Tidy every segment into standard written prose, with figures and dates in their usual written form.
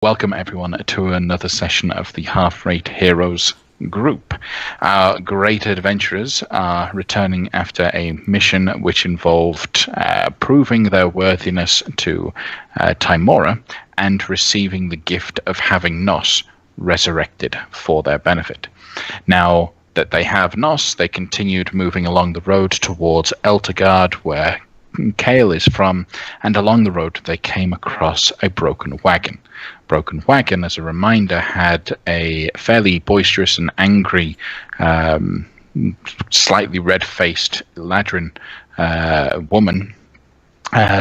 welcome everyone to another session of the Half-Rate Heroes group. Our great adventurers are returning after a mission which involved proving their worthiness to Timora and receiving the gift of having Nos resurrected for their benefit. Now that they have Nos, they continued moving along the road towards Eltergard, where Kale is from, and along the road they came across a broken wagon. Broken wagon, as a reminder, had a fairly boisterous and angry, slightly red-faced Ladrin woman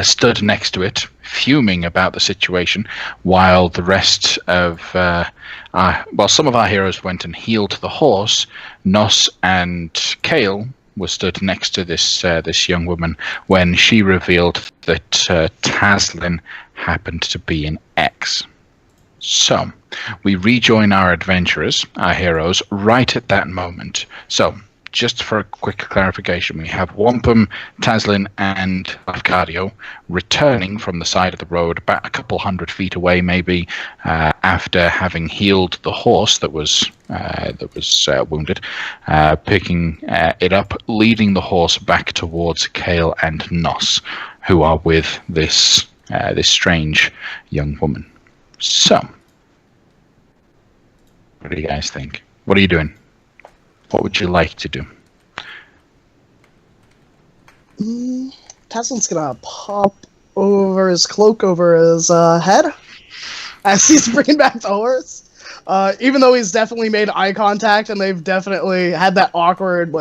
stood next to it, fuming about the situation, while the rest of some of our heroes went and healed the horse. Nos and Kale were stood next to this young woman when she revealed that Taslin happened to be an ex. So, we rejoin our adventurers, our heroes, right at that moment. So, just for a quick clarification, we have Wampum, Taslin, and Lafcadio returning from the side of the road, about a couple hundred feet away, maybe, after having healed the horse that was wounded, picking it up, leading the horse back towards Kale and Nos, who are with this strange young woman. So, what do you guys think? What are you doing? What would you like to do? Taslin's gonna pop over his cloak over his head as he's bringing back the horse. Even though he's definitely made eye contact and they've definitely had that awkward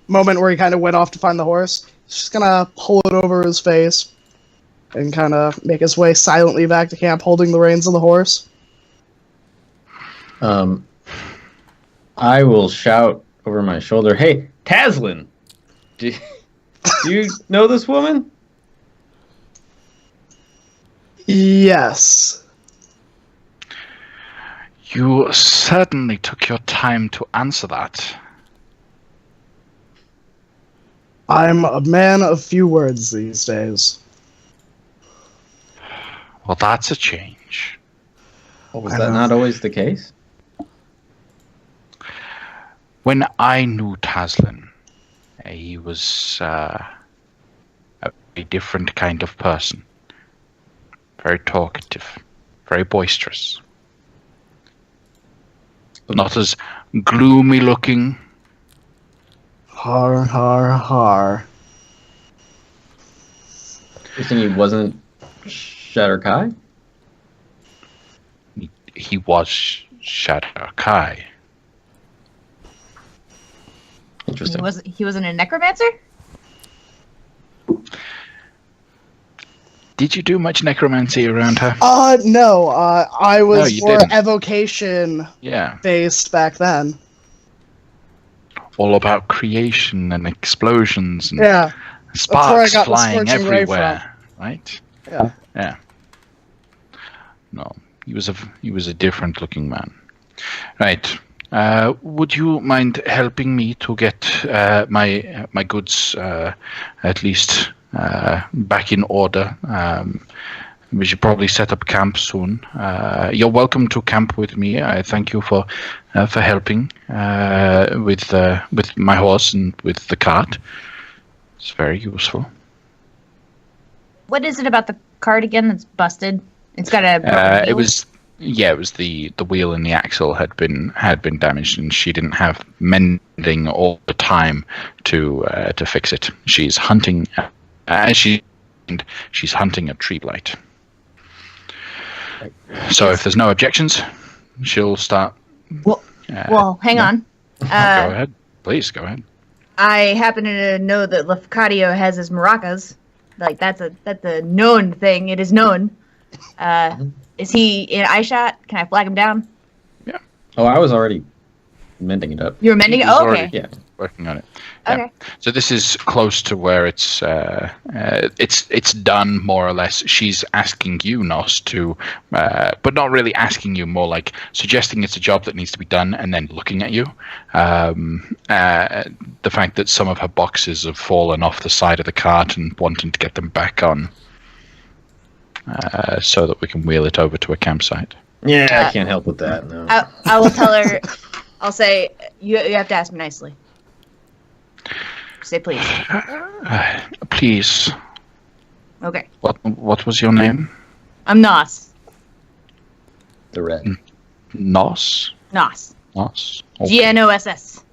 moment where he kind of went off to find the horse, he's just gonna pull it over his face and kind of make his way silently back to camp, holding the reins of the horse. I will shout over my shoulder, "Hey, Taslin! Do you know this woman?" Yes. You certainly took your time to answer that. I'm a man of few words these days. Well, that's a change. Oh, was that not always the case? When I knew Taslin, he was a different kind of person. Very talkative, very boisterous. Not as gloomy looking. Har, har, har. You think he wasn't Shatterkai? He was Shatterkai. Interesting. He wasn't a necromancer? Did you do much necromancy around her? No. I was more didn't. evocation based back then. All about creation and explosions and sparks That's where I got flying the scorching ray everywhere, right? Yeah. Yeah. No, he was a different looking man. Right. Would you mind helping me to get my goods at least back in order? We should probably set up camp soon. You're welcome to camp with me. I thank you for helping with my horse and with the cart. It's very useful. What is it about the cart again that's busted? It's got a it was the wheel and the axle had been damaged, and she didn't have mending all the time to fix it. She's hunting she's hunting a tree blight. So if there's no objections, she'll start. Well, hang on. Go ahead, please. Go ahead. I happen to know that Lafcadio has his maracas. Like that's a known thing. It is known. Is he in eye shot? Can I flag him down? Yeah. Oh, I was already mending it up. You were mending it? Oh, okay. Yeah. Working on it. Okay. Yeah. So this is close to where it's done more or less. She's asking you, Nos, to, but not really asking you, more like suggesting it's a job that needs to be done, and then looking at you. The fact that some of her boxes have fallen off the side of the cart and wanting to get them back on. so that we can wheel it over to a campsite. Yeah, I can't help with that. No. I will tell her. I'll say you have to ask me nicely. Say please. Please. Okay. What was your name? I'm Nos. The red. Nos. Nos. Nos. Gnoss.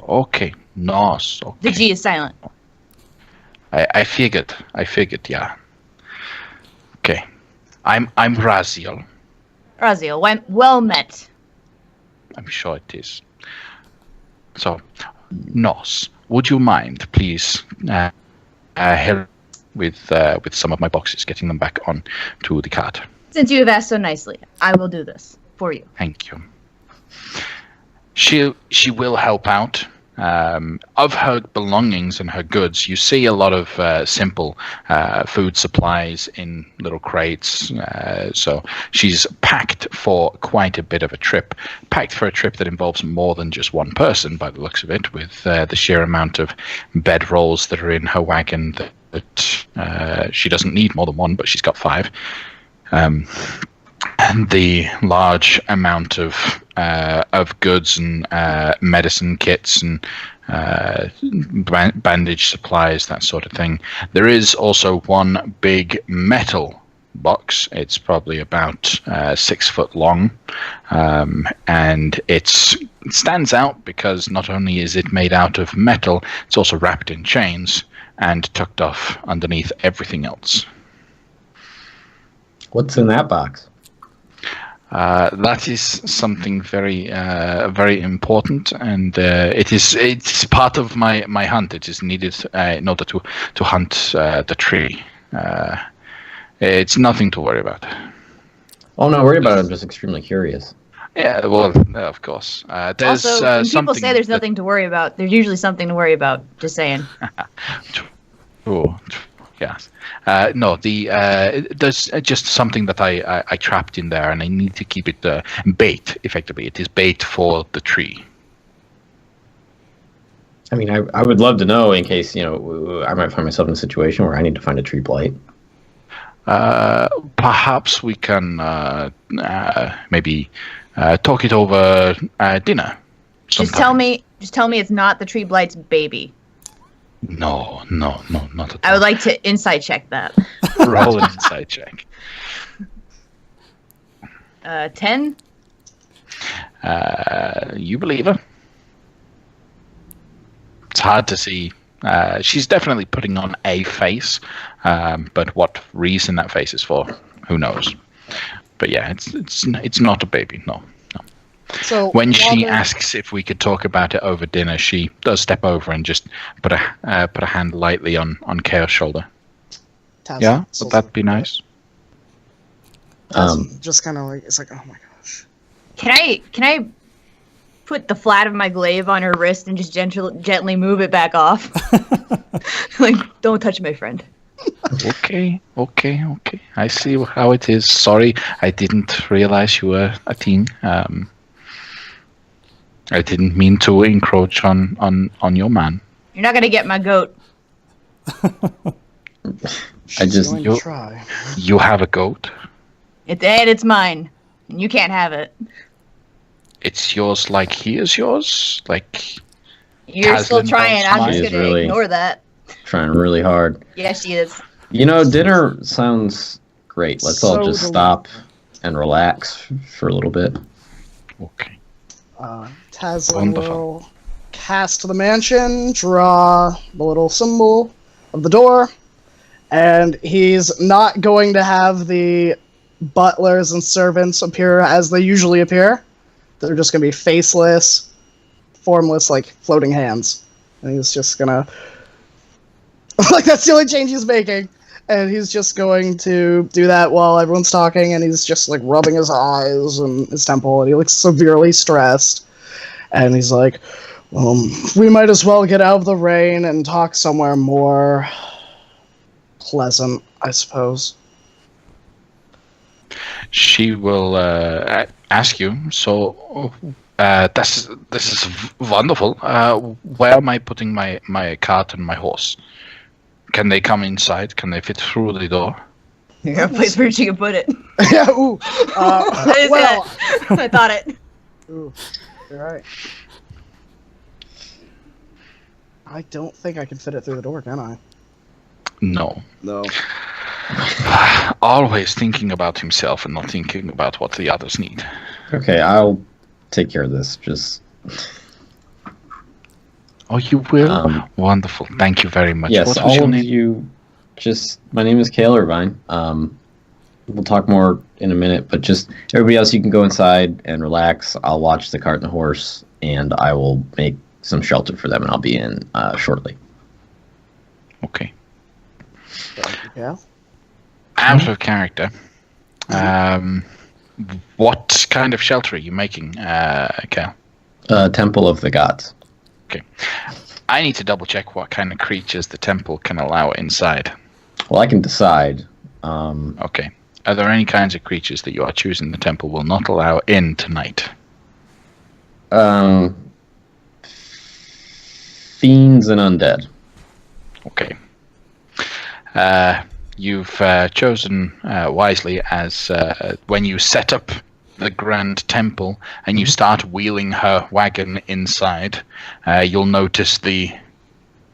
Okay. Nos. Okay. The G is silent. I figured. Yeah. Okay. I'm Raziel. Raziel, well met. I'm sure it is. So, Nos, would you mind, please, help with some of my boxes, getting them back on to the cart? Since you have asked so nicely, I will do this for you. Thank you. She will help out. Of her belongings and her goods, you see a lot of simple food supplies in little crates. So she's packed for quite a bit of a trip. Packed for a trip that involves more than just one person, by the looks of it, with the sheer amount of bedrolls that are in her wagon that she doesn't need more than one, but she's got 5. And the large amount of goods and medicine kits and bandage supplies, that sort of thing. There is also one big metal box. It's probably about 6 foot long, and it stands out because not only is it made out of metal, it's also wrapped in chains and tucked off underneath everything else. What's in that box? That is something very, very important, and it's part of my hunt. It is needed in order to hunt the tree. It's nothing to worry about. Oh, no, worry about it. I'm just extremely curious. Yeah, well, of course. There's Also, when people say there's that- nothing to worry about, there's usually something to worry about. Just saying. Oh, yes. No, there's just something that I trapped in there, and I need to keep it bait. Effectively, it is bait for the tree. I mean, I would love to know in case, I might find myself in a situation where I need to find a tree blight. Perhaps we can maybe talk it over dinner. Just sometime. tell me it's not the tree blight's baby. No, not at all. I would like to insight check that. Roll an insight check. 10. You believe her? It's hard to see. She's definitely putting on a face, but what reason that face is for, who knows? But yeah, it's not a baby. No. So When she while they're- asks if we could talk about it over dinner, she does step over and just put a hand lightly on Kao's shoulder. Taz Yeah, still- would that be nice? Taz just kind of like, it's like, oh my gosh. Can I put the flat of my glaive on her wrist and just gently move it back off? Like, don't touch my friend. Okay. I see how it is. Sorry, I didn't realize you were a teen. I didn't mean to encroach on your man. You're not gonna get my goat. She's going to you- try. You have a goat. It's mine, and you can't have it. It's yours like he is yours? Like, You're still Taslin trying. don't I'm mind. just She is gonna really- ignore that. Trying really hard. Yeah, she is. Dinner sounds great. Let's all So just stop and relax for a little bit. okay. Taz Wonderful. will cast the mansion, draw the little symbol of the door, and he's not going to have the butlers and servants appear as they usually appear. They're just going to be faceless, formless, like floating hands. And he's just going to... like, that's the only change he's making. And he's just going to do that while everyone's talking, and he's just, like, rubbing his eyes and his temple, and he looks severely stressed. And he's like, we might as well get out of the rain and talk somewhere more pleasant, I suppose. She will ask you. So, this is wonderful. Where am I putting my cart and my horse? Can they come inside? Can they fit through the door? You got a place where you can put it. Yeah, ooh. Well, I thought it. ooh, you're right. I don't think I can fit it through the door, can I? No. No. Always thinking about himself and not thinking about what the others need. Okay, I'll take care of this. Just Oh, you will? Wonderful. Thank you very much. yes, What was all your of name? you. Just my name is Kale Irvine. We'll talk more in a minute, but just everybody else, you can go inside and relax. I'll watch the cart and the horse, and I will make some shelter for them, and I'll be in shortly. Okay. Yeah. Out of character. What kind of shelter are you making, Cal? Temple of the Gods. Okay. I need to double check what kind of creatures the temple can allow inside. Well, I can decide. Okay. Are there any kinds of creatures that you are choosing the temple will not allow in tonight? Fiends and undead. Okay. You've chosen wisely, as when you set up the grand temple and you start wheeling her wagon inside, you'll notice the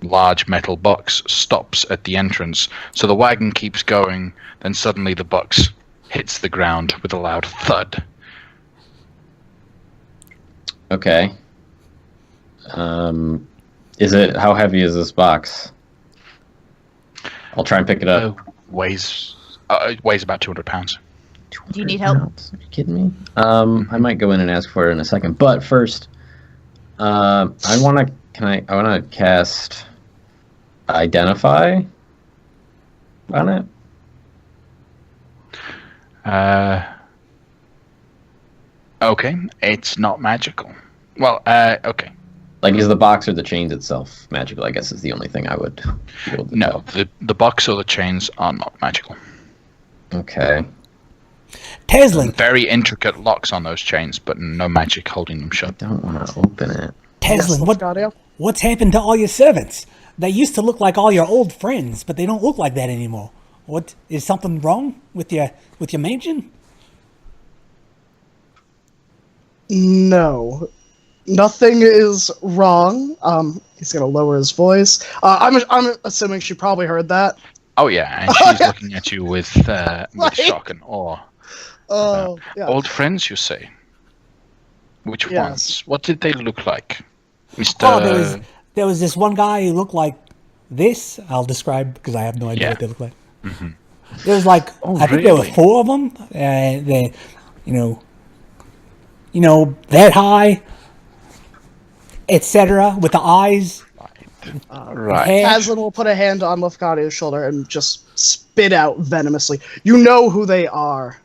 large metal box stops at the entrance. So the wagon keeps going, then suddenly the box hits the ground with a loud thud. Okay. How heavy is this box? I'll try and pick it up. Weighs about 200 pounds. Do you need help? Are you kidding me? I might go in and ask for it in a second, but first, I want to cast Identify on it. Okay, it's not magical. Well, okay. Like, is the box or the chains itself magical? I guess is the only thing I would be able to No, tell. the box or the chains are not magical. Okay. Teslin, Very intricate locks on those chains, but no magic holding them shut. Don't want to open it. Teslin, Yes, what's happened to all your servants? They used to look like all your old friends, but they don't look like that anymore. What is something wrong with your mansion? No. Nothing is wrong. He's gonna lower his voice. I'm assuming she probably heard that. Oh yeah, and she's looking at you with shock and awe. Oh, yeah. Old friends, you say? Which Yes. ones? What did they look like, Mister? Oh, there was this one guy who looked like this. I'll describe because I have no idea Yeah. what they look like. There was like I think there were really? 4 of them. They, that high, etc. With the eyes. Right. Hair. Taslin will put a hand on Lafcadio's shoulder and just spit out venomously. You know who they are.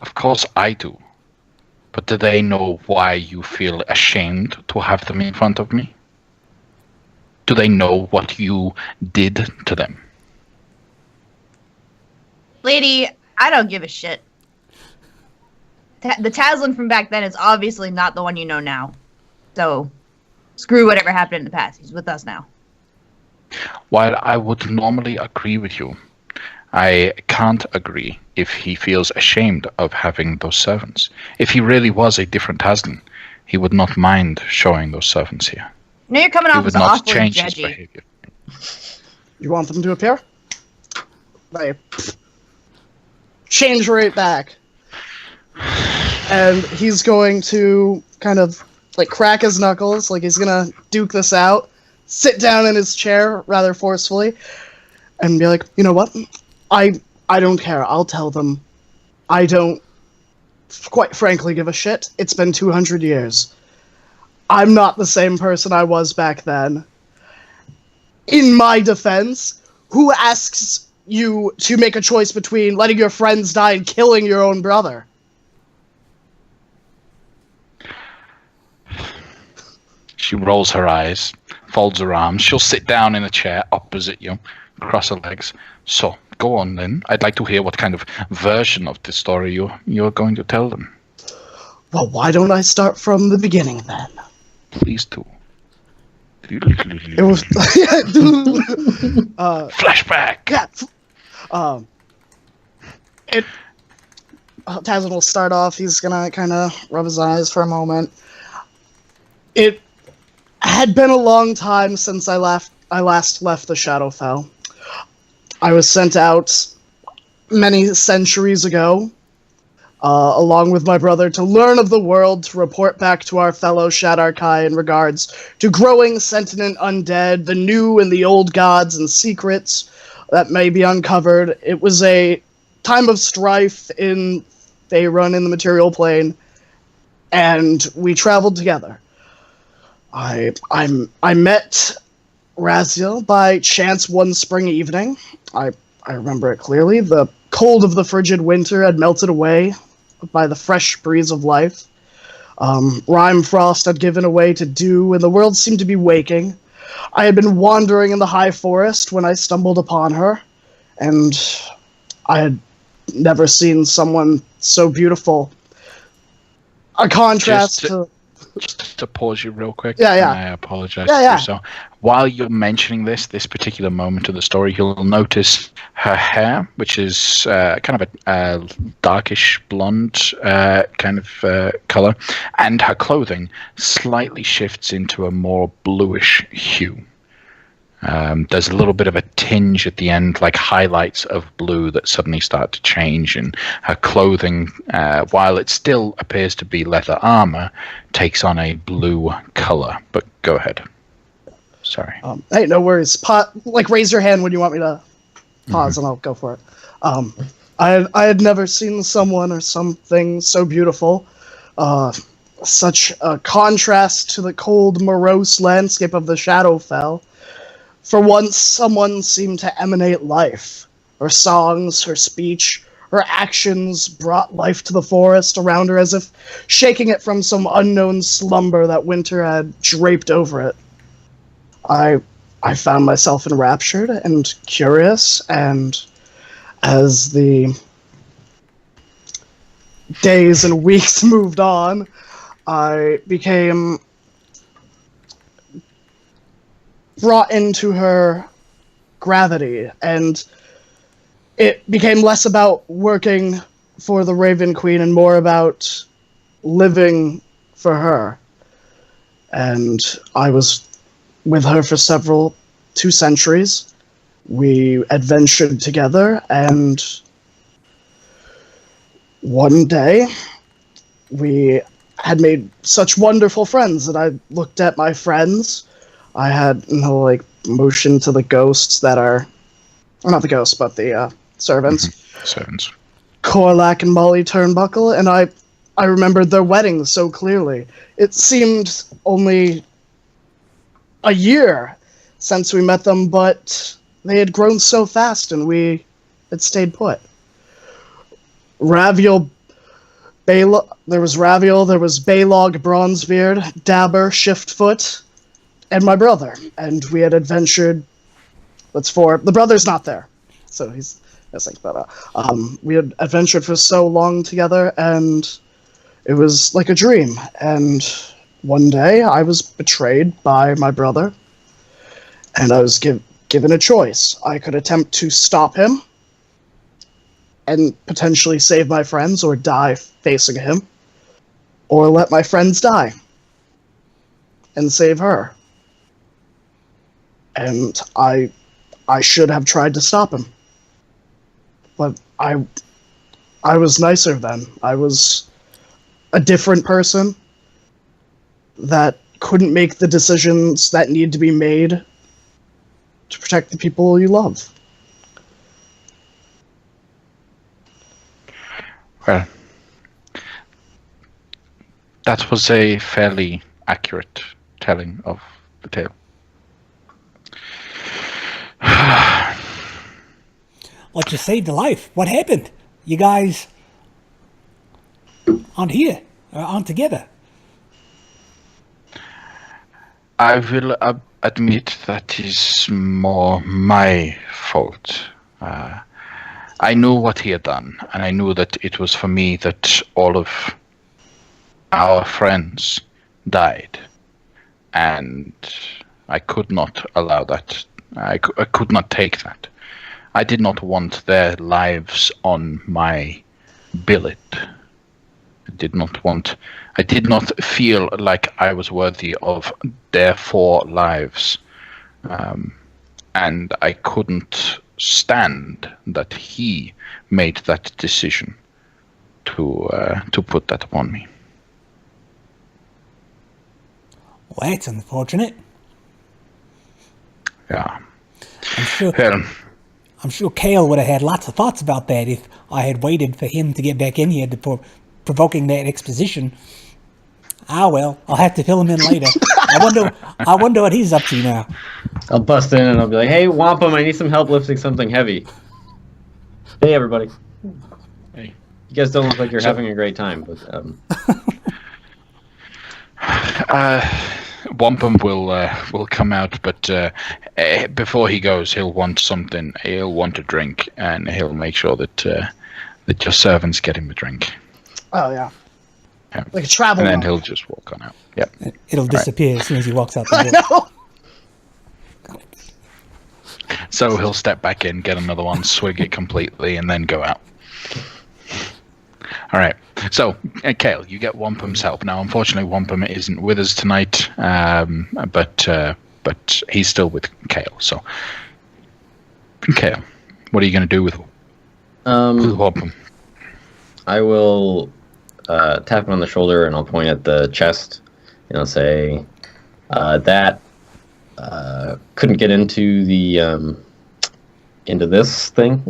Of course I do. But do they know why you feel ashamed to have them in front of me? Do they know what you did to them? Lady, I don't give a shit. The Taslin from back then is obviously not the one you know now. So, screw whatever happened in the past. He's with us now. While I would normally agree with you, I can't agree if he feels ashamed of having those servants. If he really was a different Taslin, he would not mind showing those servants here. You know you're coming He off would as not awfully change his judgy. behavior. You want them to appear? They change right back. And he's going to kind of like crack his knuckles, like he's gonna duke this out, sit down in his chair rather forcefully, and be like, you know what? I don't care. I'll tell them. I don't quite frankly give a shit. It's been 200 years. I'm not the same person I was back then. In my defense, who asks you to make a choice between letting your friends die and killing your own brother? She rolls her eyes, folds her arms. She'll sit down in a chair opposite you, cross her legs. So, go on then. I'd like to hear what kind of version of the story you're going to tell them. Well, why don't I start from the beginning then? Please do. It was Flashback! yeah. Tazin will start off. He's gonna kind of rub his eyes for a moment. It had been a long time since I last left the Shadowfell. I was sent out many centuries ago, along with my brother, to learn of the world, to report back to our fellow Shadarkai in regards to growing sentient undead, the new and the old gods and secrets that may be uncovered. It was a time of strife in Faerun in the material plane, and we traveled together. I met Raziel by chance one spring evening. I remember it clearly. The cold of the frigid winter had melted away by the fresh breeze of life. Rime frost had given way to dew, and the world seemed to be waking. I had been wandering in the high forest when I stumbled upon her, and I had never seen someone so beautiful. A contrast to... Just to pause you real quick. Yeah. I apologize. Yeah. So, while you're mentioning this particular moment of the story, you'll notice her hair, which is kind of a darkish blonde kind of color, and her clothing slightly shifts into a more bluish hue. There's a little bit of a tinge at the end, like highlights of blue that suddenly start to change, and her clothing, while it still appears to be leather armor, takes on a blue color. But go ahead. Sorry. Hey, no worries. Raise your hand when you want me to pause, and I'll go for it. I had never seen someone or something so beautiful. Such a contrast to the cold, morose landscape of the Shadowfell. For once, someone seemed to emanate life. Her songs, her speech, her actions brought life to the forest around her as if shaking it from some unknown slumber that winter had draped over it. I found myself enraptured and curious, and as the days and weeks moved on, I became brought into her gravity, and it became less about working for the Raven Queen and more about living for her. And I was with her for 2 centuries. We adventured together, and one day we had made such wonderful friends that I looked at my friends. I had motion to the ghosts that are, or not the ghosts, but the servants. Servants. Corlac and Molly Turnbuckle, and I remembered their wedding so clearly. It seemed only a year since we met them, but they had grown so fast, and we had stayed put. There was Raviel, there was Baylog Bronzebeard, Dabber Shiftfoot, and my brother, and we had adventured. The brother's not there, so he's missing. But we had adventured for so long together, and it was like a dream. And one day, I was betrayed by my brother, and I was given a choice. I could attempt to stop him and potentially save my friends, or die facing him, or let my friends die and save her. And I should have tried to stop him. But I was nicer then. I was a different person that couldn't make the decisions that need to be made to protect the people you love. Well, that was a fairly accurate telling of the tale. Well, you saved a life. What happened? You guys aren't here, aren't together. I will admit that is more my fault. I knew what he had done, and I knew that it was for me that all of our friends died, and I could not allow that. I could not take that. I did not want their lives on my billet. I did not feel like I was worthy of their 4 lives. And I couldn't stand that he made that decision to put that upon me. Well, that's unfortunate. Yeah. I'm sure Kale would have had lots of thoughts about that if I had waited for him to get back in here before provoking that exposition. Ah, well, I'll have to fill him in later. I wonder what he's up to now. I'll bust in and I'll be like, "Hey, Wampum, I need some help lifting something heavy." Hey, everybody. Hey. You guys don't look like you're having a great time, but Wampum will come out, but before he goes, he'll want something. He'll want a drink, and he'll make sure that your servants get him a drink. Oh yeah. Yeah. Like a travel. And then log. he'll just walk on out. Yep. It'll disappear as soon as he walks out the I door. know. So he'll step back in, get another one, swig it completely, and then go out. All right. So, Kale, you get Wampum's help. Now, unfortunately, Wampum isn't with us tonight, but he's still with Kale. So, Kale, what are you going to do with Wampum? I will tap him on the shoulder and I'll point at the chest and I'll say, that couldn't get into the into this thing,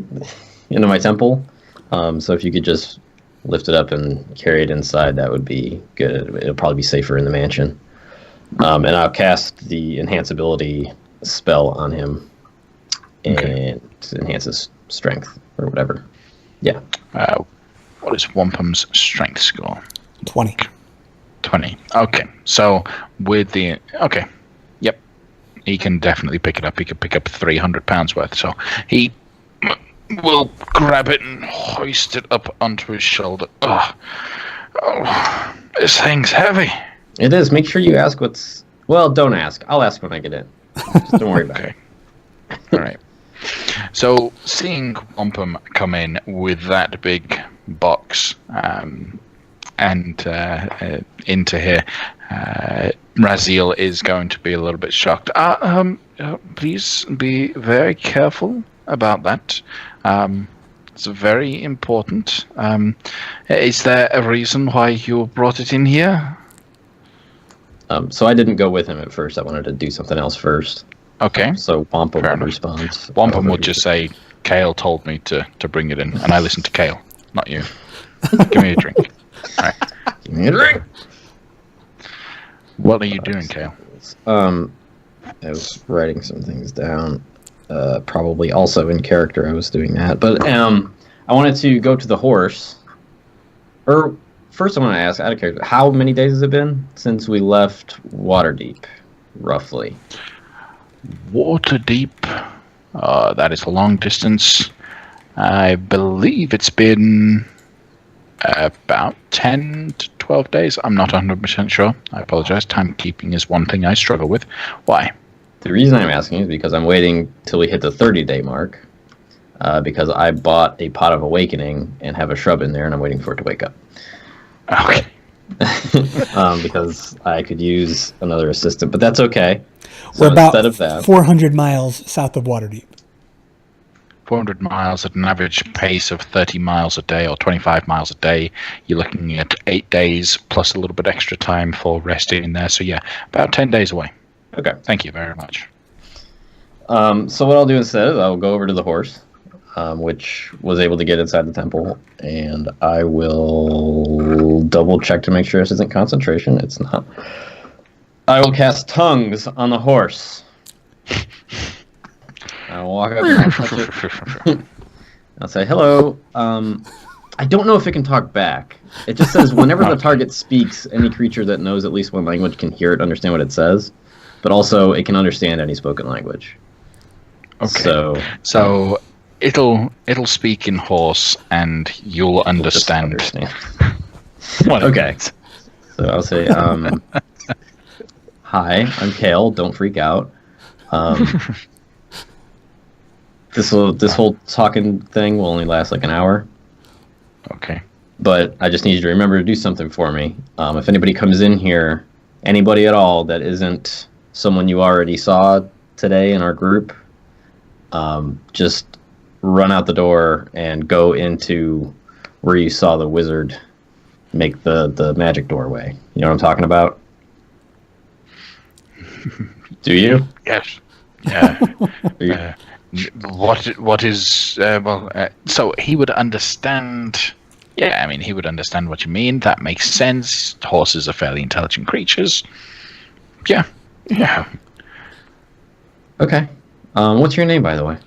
into my temple. So if you could just lift it up and carry it inside, that would be good. It'll probably be safer in the mansion. And I'll cast the enhanceability spell on him and enhance his strength or whatever. Yeah. What is Wampum's strength score? 20. 20. Okay. So with the yep, he can definitely pick it up. He could pick up 300 pounds worth. So he will grab it and hoist it up onto his shoulder. Oh, this thing's heavy. It is. Make sure you ask what's... Well, don't ask. I'll ask when I get in. Just don't worry about it. All right. So seeing Wampum come in with that big box and into here, Raziel is going to be a little bit shocked. Please be very careful about that. It's very important. Is there a reason why you brought it in here? So I didn't go with him at first. I wanted to do something else first. Okay. So Wampum Fair would enough. respond. Wampum would just say, Kale told me to bring it in, and I listened to Kale, not you. Give me a drink. All right. Give me a drink. What are you doing, Kale? I was writing some things down. Probably also in character I was doing that. But I wanted to go to the horse. Or first I want to ask, out of character, how many days has it been since we left Waterdeep, roughly? Waterdeep. That is a long distance. I believe it's been about 10 to 12 days. I'm not 100% sure. I apologize. Timekeeping is one thing I struggle with. Why? The reason I'm asking is because I'm waiting till we hit the 30-day mark. Because I bought a pot of awakening and have a shrub in there, and I'm waiting for it to wake up. Okay. Because I could use another assistant, but that's okay. So We're about instead of that, 400 miles south of Waterdeep. 400 miles at an average pace of 30 miles a day or 25 miles a day. You're looking at 8 days plus a little bit extra time for resting in there. So yeah, about 10 days away. okay. Thank you very much. So what I'll do instead is I'll go over to the horse, which was able to get inside the temple, and I will double check to make sure this isn't concentration. It's not. I will cast tongues on the horse. I'll walk up and I'll touch it. I'll say, hello. I don't know if it can talk back. It just says whenever the target speaks, any creature that knows at least one language can hear it, understand what it says, but also it can understand any spoken language. Okay. So it'll speak in horse, and you'll We'll just understand. What okay. So I'll say, hi, I'm Kale. Don't freak out. this whole talking thing will only last like an hour. Okay. But I just need you to remember to do something for me. If anybody comes in here, anybody at all that isn't someone you already saw today in our group, just run out the door and go into where you saw the wizard make the magic doorway. You know what I'm talking about? Do you? Yes. What is so he would understand. Yeah, I mean, he would understand what you mean. That makes sense. Horses are fairly intelligent creatures. Yeah. Okay. What's your name, by the way?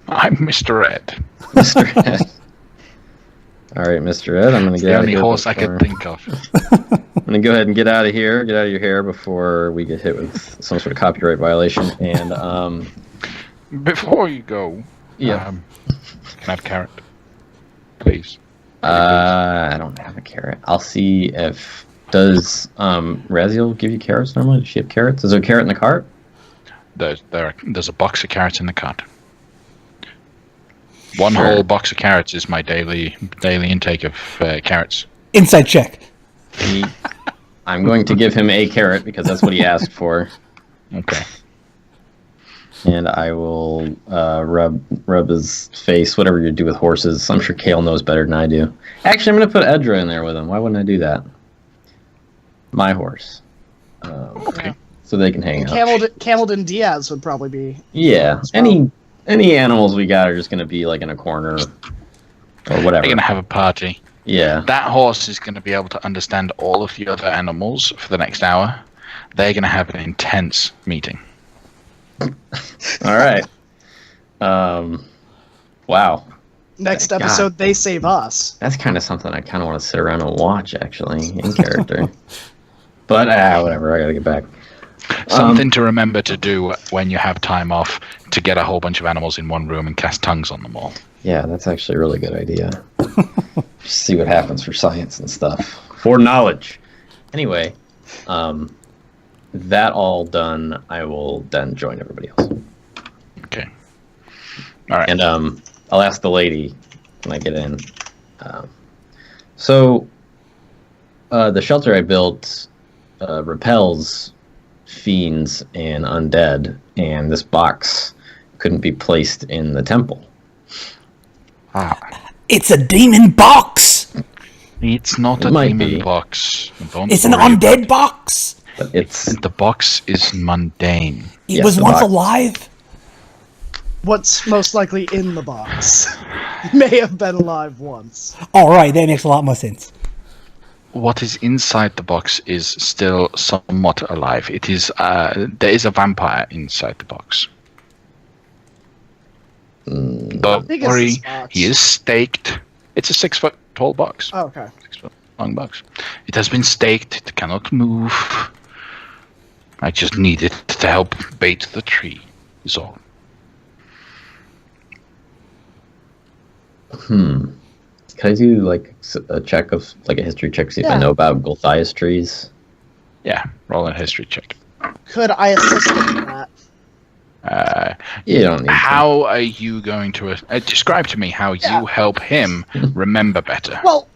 I'm Mr. Ed. Mr. Ed. All right, Mr. Ed, I'm going to get The out of only here. horse I could think of. I'm going to go ahead and get out of here, get out of your hair before we get hit with some sort of copyright violation. And, Before you go, yeah. can I have a carrot? Please. I don't have a carrot. I'll see if... Does Raziel give you carrots normally? Does she have carrots? Is there a carrot in the cart? There's a box of carrots in the cart. One Sure. whole box of carrots is my daily intake of carrots. Inside check. I'm going to give him a carrot because that's what he asked for. Okay. And I will rub his face, whatever you do with horses. I'm sure Kale knows better than I do. Actually, I'm going to put Edra in there with him. Why wouldn't I do that? My horse. Okay. So they can hang out. Camilton Diaz would probably be. Yeah. as well. Any animals we got are just going to be like in a corner or whatever. They're gonna have a party. Yeah. That horse is going to be able to understand all of the other animals for the next hour. They're going to have an intense meeting. All right. Wow. Next God. episode, they save us. That's kind of something I kind of want to sit around and watch, actually, in character. But, whatever. I got to get back. Something to remember to do when you have time off, to get a whole bunch of animals in one room and cast tongues on them all. Yeah, that's actually a really good idea. Just see what happens for science and stuff. For knowledge. Anyway, that all done, I will then join everybody else. Okay. All right. And I'll ask the lady when I get in. So, the shelter I built repels fiends and undead, and this box couldn't be placed in the temple. It's a demon box. It's not a might demon be. box. Don't It's an worry undead box. But it's The box is mundane. It Yes, was the once box. alive. What's most likely in the box may have been alive once. All right, that makes a lot more sense. What is inside the box is still somewhat alive. It is. There is a vampire inside the box. Don't big is worry, this box? he is staked. It's a 6-foot tall box. Oh, okay. 6-foot long box. It has been staked. It cannot move. I just need it to help bait the tree. Is all. Can I do like a check of like a history check, see if I Yeah. know about Gulthias trees? Yeah. Roll a history check. Could I assist in that? You don't need to. How are you going to describe to me how Yeah. you help him remember better? Well,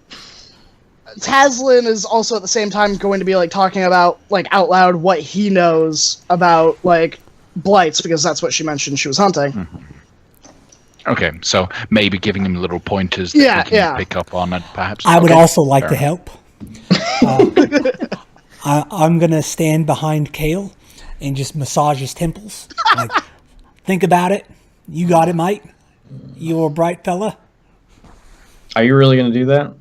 Taslin is also at the same time going to be like talking about like out loud what he knows about like blights, because that's what she mentioned she was hunting. Okay, so maybe giving him little pointers that Yeah, he can yeah. pick up on it, perhaps. I would Okay, also like fair to enough. help. I'm gonna stand behind Kale and just massage his temples. Like, think about it. You got it, mate. You're a bright fella. Are you really going to do that?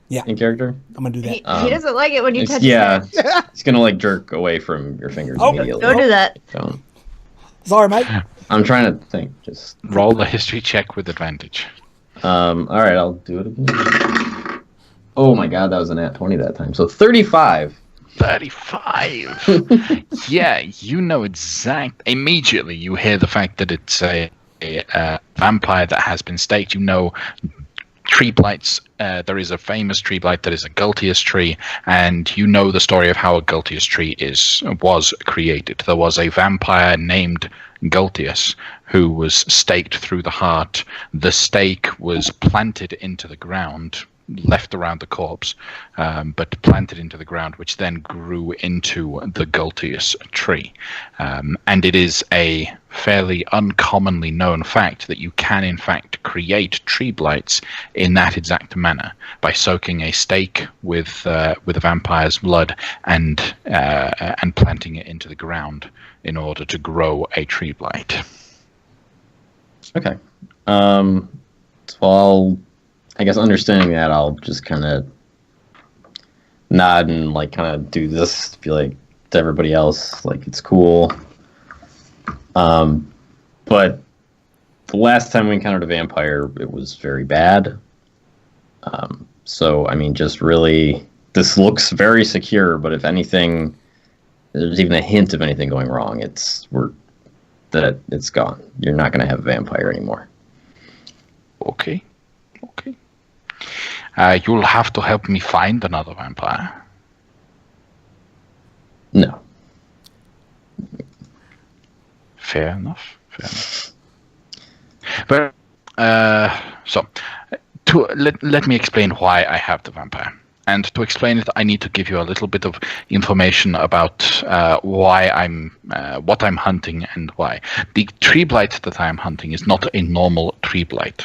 Yeah. In character? I'm gonna do that. He doesn't like it when you touch Yeah. his head. It's going to like jerk away from your fingers Oh, immediately. Don't do that. So, Sorry, mate. I'm trying to think. Just Roll the history check with advantage. all right, I'll do it again. Oh my god, that was an nat 20 that time. So 35. 35. Yeah, you know immediately you hear the fact that it's a vampire that has been staked. You know tree blights. There is a famous tree blight that is a Gultius tree, and you know the story of how a Gultius tree was created. There was a vampire named Gultius who was staked through the heart. The stake was planted into the ground, left around the corpse, but planted into the ground, which then grew into the Gultius tree. And it is a fairly uncommonly known fact that you can, in fact, create tree blights in that exact manner by soaking a stake with a vampire's blood and planting it into the ground in order to grow a tree blight. Okay. So I guess understanding that, I'll just kind of nod and like kind of do this, be like to everybody else, like it's cool. But the last time we encountered a vampire, it was very bad. So I mean, just really, this looks very secure. But if anything, there's even a hint of anything going wrong, it's gone. You're not going to have a vampire anymore. Okay. You'll have to help me find another vampire. No. Fair enough. Well, so let me explain why I have the vampire. And to explain it, I need to give you a little bit of information about what I'm hunting and why. The tree blight that I am hunting is not a normal tree blight.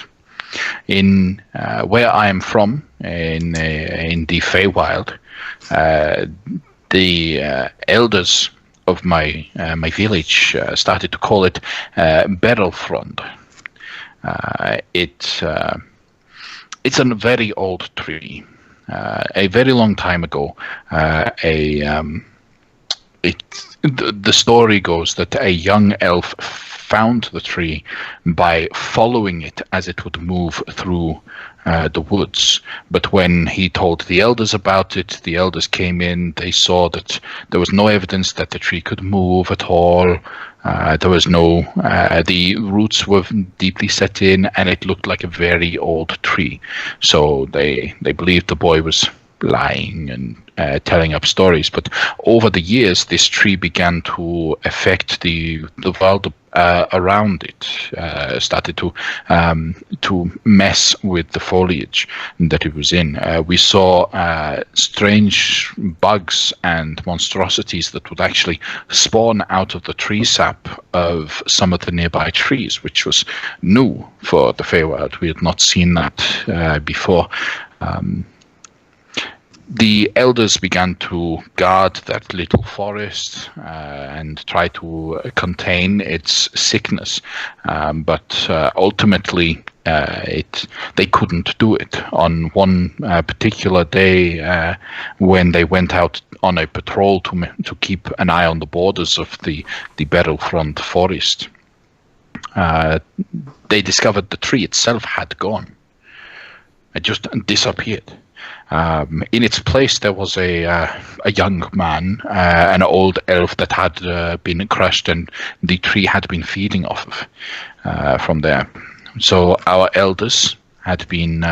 In where I am from, in the Feywild, the elders of my village started to call it Battlefront. It's a very old tree. A very long time ago, the story goes that a young elf found the tree by following it as it would move through the woods. But when he told the elders about it, the elders came in, they saw that there was no evidence that the tree could move at all. There was no, the roots were deeply set in, and it looked like a very old tree. So they believed the boy was lying and telling up stories. But over the years, this tree began to affect the world around it. Started to mess with the foliage that it was in. We saw strange bugs and monstrosities that would actually spawn out of the tree sap of some of the nearby trees, which was new for the Feywild. We had not seen that before. The elders began to guard that little forest and try to contain its sickness, but ultimately they couldn't do it. On one particular day, when they went out on a patrol to keep an eye on the borders of the Battlefront forest, they discovered the tree itself had gone. It just disappeared. In its place, there was a young man, an old elf that had been crushed, and the tree had been feeding off of from there. So our elders had been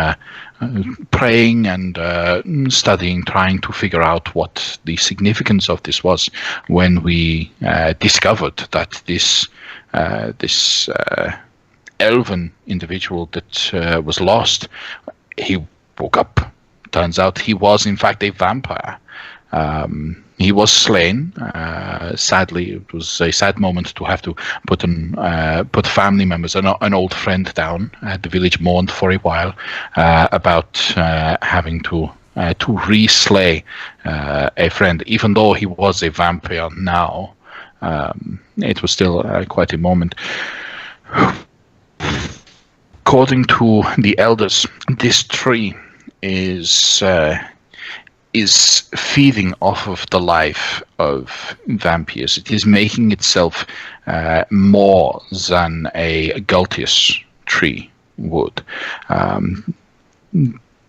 praying and studying, trying to figure out what the significance of this was, when we discovered that this elven individual that was lost, he woke up. Turns out he was, in fact, a vampire. He was slain. Sadly, it was a sad moment to have to put family members, an old friend down. The village mourned for a while about having to re-slay a friend, even though he was a vampire now. It was still quite a moment. According to the elders, this tree is feeding off of the life of vampires. It is making itself more than a Gultius tree would.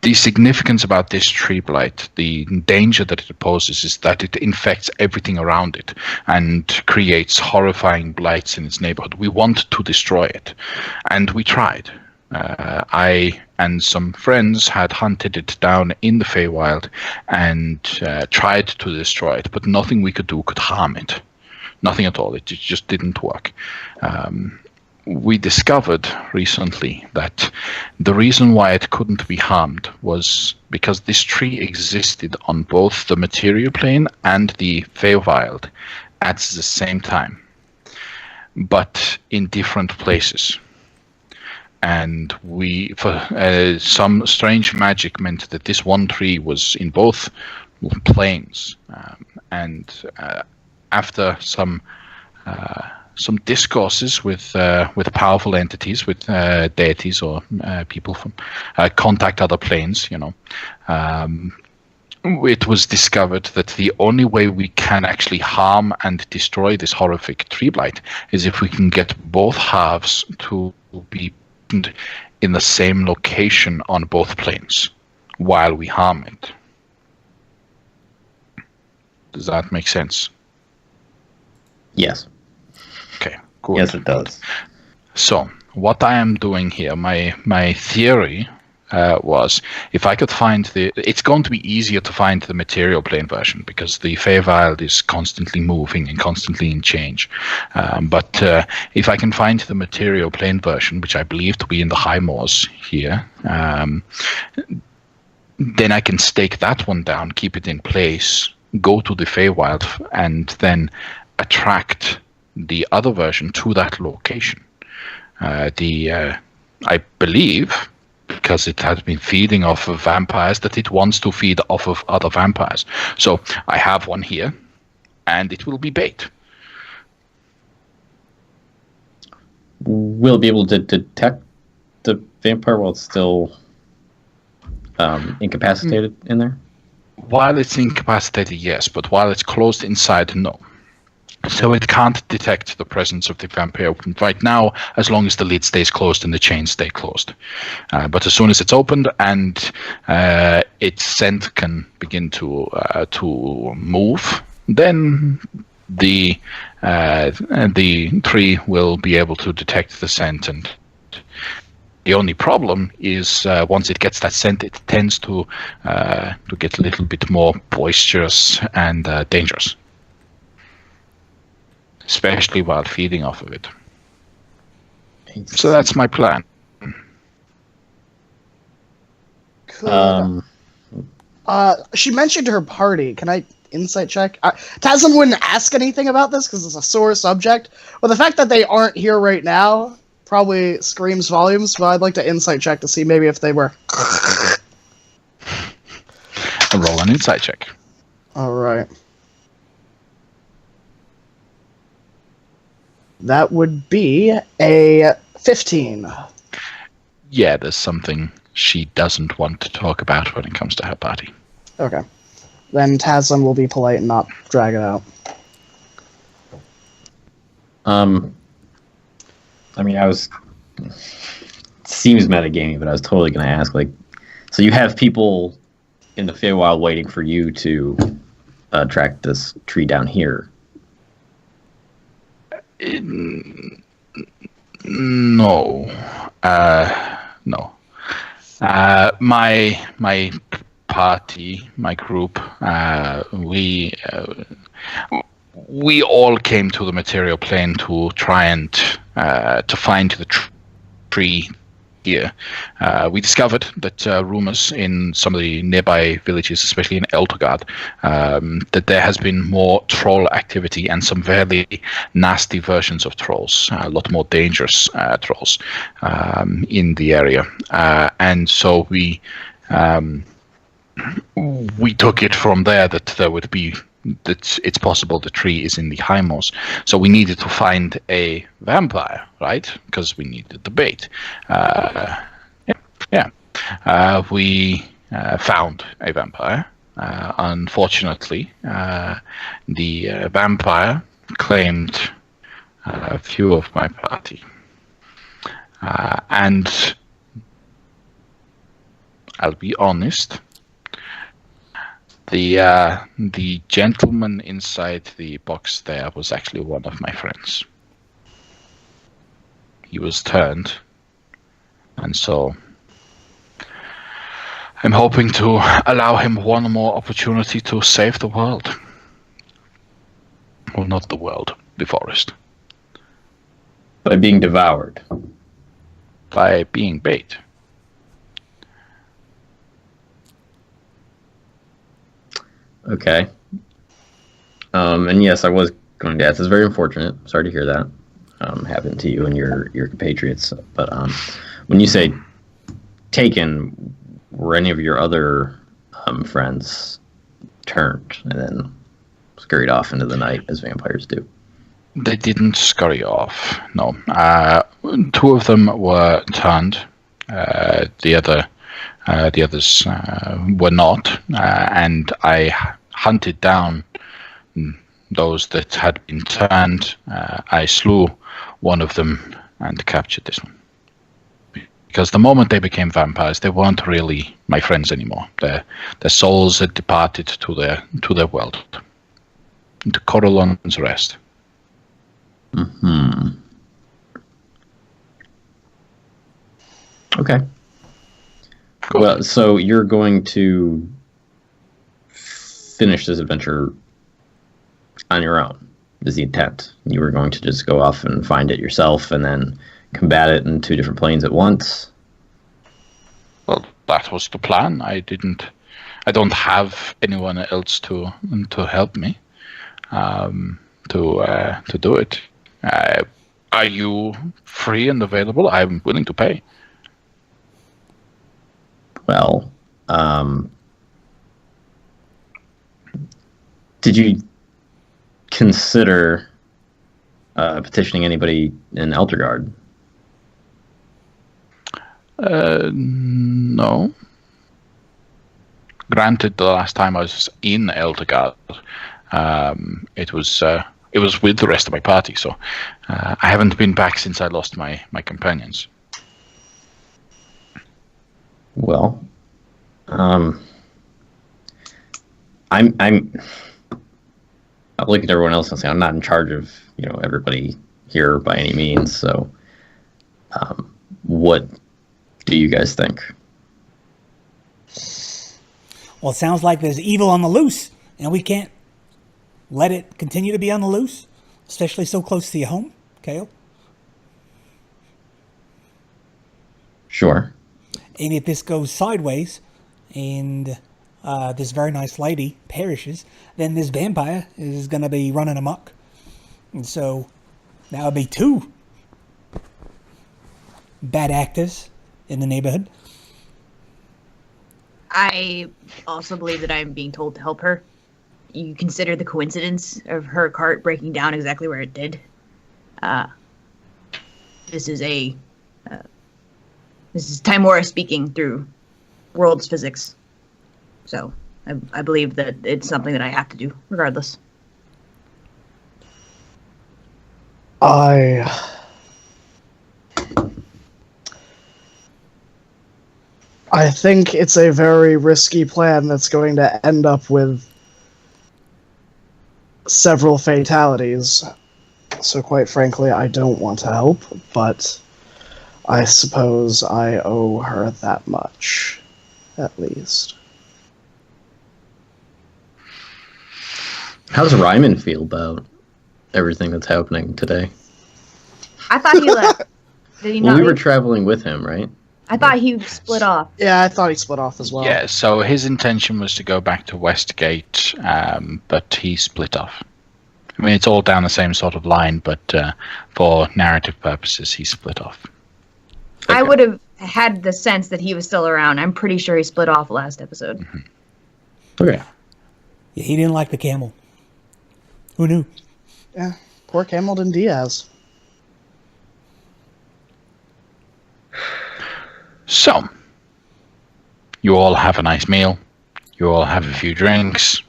The significance about this tree blight, the danger that it poses, is that it infects everything around it and creates horrifying blights in its neighborhood. We want to destroy it, and we tried. I and some friends had hunted it down in the Feywild and tried to destroy it, but nothing we could do could harm it. Nothing at all. It just didn't work. We discovered recently that the reason why it couldn't be harmed was because this tree existed on both the material plane and the Feywild at the same time, but in different places. And some strange magic meant that this one tree was in both planes. After some discourses with powerful entities, with deities or people from contact other planes, it was discovered that the only way we can actually harm and destroy this horrific tree blight is if we can get both halves to be in the same location on both planes while we harm it. Does that make sense? Yes. Okay, good. Yes, it does. So, what I am doing here, my theory was if I could find it's going to be easier to find the material plane version because the Feywild is constantly moving and constantly in change. But if I can find the material plane version, which I believe to be in the High Moors here, then I can stake that one down, keep it in place, go to the Feywild, and then attract the other version to that location. I believe, because it has been feeding off of vampires, that it wants to feed off of other vampires. So I have one here, and it will be bait. We'll be able to detect the vampire while it's still incapacitated in there? While it's incapacitated, yes, but while it's closed inside, no. So it can't detect the presence of the vampire right now, as long as the lid stays closed and the chains stay closed. But as soon as it's opened and its scent can begin to move, then the tree will be able to detect the scent. And the only problem is once it gets that scent, it tends to get a little bit more boisterous and dangerous, especially while feeding off of it. So that's my plan. Cool. She mentioned her party. Can I insight check? Taslim wouldn't ask anything about this because it's a sore subject. But the fact that they aren't here right now probably screams volumes, but I'd like to insight check to see maybe if they were. Roll an insight check. All right. That would be a 15. Yeah, there's something she doesn't want to talk about when it comes to her party. Okay. Then Taslim will be polite and not drag it out. I mean, seems metagamey, but I was totally going to ask, so you have people in the Feywild waiting for you to track this tree down here. No. No. My party, my group, we all came to the material plane to try and to find the tree here. We discovered that rumors in some of the nearby villages, especially in Eltergard, that there has been more troll activity and some very nasty versions of trolls, a lot more dangerous trolls in the area. And so we took it from there that it's possible the tree is in the High Moors. So we needed to find a vampire, right? Because we needed the bait. We found a vampire. Unfortunately, the vampire claimed a few of my party. And I'll be honest, the gentleman inside the box there was actually one of my friends. He was turned And so I'm hoping to allow him one more opportunity to save the world. Well, not the world, the forest. By being devoured. By being bait. Okay. And yes, I was going to ask. It's very unfortunate. Sorry to hear that happened to you and your compatriots. But when you say taken, were any of your other friends turned and then scurried off into the night as vampires do? They didn't scurry off. No. 2 of them were turned. The others were not. And I hunted down those that had been turned. I slew one of them and captured this one. Because the moment they became vampires, they weren't really my friends anymore. Their souls had departed to their world, to Corellon's rest. Hmm. Okay. Cool. Well, so you're going to finish this adventure on your own, is the intent. You were going to just go off and find it yourself and then combat it in 2 different planes at once? Well, that was the plan. I don't have anyone else to help me to do it. Are you free and available? I'm willing to pay. Well, did you consider petitioning anybody in Eldergard? No. Granted, the last time I was in Eldergard, it was with the rest of my party, so I haven't been back since I lost my companions. Well, I'm looking at everyone else and saying I'm not in charge of everybody here by any means. So, what do you guys think? Well, it sounds like there's evil on the loose, and we can't let it continue to be on the loose, especially so close to your home, Kale. Sure. And if this goes sideways, and this very nice lady perishes, then this vampire is going to be running amok. And so that would be 2 bad actors in the neighborhood. I also believe that I'm being told to help her. You consider the coincidence of her cart breaking down exactly where it did. This is Timora speaking through world's physics. So I believe that it's something that I have to do, regardless. I think it's a very risky plan that's going to end up with several fatalities. So quite frankly, I don't want to help, but I suppose I owe her that much, at least. How does Ryman feel about everything that's happening today? I thought he left. Did he Well, not? we were leave? traveling with him, right? I thought he split off. Yeah, I thought he split off as well. Yeah, so his intention was to go back to Westgate, but he split off. I mean, it's all down the same sort of line, but for narrative purposes, he split off. Okay. I would have had the sense that he was still around. I'm pretty sure he split off last episode. Mm-hmm. Okay. Yeah, he didn't like the camel. Who knew? Yeah, poor Hamilton Diaz. So, you all have a nice meal. You all have a few drinks.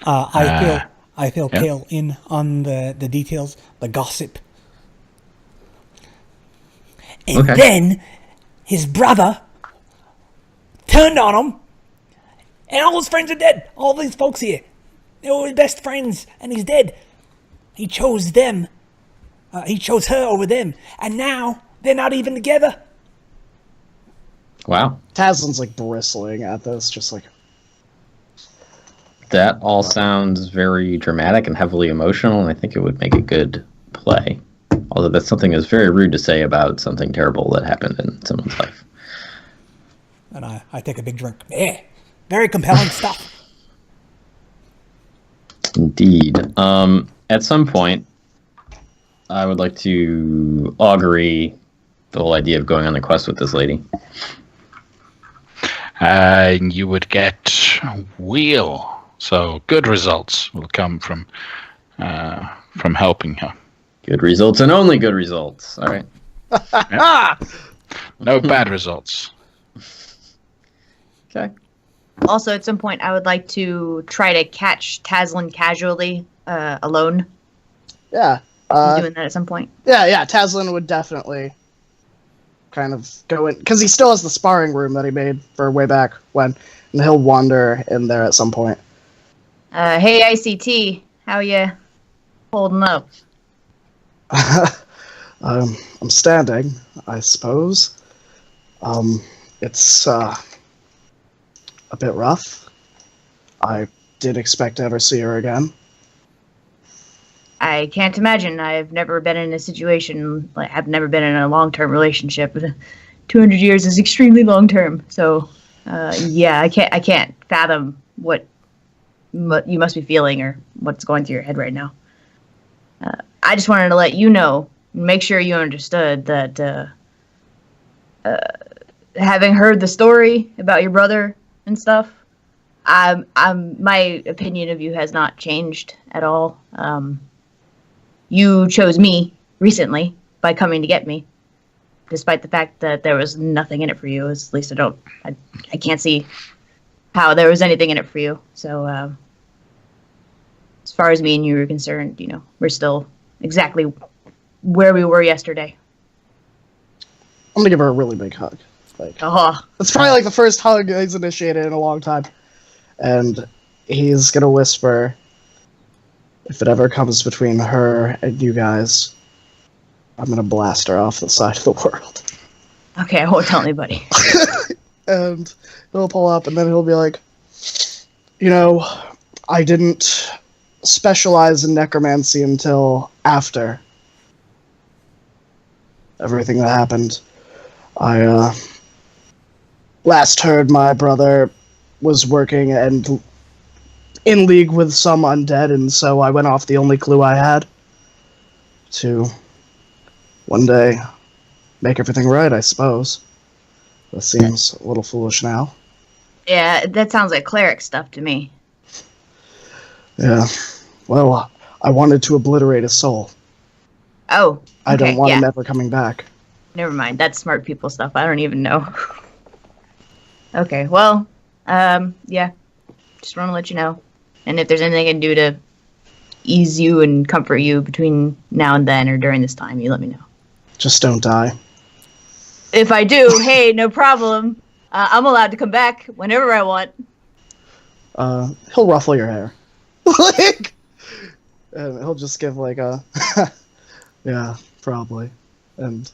I feel yeah. Kale in on the details, the gossip. And Okay. then his brother turned on him, and all his friends are dead. All these folks here, they were his best friends, and he's dead. He chose them. He chose her over them, and now they're not even together. Wow. Taslin's like bristling at this, just like. That all sounds very dramatic and heavily emotional, and I think it would make a good play. Although that's something that's very rude to say about something terrible that happened in someone's life. And I take a big drink. Yeah, very compelling stuff. Indeed. At some point, I would like to augury the whole idea of going on a quest with this lady. You would get wheel. So good results will come from helping her. Good results and only good results. All right. No bad results. Okay. Also, at some point, I would like to try to catch Taslin casually alone. Yeah. Doing that at some point. Yeah. Taslin would definitely kind of go in because he still has the sparring room that he made for way back when, and he'll wander in there at some point. Hey, ICT, how you holding up? I'm standing, I suppose. It's a bit rough. I did expect to ever see her again. I can't imagine. I've never been in a situation, I've never been in a long-term relationship. 200 years is extremely long-term. So, yeah, I can't fathom what you must be feeling or what's going through your head right now. I just wanted to let you know, make sure you understood that having heard the story about your brother and stuff, my opinion of you has not changed at all. You chose me recently by coming to get me, despite the fact that there was nothing in it for you. At least I can't see how there was anything in it for you. So, as far as me and you are concerned, we're still exactly where we were yesterday. I'm gonna give her a really big hug. It's probably like the first hug he's initiated in a long time. And he's gonna whisper, if it ever comes between her and you guys, I'm gonna blast her off the side of the world. Okay, I won't tell anybody. And he'll pull up and then he'll be like, I didn't specialize in necromancy until after everything that happened. I last heard my brother was working and in league with some undead, and so I went off the only clue I had to one day make everything right, I suppose. That seems a little foolish now. Yeah, that sounds like cleric stuff to me. Yeah. Well, I wanted to obliterate his soul. Oh, okay, I don't want him ever coming back. Never mind. That's smart people stuff. I don't even know. Okay, well, yeah. Just want to let you know. And if there's anything I can do to ease you and comfort you between now and then or during this time, you let me know. Just don't die. If I do, hey, no problem. I'm allowed to come back whenever I want. He'll ruffle your hair. And he'll just give like a, yeah, probably. And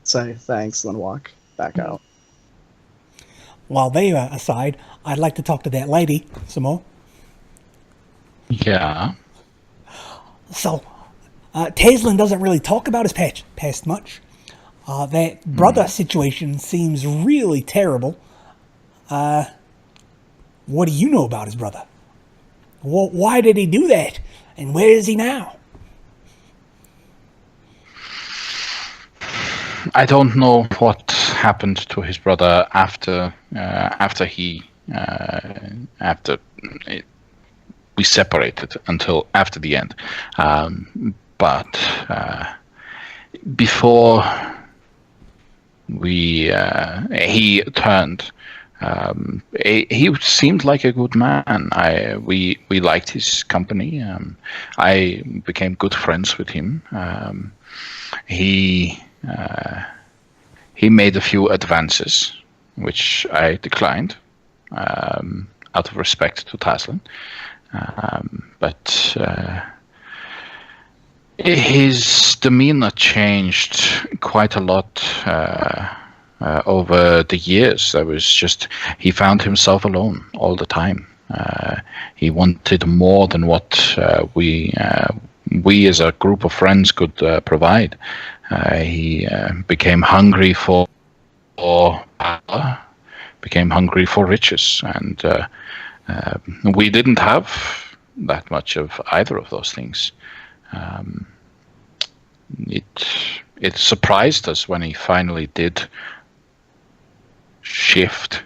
say thanks, and then walk back out. While they are aside, I'd like to talk to that lady some more. Yeah. So, Taslin doesn't really talk about his past much. That brother situation seems really terrible. What do you know about his brother? Why did he do that? And where is he now? I don't know what happened to his brother after we separated until after the end. But before he turned, he seemed like a good man. We liked his company. I became good friends with him. He made a few advances, which I declined out of respect to Taslin. But his demeanor changed quite a lot over the years. He found himself alone all the time. He wanted more than what we as a group of friends could provide. He became hungry for power, became hungry for riches, and we didn't have that much of either of those things. It surprised us when he finally did shift.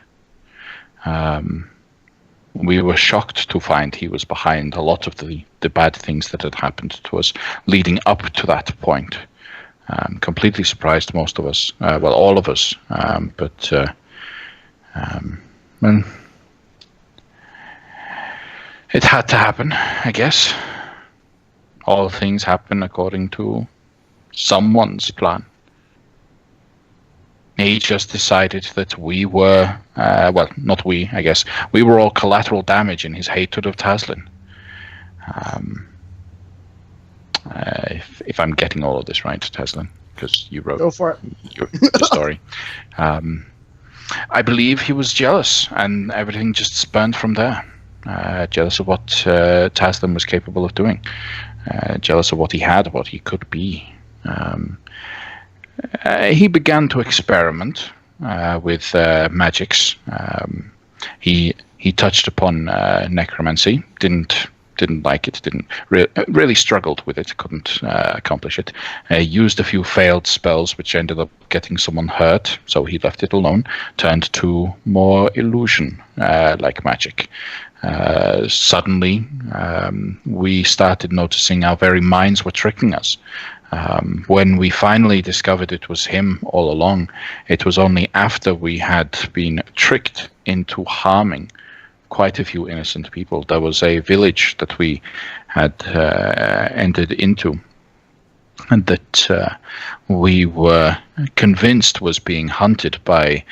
We were shocked to find he was behind a lot of the bad things that had happened to us leading up to that point. Completely surprised most of us, well, all of us, but well, it had to happen, I guess. All things happen according to someone's plan. He just decided that we were, well, not we, I guess. We were all collateral damage in his hatred of Taslin. If I'm getting all of this right, Taslin, because you wrote Go for it. the story. I believe he was jealous, and everything just spurned from there. Jealous of what Taslin was capable of doing. Jealous of what he had, what he could be. He began to experiment with magics. He touched upon necromancy. Didn't like it. Really struggled with it. Couldn't accomplish it. Used a few failed spells, which ended up getting someone hurt. So he left it alone. Turned to more illusion, like magic. Suddenly, we started noticing our very minds were tricking us. When we finally discovered it was him all along, it was only after we had been tricked into harming quite a few innocent people. There was a village that we had entered into, and that we were convinced was being hunted by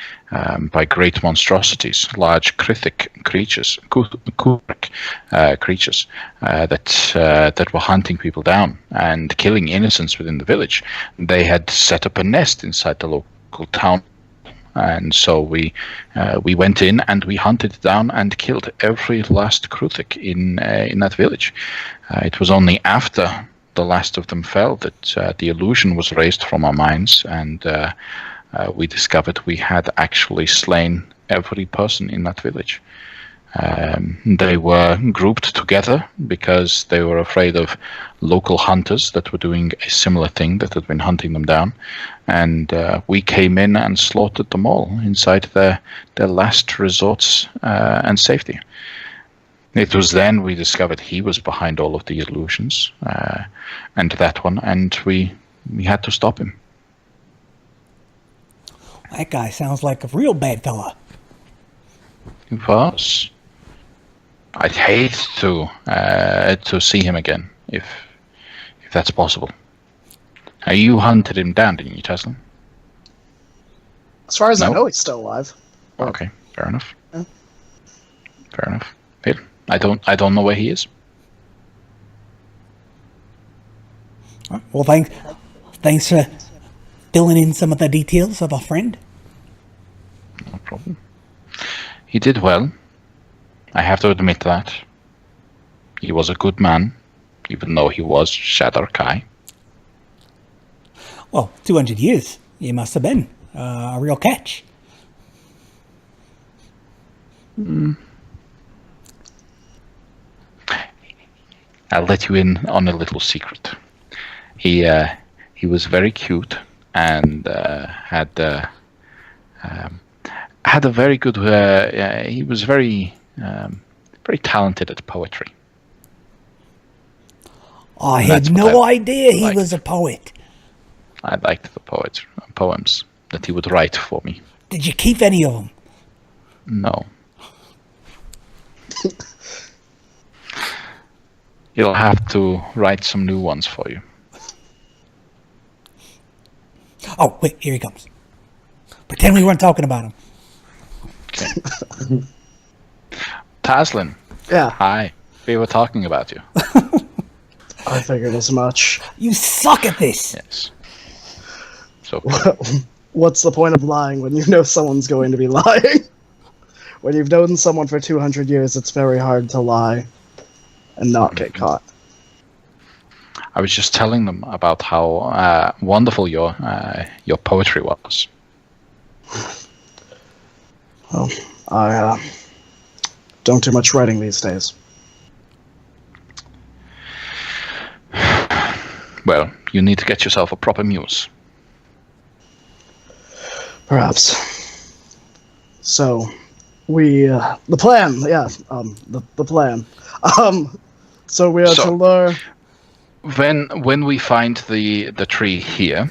great monstrosities, large Crituitous creatures, creatures that were hunting people down and killing innocents within the village. They had set up a nest inside the local town. And so we went in and we hunted down and killed every last Crituitous in that village. It was only after the last of them fell that the illusion was raised from our minds, and we discovered we had actually slain every person in that village. They were grouped together because they were afraid of local hunters that were doing a similar thing, that had been hunting them down, and we came in and slaughtered them all inside their last resorts and safety. It was then we discovered he was behind all of the illusions, and that one, and we had to stop him. That guy sounds like a real bad fella. He was. I'd hate to see him again, if that's possible. You hunted him down, didn't you, Tesla? As far as I No? know, he's still alive. Okay, fair enough. Yeah. Fair enough. Well, I don't know where he is. Well, thanks for filling in some of the details of our friend. No problem. He did well. I have to admit that. He was a good man, even though he was Shadar-kai. Well, 200 years. He must have been a real catch. I'll let you in on a little secret. He was very cute and had a very good. He was very talented at poetry. I That's had what no I idea he liked. was a poet. I liked the poems that he would write for me. Did you keep any of them? No. You'll have to write some new ones for you. Oh, wait, here he comes. Pretend we weren't talking about him. Okay. Taslin, Yeah, hi. We were talking about you. I figured as much. You suck at this. Yes. So what's the point of lying when you know someone's going to be lying? When you've known someone for 200 years, it's very hard to lie and not get caught. I was just telling them about how wonderful your poetry was. Well, I don't do much writing these days. Well, you need to get yourself a proper muse. Perhaps. So, the plan, the plan. So we are to lure... When we find the tree here,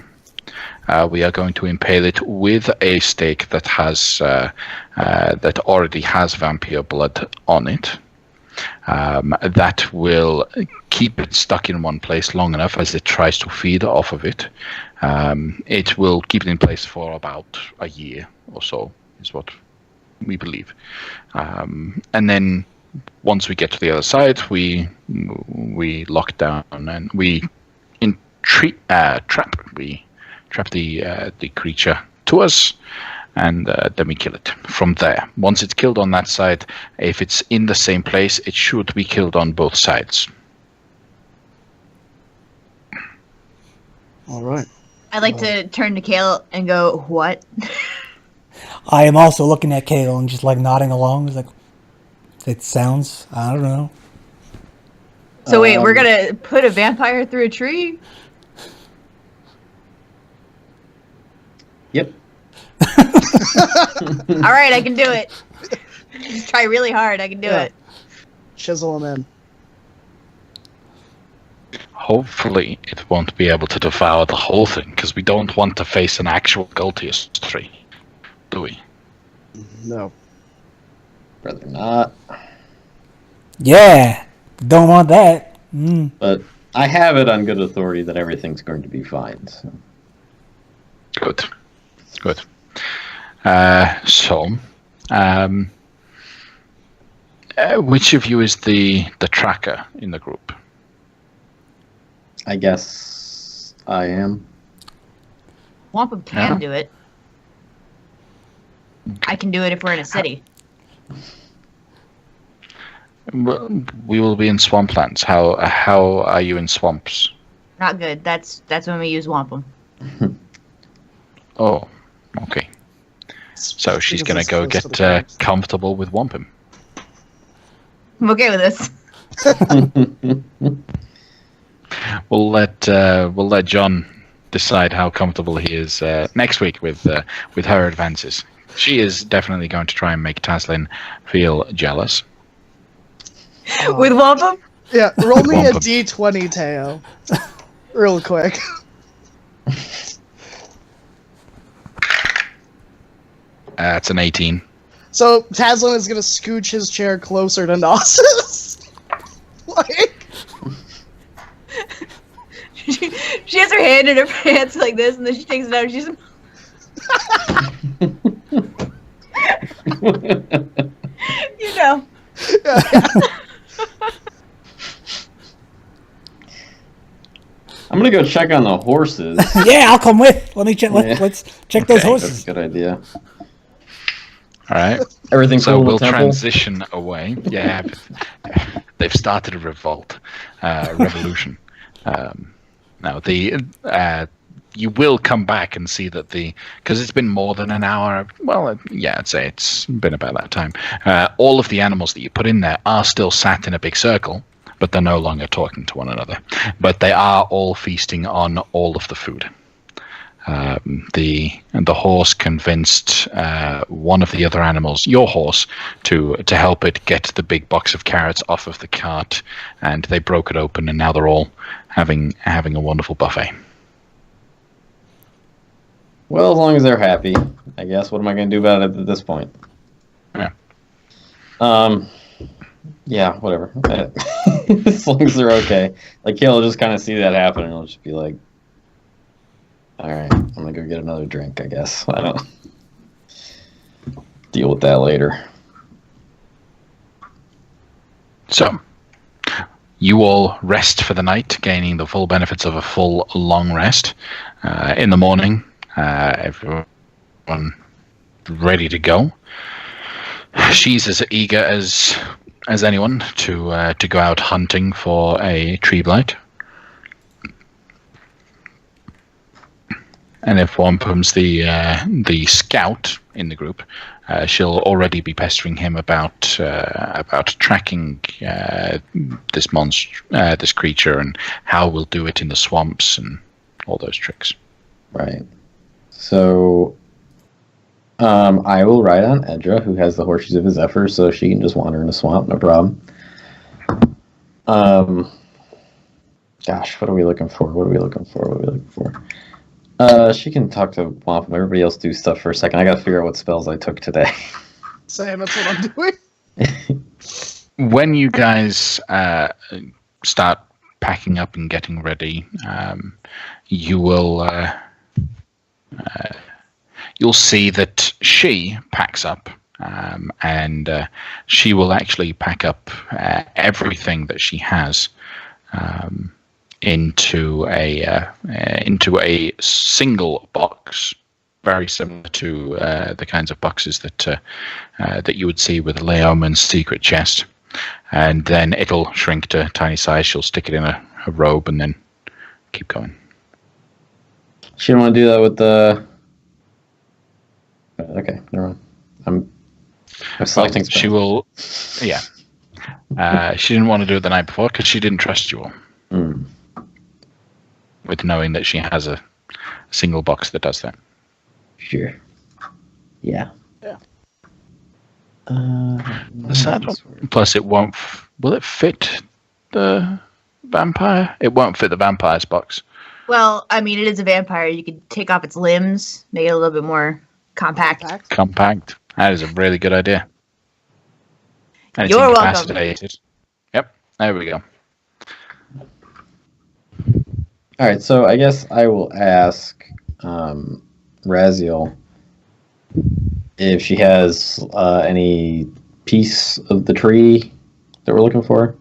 we are going to impale it with a stake that has that already has vampire blood on it. That will keep it stuck in one place long enough as it tries to feed off of it. It will keep it in place for about a year or so, is what we believe. And then once we get to the other side, we lock down and we trap the creature to us, and then we kill it from there. Once it's killed on that side, if it's in the same place, it should be killed on both sides. All right. I'd like to turn to Kale and go, what? I am also looking at Kale and just like nodding along. It's like, it sounds, I don't know. So wait, we're gonna put a vampire through a tree? Yep. All right, I can do it. Just try really hard. I can do it. Chisel him in. Hopefully, it won't be able to devour the whole thing, because we don't want to face an actual Golteus tree, do we? No. Rather not. Yeah, don't want that. But I have it on good authority that everything's going to be fine. So. Good. Which of you is the tracker in the group? I guess I am. Wampum can do it. I can do it if we're in a city. We will be in swamplands. How are you in swamps? Not good. That's when we use wampum. Oh, okay. So she's going to go get comfortable with wampum. I'm okay with this. We'll let John decide how comfortable he is next week with her advances. She is definitely going to try and make Taslin feel jealous. With wampum? Yeah, roll me a d20, Teo. Real quick. It's an 18. So Taslin is gonna scooch his chair closer to Gnosis. Like, she has her hand in her pants like this, and then she takes it out. And she's you know. I'm gonna go check on the horses. Yeah, I'll come with. Let me check. Let's check those horses. That's a good idea. All right. Everything's So cool in the we'll temple? transition away. Yeah, they've started a revolution. Now you will come back and see that because it's been more than an hour. Well, I'd say it's been about that time. All of the animals that you put in there are still sat in a big circle, but they're no longer talking to one another. But they are all feasting on all of the food. The horse convinced one of the other animals, your horse, to help it get the big box of carrots off of the cart, and they broke it open, and now they're all having a wonderful buffet. Well, as long as they're happy, I guess. What am I going to do about it at this point? Yeah. Yeah, whatever. As long as they're okay. Like, Kale will just kind of see that happen, and he'll just be like, all right, I'm going to go get another drink, I guess. I don't deal with that later. So, you all rest for the night, gaining the full benefits of a full, long rest. In the morning, everyone everyone ready to go. She's as eager as anyone to go out hunting for a tree blight. And if one becomes the scout in the group, she'll already be pestering him about tracking this creature and how we'll do it in the swamps and all those tricks. Right. So, I will ride on Edra, who has the horseshoes of his effort, so she can just wander in the swamp, no problem. Gosh, what are we looking for? She can talk to Wampum. Everybody else do stuff for a second. I gotta figure out what spells I took today. Same, that's what I'm doing. When you guys start packing up and getting ready, you will you'll see that she packs up, and she will actually pack up everything that she has into a single box, very similar to the kinds of boxes that you would see with Leoman's secret chest. And then it'll shrink to tiny size. She'll stick it in a robe and then keep going. She didn't want to do that with the... Okay, never mind. I'm selecting spells. She will... Yeah. She didn't want to do it the night before because she didn't trust you all. Mm. With knowing that she has a single box that does that. Sure. Yeah. Yeah. Plus, it won't. Will it fit the vampire? It won't fit the vampire's box. Well, I mean, it is a vampire. You could take off its limbs, make it a little bit more compact. Compact. That is a really good idea. And You're it's welcome. incapacitated. Yep. There we go. All right, so I guess I will ask Raziel if she has any piece of the tree that we're looking for.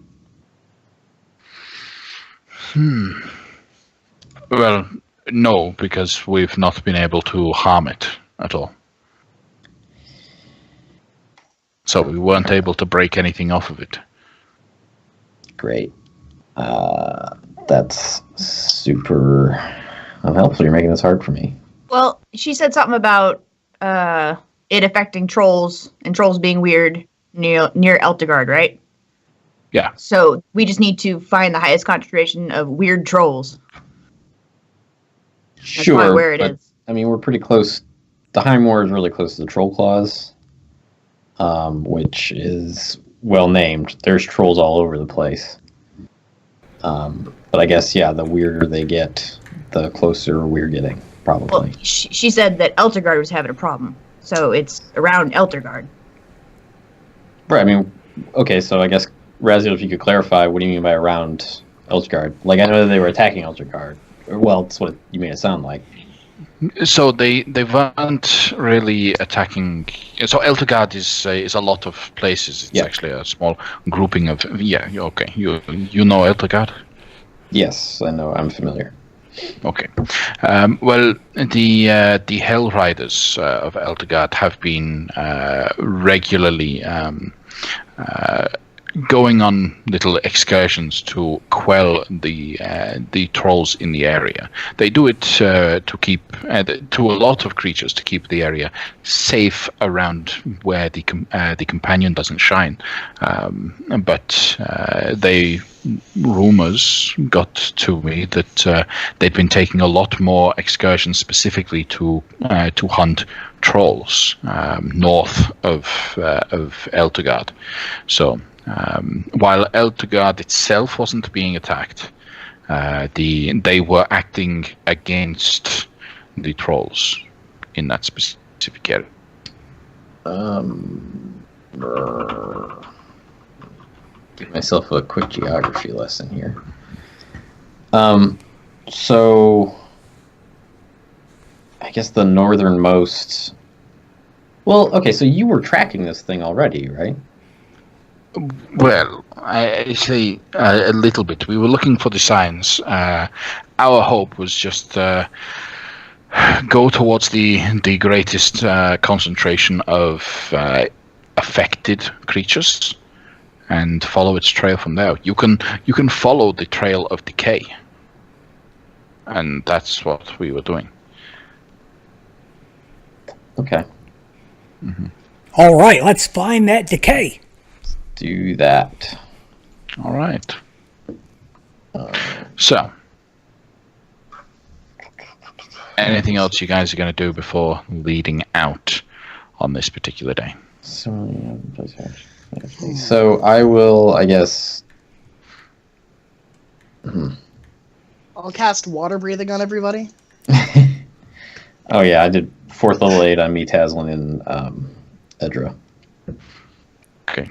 Well, no, because we've not been able to harm it at all. So we weren't able to break anything off of it. Great. That's super unhelpful. You're making this hard for me. Well, she said something about it affecting trolls and trolls being weird near Eltegard, right? Yeah. So we just need to find the highest concentration of weird trolls. That's Sure, where it but, is. I mean, we're pretty close. The High Moor is really close to the Troll Claws, which is well named. There's trolls all over the place. But I guess, yeah, the weirder they get, the closer we're getting, probably. Well, she said that Eltegard was having a problem, so it's around Eltegard. Right, I mean, okay, so I guess, Raziel, if you could clarify, what do you mean by around Eltegard? Like, I know that they were attacking Eltegard. Well, that's what you made it sound like. So they weren't really attacking. So Eltegard is a lot of places. It's actually a small grouping of. Yeah, okay. You know Eltegard? Yes, I know. I'm familiar. Okay. Well, the Hell Riders of Eltegard have been regularly going on little excursions to quell the trolls in the area. They do it to keep to a lot of creatures to keep the area safe around where the companion doesn't shine. But rumors got to me that they'd been taking a lot more excursions specifically to hunt trolls north of Eltegard. So. While Eltegard itself wasn't being attacked, they were acting against the trolls in that specific area. Give myself a quick geography lesson here. So I guess the northernmost. Well, okay, so you were tracking this thing already, right? Well, I say a little bit. We were looking for the signs. Our hope was just go towards the greatest concentration of affected creatures and follow its trail from there. You can follow the trail of decay, and that's what we were doing. Okay. All right, let's find that decay. Do that. All right. So, anything else you guys are going to do before leading out on this particular day? So I will, I guess. I'll cast water breathing on everybody. Oh yeah, I did 4th level 8 on me, Taslin, and Edra. Okay.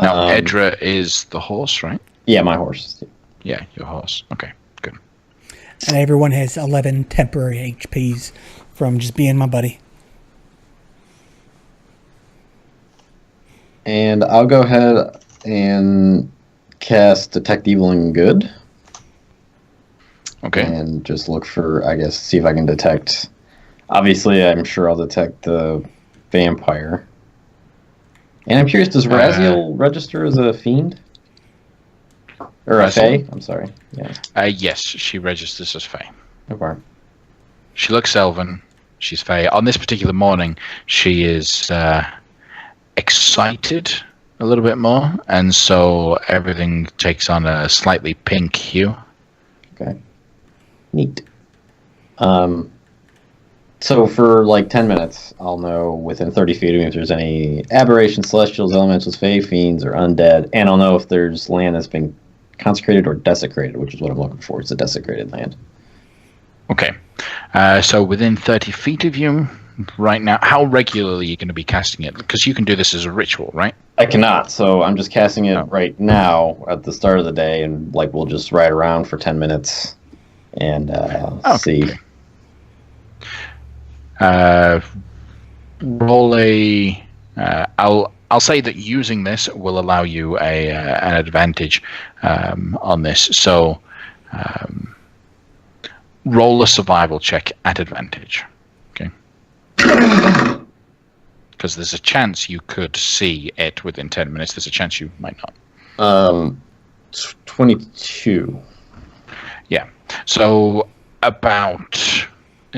Now, Edra is the horse, right? Yeah, my horse. Yeah, your horse. Okay, good. And everyone has 11 temporary HPs from just being my buddy. And I'll go ahead and cast Detect Evil and Good. Okay. And just look for, I guess, see if I can detect. Obviously, I'm sure I'll detect the vampire. And I'm curious, does Raziel register as a fiend? Or a fae? I'm sorry. Yeah. Yes, she registers as fae. Okay. She looks elven. She's fae. On this particular morning, she is excited a little bit more, and so everything takes on a slightly pink hue. Okay. Neat. So for like 10 minutes, I'll know within 30 feet of me if there's any aberrations, celestials, elementals, fae, fiends, or undead, and I'll know if there's land that's been consecrated or desecrated, which is what I'm looking for. It's a desecrated land. Okay. So within 30 feet of you right now, how regularly are you going to be casting it? Because you can do this as a ritual, right? I cannot, so I'm just casting it right now at the start of the day, and like we'll just ride around for 10 minutes and see. Roll a. I'll say that using this will allow you an advantage on this. So roll a survival check at advantage. Okay. Because there's a chance you could see it within 10 minutes. There's a chance you might not. 22. Yeah. So about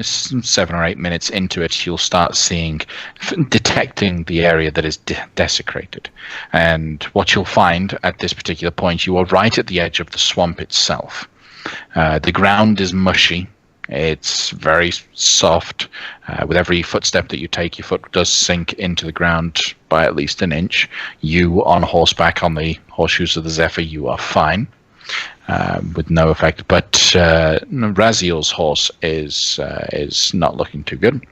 7 or 8 minutes into it, you'll start detecting the area that is desecrated. And what you'll find at this particular point, you are right at the edge of the swamp itself. The ground is mushy. It's very soft. With every footstep that you take, your foot does sink into the ground by at least an inch. You, on horseback on the horseshoes of the Zephyr, you are fine. With no effect, but Raziel's horse is not looking too good.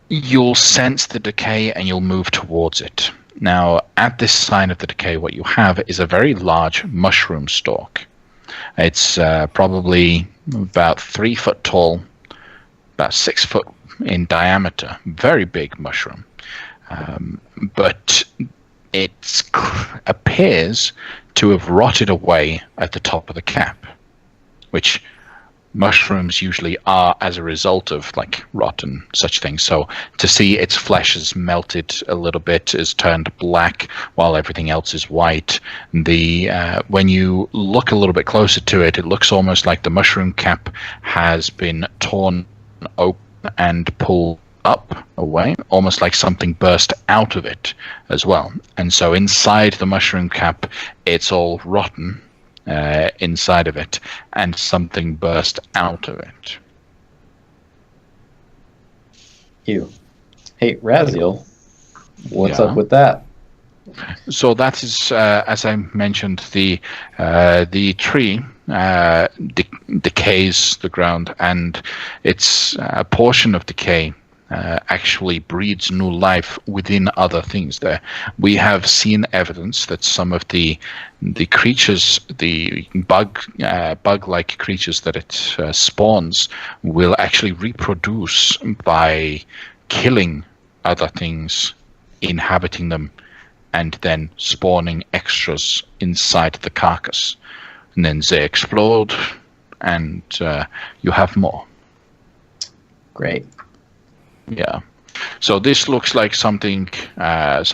You'll sense the decay and you'll move towards it. Now, at this sign of the decay, what you have is a very large mushroom stalk. It's probably about 3 foot tall, about 6 foot in diameter. Very big mushroom, but it appears to have rotted away at the top of the cap, which mushrooms usually are as a result of like rot and such things. So to see its flesh has melted a little bit, is turned black while everything else is white. When you look a little bit closer to it, it looks almost like the mushroom cap has been torn open and pulled up away, almost like something burst out of it as well. And so inside the mushroom cap, it's all rotten inside of it, and something burst out of it. Ew. Hey, Raziel, what's up with that? So that is, as I mentioned, the tree decays the ground, and it's a portion of decay actually breeds new life within other things there. We have seen evidence that some of the creatures, the bug-like creatures that it spawns, will actually reproduce by killing other things, inhabiting them, and then spawning extras inside the carcass. And then they explode, and you have more. Great. Yeah. So this looks like something fed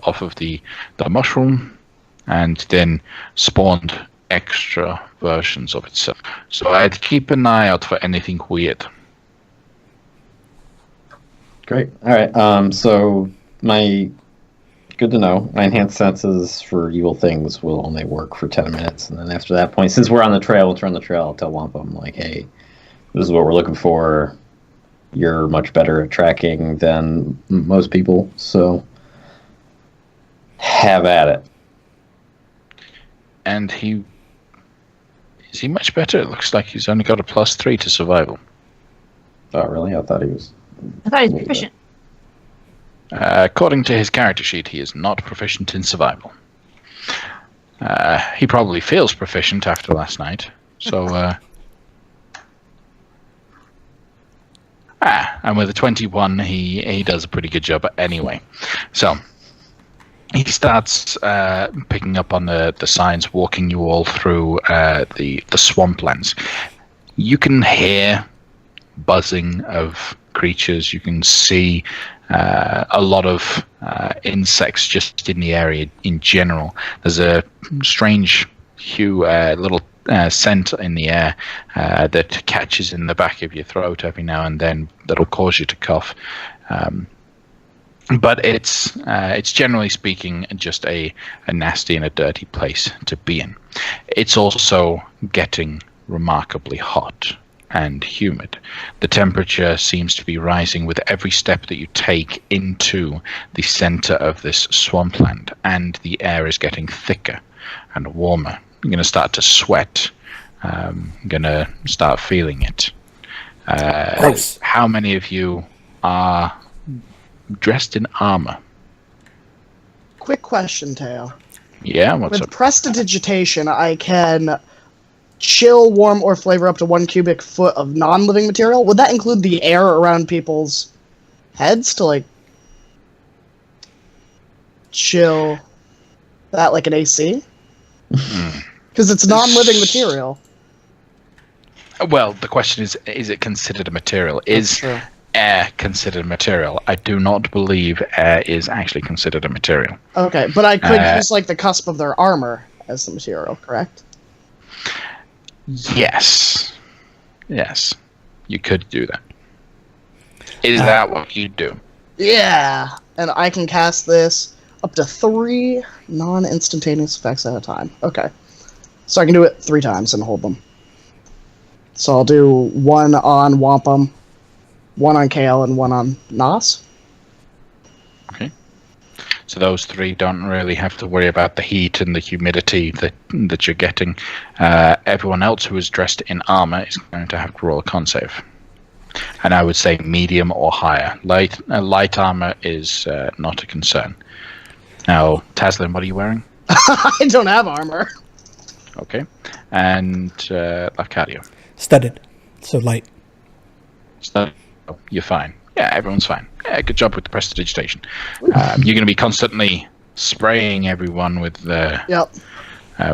off of the mushroom, and then spawned extra versions of itself. So I'd keep an eye out for anything weird. Great. All right. So good to know. My enhanced senses for evil things will only work for 10 minutes, and then after that point, since we're on the trail, we'll turn the trail. I'll tell Wampum like, hey, this is what we're looking for. You're much better at tracking than most people, so have at it. And is he much better? It looks like he's only got a +3 to survival. Oh, really? I thought he was proficient. According to his character sheet, he is not proficient in survival. He probably feels proficient after last night, so... and with a 21, he does a pretty good job anyway. So he starts picking up on the signs, walking you all through the swamplands. You can hear buzzing of creatures. You can see a lot of insects just in the area in general. There's a strange little scent in the air that catches in the back of your throat every now and then that'll cause you to cough. But it's generally speaking just a nasty and a dirty place to be in. It's also getting remarkably hot and humid. The temperature seems to be rising with every step that you take into the center of this swampland, and the air is getting thicker and warmer. You're going to start to sweat. I'm going to start feeling it. Gross. How many of you are dressed in armor? Quick question, Teo. Yeah, what's With up? prestidigitation, I can chill, warm, or flavor up to 1 cubic foot of non-living material. Would that include the air around people's heads to, like, chill that like an AC? Because it's non-living material. Well, the question is it considered a material? Is True. air considered a material? I do not believe air is actually considered a material. Okay, but I could use, like, the cusp of their armor as the material, correct? Yes. Yes. You could do that. Is that what you do? Yeah! And I can cast this up to 3 non-instantaneous effects at a time. Okay. So I can do it 3 times and hold them. So I'll do 1 on Wampum, 1 on Kale, and 1 on Nos. Okay. So those 3 don't really have to worry about the heat and the humidity that you're getting. Everyone else who is dressed in armor is going to have to roll a con save. And I would say medium or higher. Light armor is not a concern. Now, Taslin, what are you wearing? I don't have armor. Okay. And Arcadio. Studded. So light. So you're fine. Yeah, everyone's fine. Yeah, good job with the prestidigitation. You're going to be constantly spraying everyone with the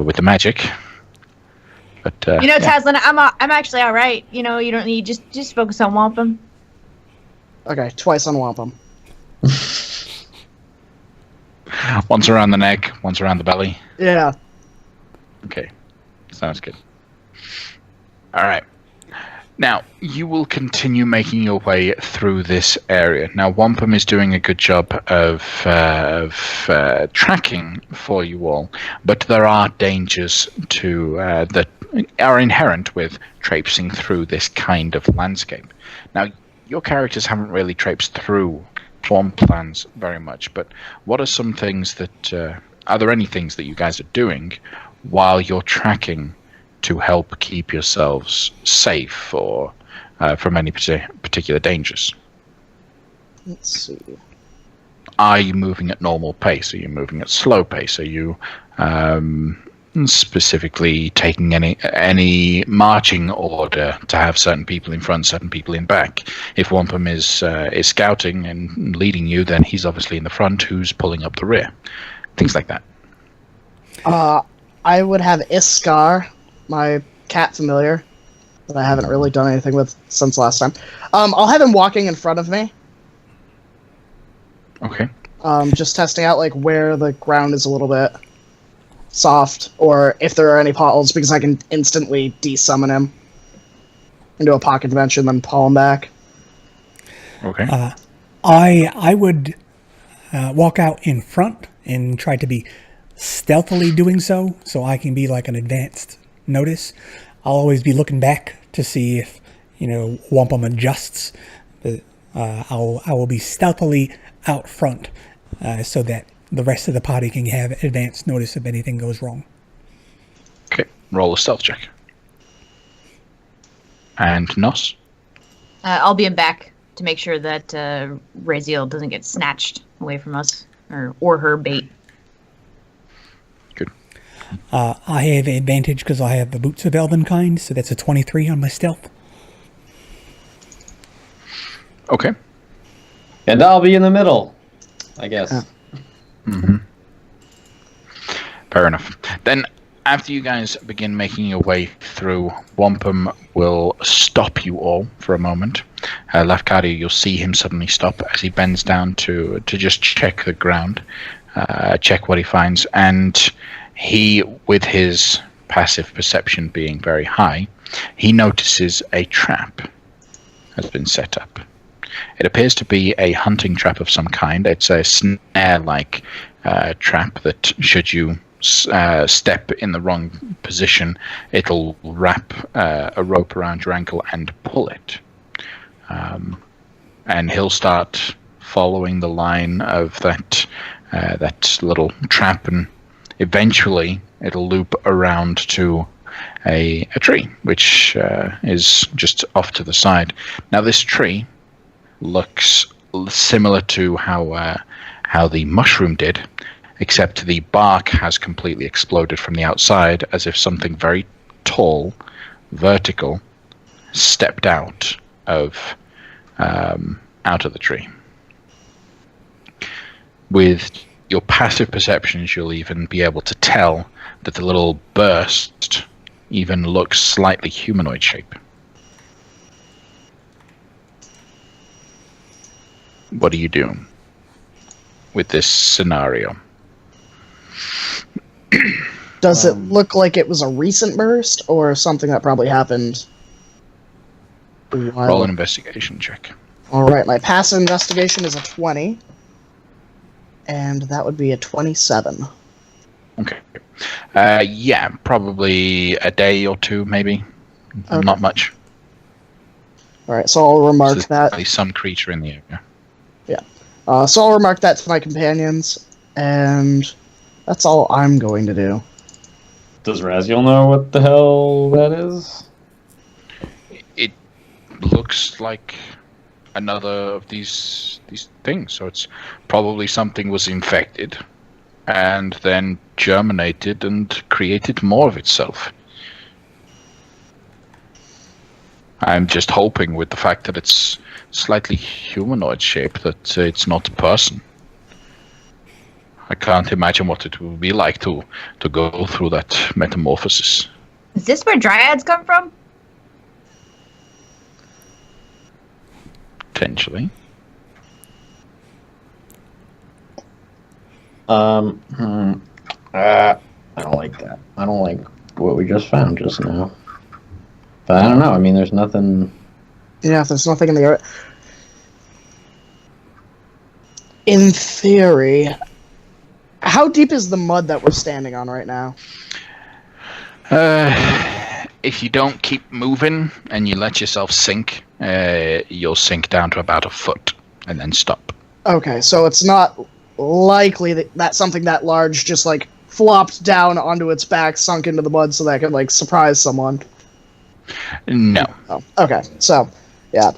with the magic. But Taslin, I'm actually all right. You don't need just focus on Wampum. Okay, twice on Wampum. Once around the neck, once around the belly. Yeah. Okay, sounds good. All right. Now, you will continue making your way through this area. Now, Wampum is doing a good job of tracking for you all, but there are dangers that are inherent with traipsing through this kind of landscape. Now, your characters haven't really traipsed through swamplands very much, but what are some things that... are there any things that you guys are doing while you're tracking to help keep yourselves safe or from any particular dangers? Let's see. Are you moving at normal pace? Are you moving at slow pace? Are you specifically taking any marching order to have certain people in front, certain people in back? If Wampum is scouting and leading you, then he's obviously in the front. Who's pulling up the rear? Things like that. I would have Iskar, my cat familiar that I haven't really done anything with since last time. I'll have him walking in front of me. Okay. Just testing out like where the ground is a little bit soft, or if there are any potholes, because I can instantly desummon him into a pocket dimension, then pull him back. Okay. I would walk out in front and try to be stealthily doing so I can be like an advanced notice. I'll always be looking back to see if, Wampum adjusts. But I will be stealthily out front so that the rest of the party can have advanced notice if anything goes wrong. Okay. Roll a stealth check. And Nos? I'll be in back to make sure that Raziel doesn't get snatched away from us, or her bait. Good. I have advantage because I have the boots of Elvenkind, so that's a 23 on my stealth. Okay. And I'll be in the middle, I guess. Mm-hmm. Fair enough. Then, after you guys begin making your way through, Wampum will stop you all for a moment. Lafcadio, you'll see him suddenly stop as he bends down to just check the ground, check what he finds, and he, with his passive perception being very high, he notices a trap has been set up. It appears to be a hunting trap of some kind. It's a snare-like trap that, should you step in the wrong position, it'll wrap a rope around your ankle and pull it. And he'll start following the line of that little trap, and eventually it'll loop around to a tree, which is just off to the side. Now, this tree looks similar to how the mushroom did, except the bark has completely exploded from the outside, as if something very tall, vertical, stepped out of the tree. With your passive perceptions, you'll even be able to tell that the little burst even looks slightly humanoid shape. What do you do with this scenario? Does it look like it was a recent burst, or something that probably happened? Roll an investigation check. Alright, my passive investigation is a 20. And that would be a 27. Okay. Yeah, probably a day or two, maybe. Okay. Not much. Alright, so I'll remark So that. there's some creature in the area. So I'll remark that to my companions, and that's all I'm going to do. Does Raziel know what the hell that is? It looks like another of these things, so it's probably something was infected and then germinated and created more of itself. I'm just hoping, with the fact that it's slightly humanoid shape, that it's not a person. I can't imagine what it would be like to go through that metamorphosis. Is this where dryads come from? Potentially. I don't like that. I don't like what we just found just now. But I don't know. I mean, there's nothing. Yeah, there's nothing in the area. In theory, how deep is the mud that we're standing on right now? If you don't keep moving and you let yourself sink, you'll sink down to about a foot and then stop. Okay, so it's not likely that something that large just, like, flopped down onto its back, sunk into the mud so that it could, like, surprise someone. No. Oh, okay, so, yeah.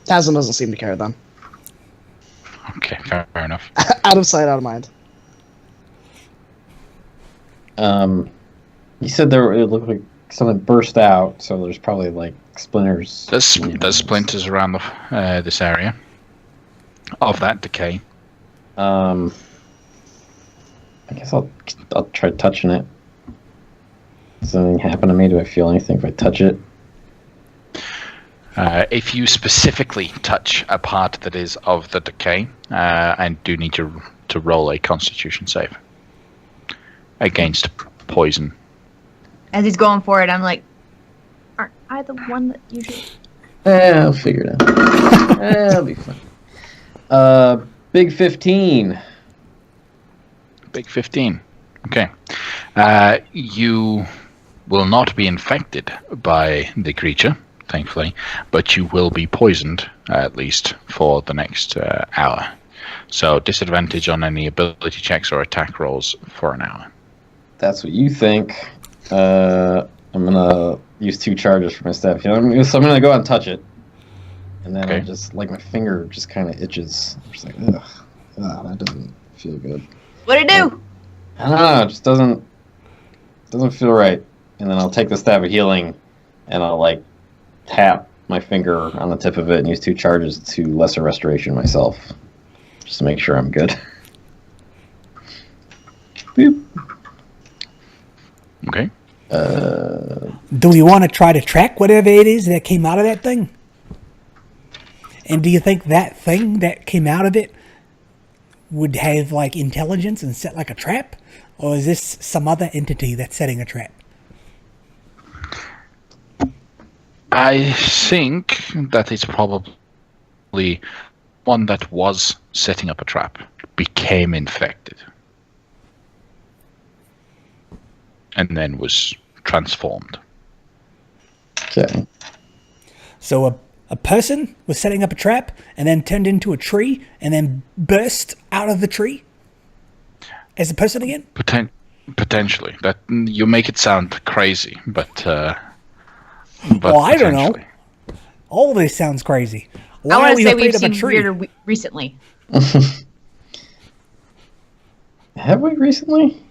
Tasm doesn't seem to care then. Okay, fair enough. Out of sight, out of mind. You said it looked like something burst out, so there's probably like splinters. There's splinters around this area of that decay. I guess I'll try touching it. Does anything happen to me? Do I feel anything if I touch it? If you specifically touch a part that is of the decay, and do need to roll a Constitution save against poison. As he's going for it, I'm like, aren't I the one that usually... I'll figure it out. That'll be fun. Big 15. Big 15. Okay. You will not be infected by the creature, thankfully, but you will be poisoned, at least for the next hour. So disadvantage on any ability checks or attack rolls for an hour. That's what you think. I'm gonna use 2 charges for my staff. So I'm gonna go out and touch it, and then Okay. I just like my finger just kind of itches. I'm just like, ugh, that doesn't feel good. What'd it do? I don't know. It just doesn't feel right. And then I'll take the staff of healing, and I'll like tap my finger on the tip of it and use 2 charges to lesser restoration myself, just to make sure I'm good. Boop. Okay. Do you want to try to track whatever it is that came out of that thing? And do you think that thing that came out of it would have like intelligence and set like a trap? Or is this some other entity that's setting a trap? I think that it's probably one that was setting up a trap, became infected, and then was transformed. Okay. So a person was setting up a trap and then turned into a tree and then burst out of the tree as a person again? Potentially. That you make it sound crazy, but Well, I don't know. All this sounds crazy. Why I are want to we say afraid we've of a seen tree? weirder recently. Have we recently?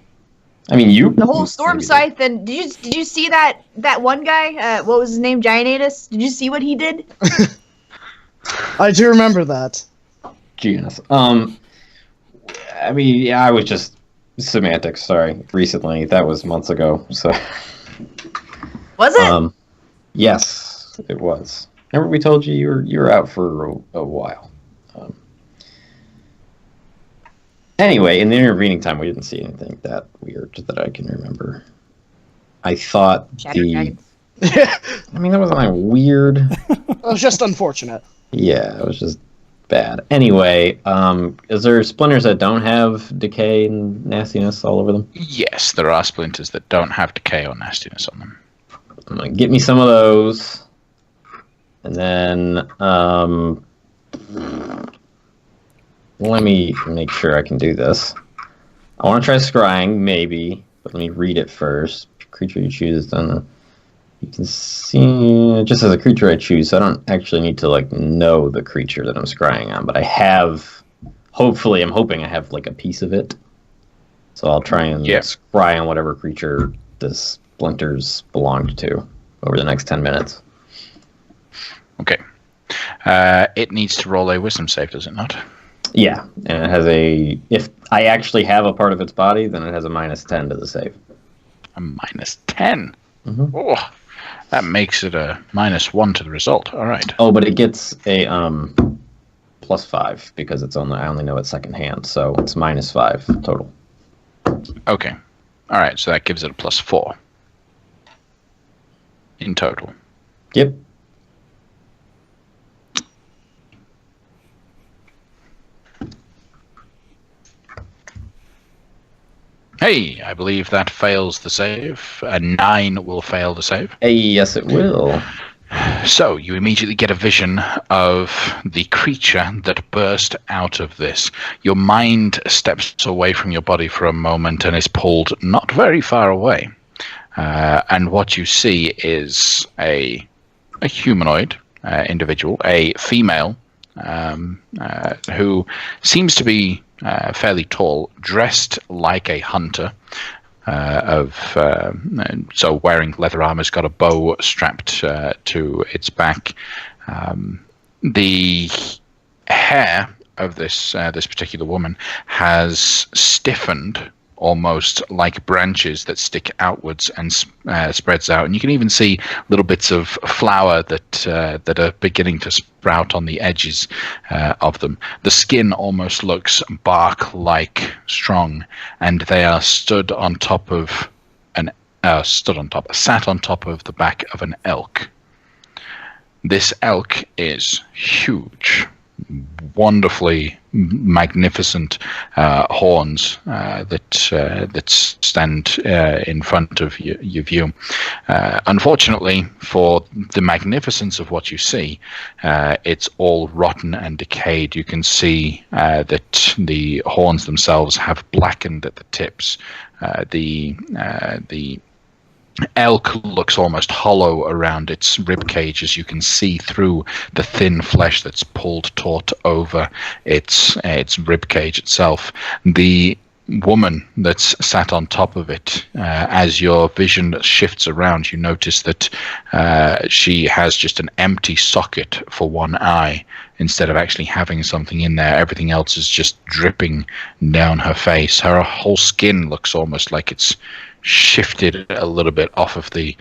I mean, you. The whole storm scythe, and did you see that one guy? What was his name? Gianatus? Did you see what he did? I do remember that. Giannis. I mean, yeah, I was just semantics. Sorry, recently. That was months ago. So. Was it? Yes, it was. Remember we told you you were out for a while. Anyway, in the intervening time, we didn't see anything that weird that I can remember. I thought Shattered dragons. I mean, that wasn't like weird. It was just unfortunate. Yeah, it was just bad. Anyway, is there splinters that don't have decay and nastiness all over them? yes, there are splinters that don't have decay or nastiness on them. I'm gonna get me some of those, and then let me make sure I can do this. I want to try scrying, maybe, but let me read it first. Creature you choose, then you can see it just as a creature I choose. So I don't actually need to like know the creature that I'm scrying on, but I have. Hopefully, I'm hoping I have like a piece of it. So I'll try and scry on whatever creature this splinters belonged to over the next 10 minutes. Okay. It needs to roll a wisdom save, does it not? Yeah, and it has a... If I actually have a part of its body, then it has a -10 to the save. A -10. Mhm. Oh, that makes it a -1 to the result. All right. Oh, but it gets a +5 because I only know it secondhand, so it's -5 total. Okay. All right, so that gives it a +4 in total. Yep. Hey, I believe that fails the save. A 9 will fail the save. Hey, yes, it will. So you immediately get a vision of the creature that burst out of this. Your mind steps away from your body for a moment and is pulled not very far away. And what you see is a humanoid individual, a female, who seems to be fairly tall, dressed like a hunter, so wearing leather armor, has got a bow strapped to its back. The hair of this particular woman has stiffened almost like branches that stick outwards and spreads out. And you can even see little bits of flower that are beginning to sprout on the edges of them. The skin almost looks bark-like strong, and they are sat on top of the back of an elk. This elk is huge, wonderfully magnificent horns that stand in front of your view. Unfortunately, for the magnificence of what you see, it's all rotten and decayed. You can see that the horns themselves have blackened at the tips. The elk looks almost hollow around its rib cage, as you can see through the thin flesh that's pulled taut over its rib cage itself. The woman that's sat on top of it, as your vision shifts around, you notice that she has just an empty socket for one eye instead of actually having something in there. Everything else is just dripping down her face. Her whole skin looks almost like it's shifted a little bit off of the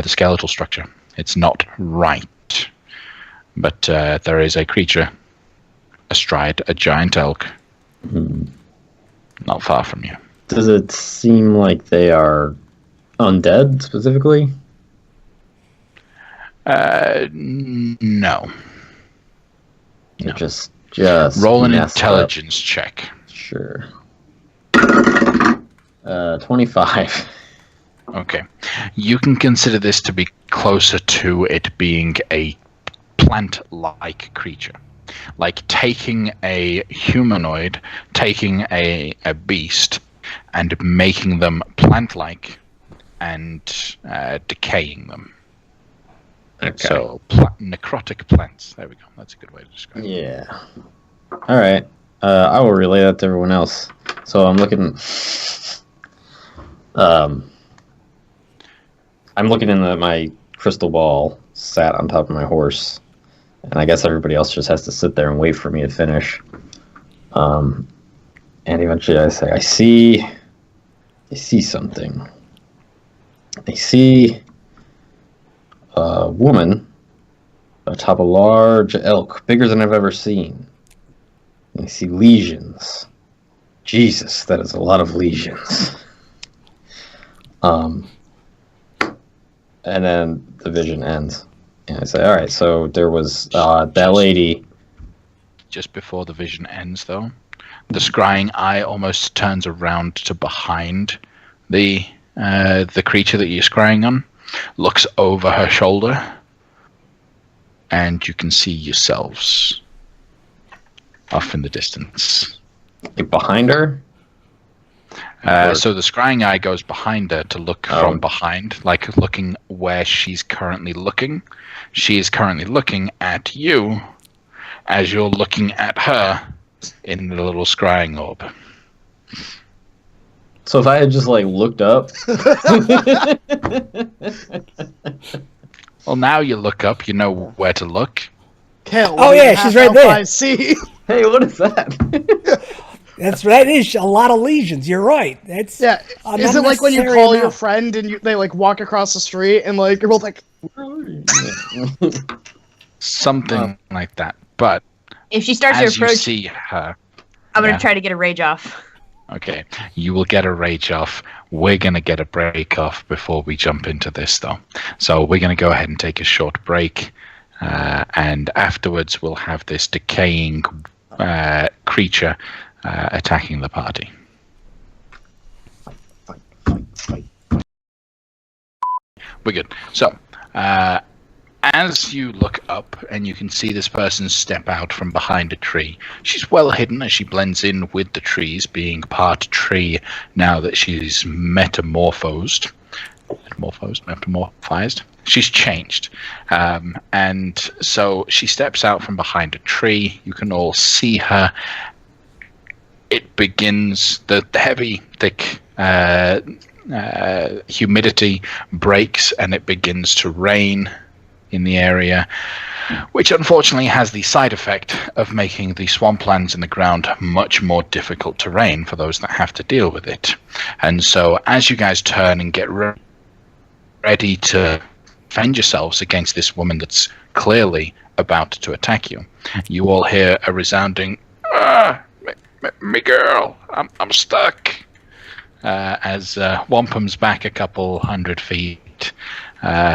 skeletal structure. It's not right, but there is a creature astride a giant elk, not far from you. Does it seem like they are undead specifically? No. They're No. just Roll an messed intelligence check. up. Sure. 25. Okay. You can consider this to be closer to it being a plant-like creature. Like taking a humanoid, taking a beast, and making them plant-like and decaying them. Okay. So, necrotic plants. There we go. That's a good way to describe it. Yeah. All right. I will relay that to everyone else. So I'm looking. I'm looking in my crystal ball, sat on top of my horse, and I guess everybody else just has to sit there and wait for me to finish. And eventually, I say, I see something. I see a woman atop a large elk, bigger than I've ever seen. I see lesions. Jesus, that is a lot of lesions. And then the vision ends. And I say, all right, so there was that lady. Just before the vision ends, though, the scrying eye almost turns around to behind the creature that you're scrying on, looks over her shoulder, and you can see yourselves off in the distance. Like behind her? So the scrying eye goes behind her to look from behind, like looking where she's currently looking. She is currently looking at you as you're looking at her in the little scrying orb. So if I had just looked up. Well, now you look up, you know where to look. Kale, Oh, yeah, she's right there. I see. Hey, what is that? That is a lot of lesions. You're right. That's Yeah. Is it like when you unnecessary call your amount. friend and they walk across the street and you're both like, Something like that. But If she starts to as you approach, see her, I'm gonna yeah. try to get a rage off. okay, you will get a rage off. We're going to get a break off before we jump into this, though. So we're going to go ahead and take a short break. And afterwards, we'll have this decaying creature attacking the party. We're good. So, as you look up and you can see this person step out from behind a tree, she's well hidden as she blends in with the trees, being part tree now that she's metamorphized. She's changed. And so she steps out from behind a tree. You can all see her. It begins, the heavy, thick humidity breaks and it begins to rain in the area. which unfortunately has the side effect of making the swamplands in the ground much more difficult terrain for those that have to deal with it. And so as you guys turn and get ready to defend yourselves against this woman that's clearly about to attack you, you all hear a resounding, me girl, I'm stuck, as Wampum's back a couple 100 feet,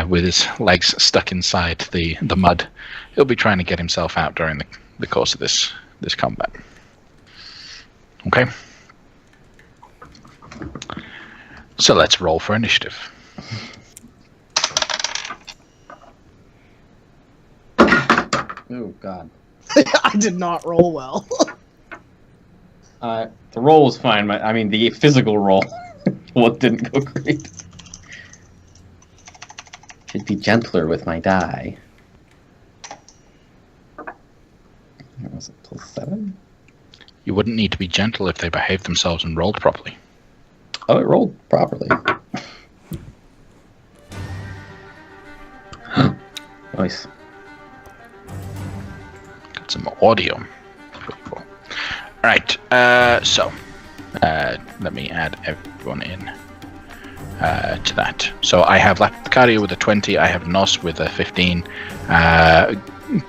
with his legs stuck inside the mud. He'll be trying to get himself out during the course of this combat. Okay. So let's roll for initiative. Oh, God. I did not roll well. The roll was fine. I mean, the physical roll didn't go great. Should be gentler with my die. Was it +7? You wouldn't need to be gentle if they behaved themselves and rolled properly. Oh, it rolled properly. Nice. Got some audio. Pretty cool. Right, so let me add everyone in to that. So I have Lafcadio with a 20, I have Nos with a 15,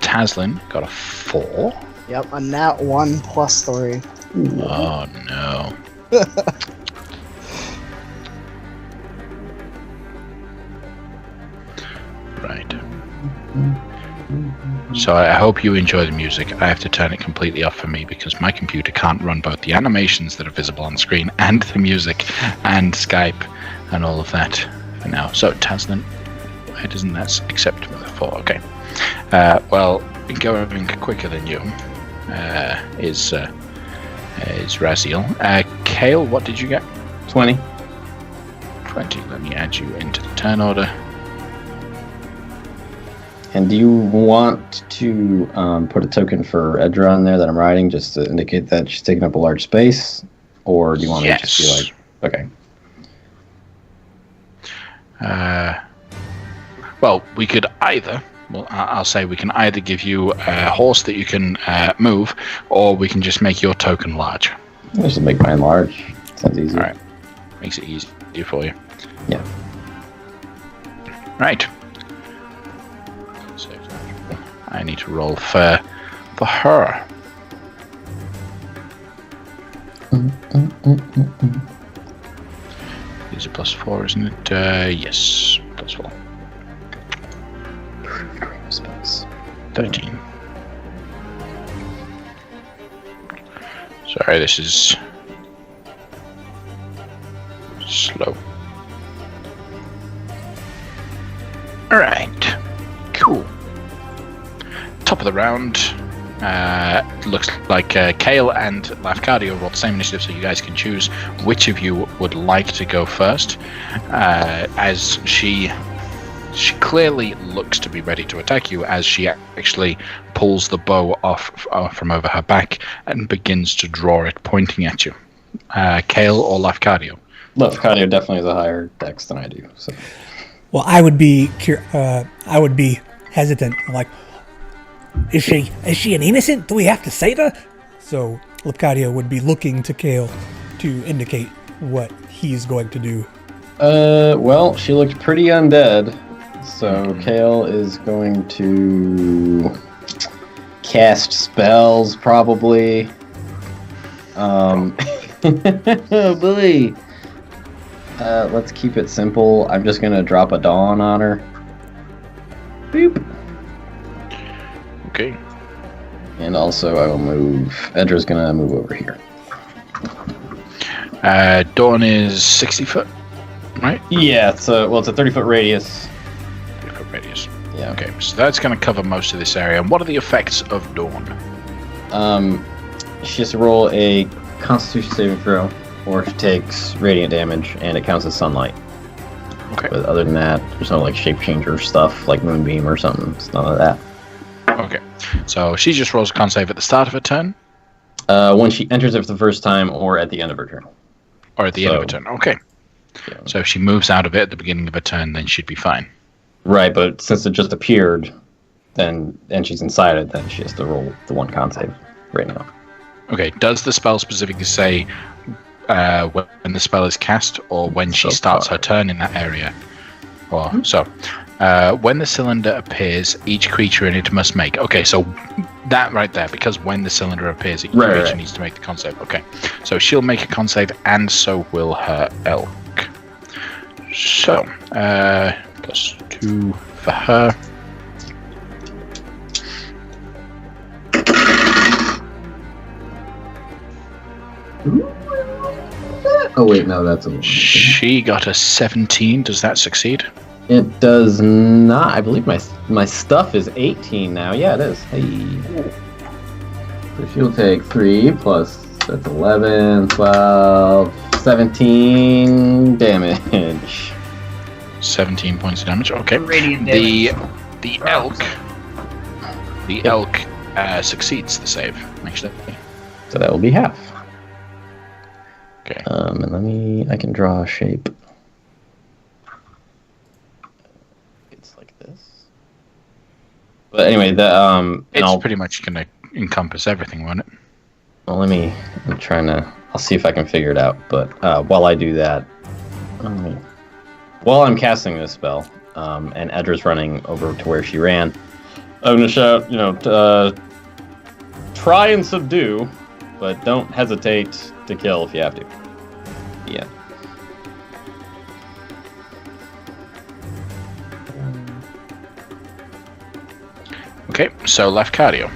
Taslin got a 4. Yep, a nat 1 +3. Oh no. Right. So I hope you enjoy the music. I have to turn it completely off for me because my computer can't run both the animations that are visible on the screen and the music and Skype and all of that for now. So Taslin, why doesn't that accept with a 4? Okay. Well, going quicker than you is Raziel. Kale, what did you get? 20. 20. Let me add you into the turn order. And do you want to put a token for Edra on there that I'm riding just to indicate that she's taking up a large space? Or do you want me to just be like, okay. Well, we could either... Well, I'll say we can either give you a horse that you can move, or we can just make your token large. I'll just make mine large. Sounds easy. All right. Makes it easier for you. Yeah. Right. I need to roll for her. Is it +4, isn't it? Yes, +4. 13. Sorry, this is slow. Alright, cool. Top of the round. Looks like Kale and Lafcadio roll the same initiative, so you guys can choose which of you would like to go first. As she clearly looks to be ready to attack you, as she actually pulls the bow off from over her back and begins to draw it, pointing at you. Kale or Lafcadio? Lafcadio definitely has a higher dex than I do. So. Well, I would be hesitant. I'm like, is she an innocent? Do we have to save her? So Lafcadio would be looking to Kale to indicate what he's going to do. Well, she looked pretty undead, so Kale is going to cast spells, probably. Oh boy. Let's keep it simple. I'm just gonna drop a dawn on her. Boop. Okay. And also I will move. Edra's gonna move over here. Dawn is 60 foot, right? Yeah, it's a 30-foot radius. 30-foot radius. Yeah. Okay, so that's going to cover most of this area. And what are the effects of Dawn? She has to roll a Constitution saving throw, or she takes radiant damage, and it counts as sunlight. Okay. But other than that, there's no like shape changer stuff like Moonbeam or something. It's none of that. Okay, so she just rolls a con save at the start of her turn? When she enters it for the first time, or at the end of her turn. Or at the end of her turn, okay. Yeah. So if she moves out of it at the beginning of her turn, then she'd be fine. Right, but since it just appeared, then and she's inside it, then she has to roll the 1 con save right now. Okay. Does the spell specifically say when the spell is cast, or when she starts her turn in that area? Or when the cylinder appears, each creature in it must make. Okay, so that right there, because when the cylinder appears, each creature needs to make the con save. Okay, so she'll make a con save, and so will her elk. So +2 for her. Oh wait, no, that's a. She got a 17. Does that succeed? It does not. I believe my stuff is 18 now. Yeah, it is. Hey. So she'll take 3 plus that's 11, 12, 17 damage. 17 points of damage. Okay. Radiant damage. The elk succeeds the save. Actually. So that will be half. Okay. And I can draw a shape. It's like this. But anyway, it's pretty much going to encompass everything, won't it? Well, I'm I'll see if I can figure it out. But while I do that, while I'm casting this spell, and Edra's running over to where she ran, I'm going to shout, try and subdue, but don't hesitate to kill if you have to. Yeah. Okay, so Lafcadio.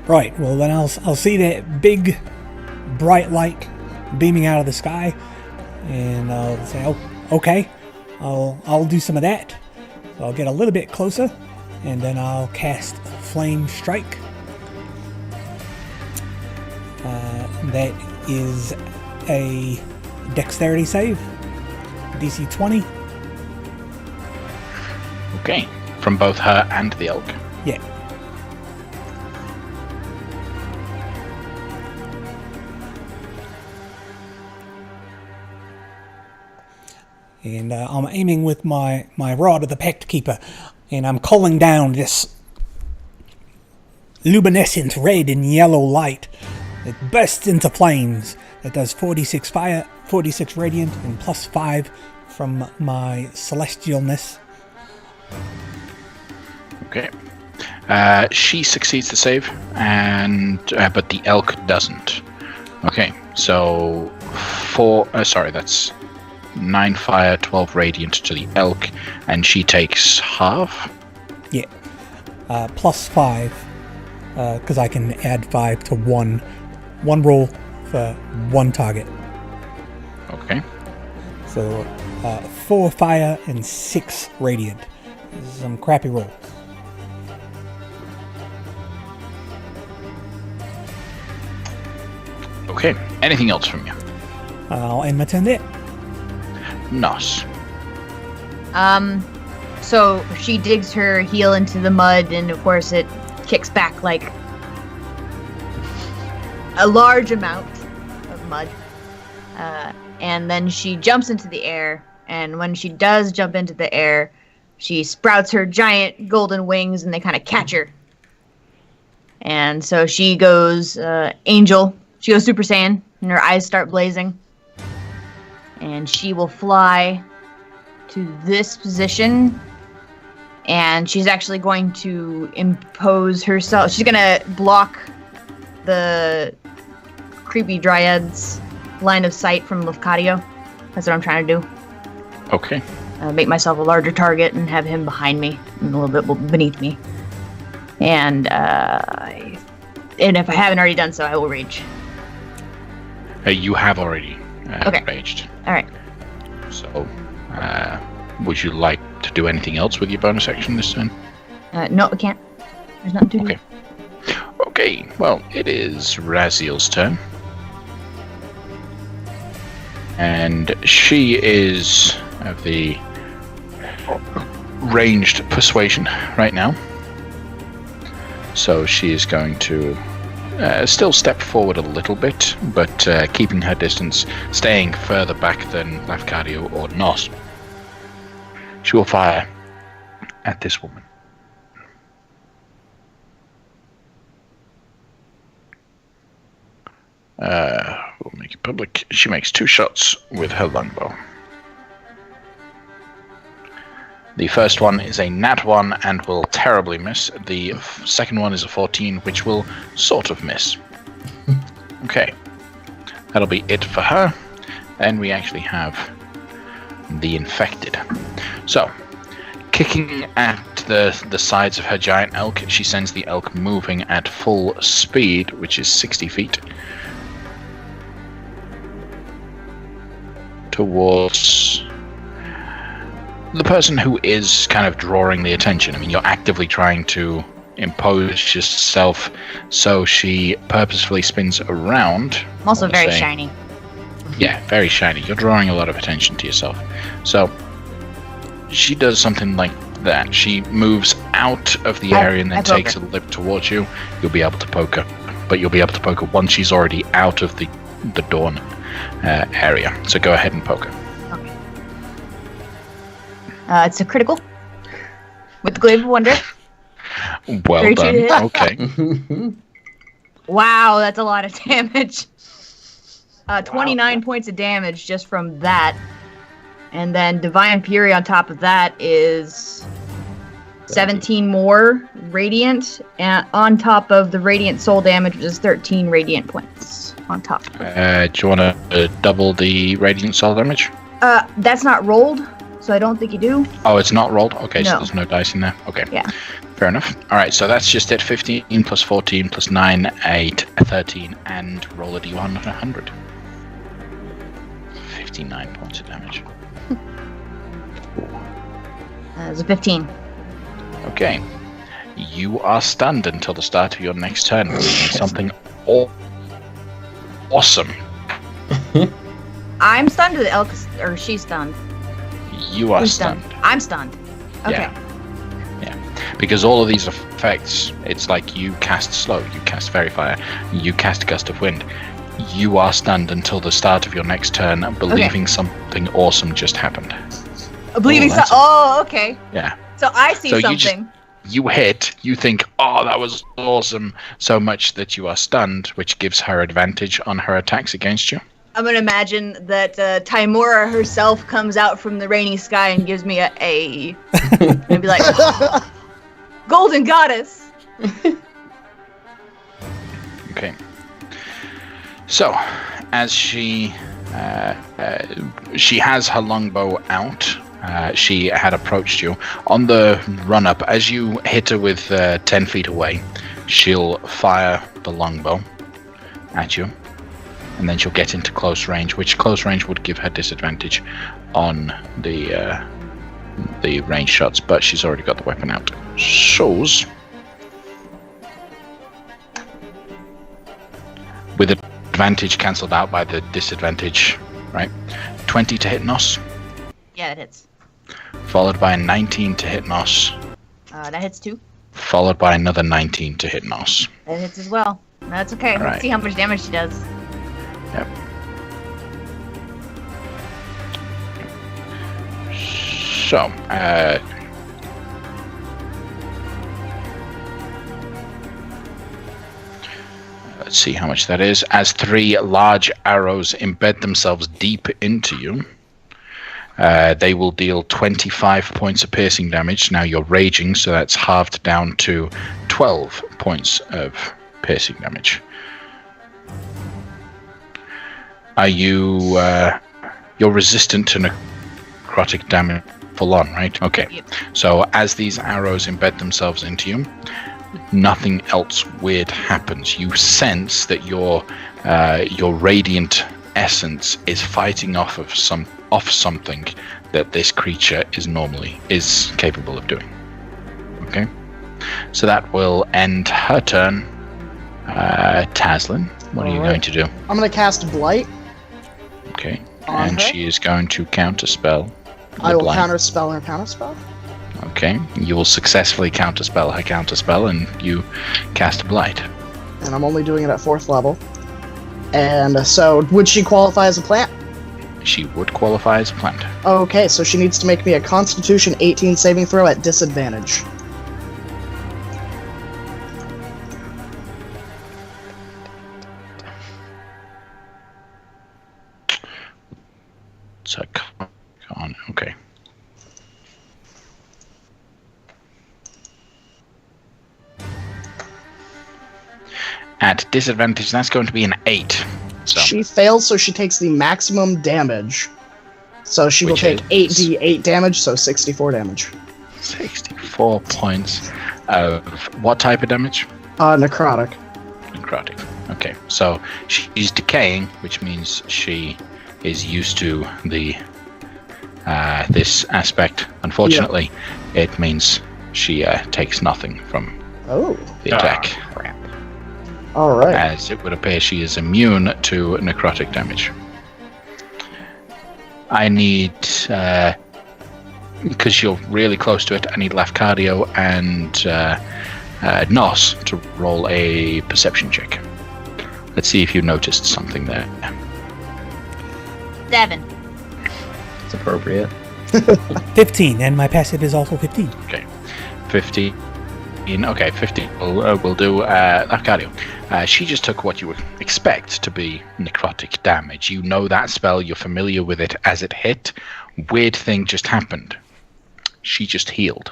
Right. Well, then I'll see that big, bright light beaming out of the sky, and I'll say, "Oh, okay. I'll do some of that." So I'll get a little bit closer, and then I'll cast Flame Strike. That is a Dexterity save, DC 20. Okay, from both her and the elk. Yeah. And I'm aiming with my Rod of the Pact Keeper, and I'm calling down this luminescent red and yellow light that bursts into flames. That does 46 fire, 46 radiant, and +5 from my celestialness. Okay. She succeeds the save, and but the elk doesn't. Okay, so that's 9 fire, 12 radiant to the elk, and she takes half. Yeah. +5, because I can add 5 to one roll for one target. Okay. So 4 fire and 6 radiant. This is some crappy roll. Okay. Anything else from you? I'll end my turn there. Nos. So she digs her heel into the mud, and of course it kicks back like a large amount of mud. And then she jumps into the air, and when she does jump into the air, she sprouts her giant golden wings, and they kind of catch her. And so she goes angel. She goes Super Saiyan, and her eyes start blazing. And she will fly to this position, and she's actually going to impose herself. She's going to block the creepy dryad's line of sight from Lafcadio. That's what I'm trying to do. Okay. Make myself a larger target and have him behind me and a little bit beneath me. And if I haven't already done so, I will rage. You have already Okay. raged. All right. So, would you like to do anything else with your bonus action this turn? No, I can't. There's nothing to do. Okay. Okay, well, it is Raziel's turn. And she is of the ranged persuasion right now. So she is going to still step forward a little bit, but keeping her distance, staying further back than Lafcadio or Nos. She will fire at this woman. We'll make it public. She makes 2 shots with her longbow. The first one is a nat 1 and will terribly miss. The second one is a 14, which will sort of miss. Okay. That'll be it for her. Then we actually have the infected. So, kicking at the sides of her giant elk, she sends the elk moving at full speed, which is 60 feet, towards the person who is kind of drawing the attention. I mean, you're actively trying to impose yourself, so she purposefully spins around. I'm also very shiny. Yeah, very shiny. You're drawing a lot of attention to yourself. So she does something like that. She moves out of the area and then takes a leap towards you. You'll be able to poke her, but you'll be able to poke her once she's already out of the dawn area. So go ahead and poke her. It's a critical with the Glaive of Wonder. Well done. Okay. Wow, that's a lot of damage. 29 points of damage just from that. And then Divine Fury on top of that is 17 more Radiant, and on top of the Radiant Soul damage, which is 13 Radiant points on top of it. Do you want to double the Radiant Soul damage? That's not rolled, so I don't think you do. Oh, it's not rolled? Okay, No. so there's no dice in there. Okay. Yeah. Fair enough. Alright, so that's just it. 15 plus 14 plus 9, 8, 13, and roll a d1 on 100. 59 points of damage. It's a 15. Okay. You are stunned until the start of your next turn. Something awesome. I'm stunned, or the elk, or she's stunned? You are Who's stunned. I'm stunned. Okay. Yeah. Because all of these effects, it's like you cast slow, you cast fairy fire, you cast gust of wind. You are stunned until the start of your next turn, believing something awesome just happened. Believing so. Oh, okay. Yeah. So I see So something. You hit, you think, oh, that was awesome, so much that you are stunned, which gives her advantage on her attacks against you. I'm gonna imagine that Timora herself comes out from the rainy sky and gives me a and be like, oh, Golden Goddess. Okay. So, as she has her longbow out, she had approached you. On the run up, as you hit her with 10 feet away, she'll fire the longbow at you, and then she'll get into close range, which close range would give her disadvantage on the range shots, but she's already got the weapon out. Shows with advantage cancelled out by the disadvantage, right? 20 to hit Nos. Yeah, that hits. Followed by a 19 to hit Nos. That hits too. Followed by another 19 to hit Nos. That hits as well. That's okay. Right. Let's see how much damage she does. Yep. So, let's see how much that is. As 3 large arrows embed themselves deep into you, they will deal 25 points of piercing damage. Now you're raging, so that's halved down to 12 points of piercing damage. Are you... you're resistant to necrotic damage full on, right? Okay. Yep. So as these arrows embed themselves into you, nothing else weird happens. You sense that your radiant essence is fighting off something that this creature is capable of doing. Okay, so that will end her turn. Taslin, what are you going to do? I'm going to cast Blight. Okay, On and her? she is going to counterspell. I will blind. counterspell her counterspell. Okay, you will successfully counterspell her counterspell, and you cast Blight. And I'm only doing it at 4th level. And so, would she qualify as a plant? She would qualify as a plant. Okay, so she needs to make me a Constitution 18 saving throw at disadvantage. What's her con? Okay. At disadvantage, that's going to be an 8. So She fails, so she takes the maximum damage. So she will Which take is- 8d8 damage, so 64 damage. 64 points of what type of damage? Necrotic. Necrotic. Okay, so she's decaying, which means she is used to the this aspect. Unfortunately, it means she takes nothing from Oh, the attack. alright. As it would appear, she is immune to necrotic damage. I need, because you're really close to it, I need Lafcadio and Nos to roll a perception check. Let's see if you noticed something there. 7. It's appropriate. 15, and my passive is also 15. Okay, 15. Okay, 15 will do. Lafcadio. She just took what you would expect to be necrotic damage. You know that spell, you're familiar with it as it hit. Weird thing just happened. She just healed.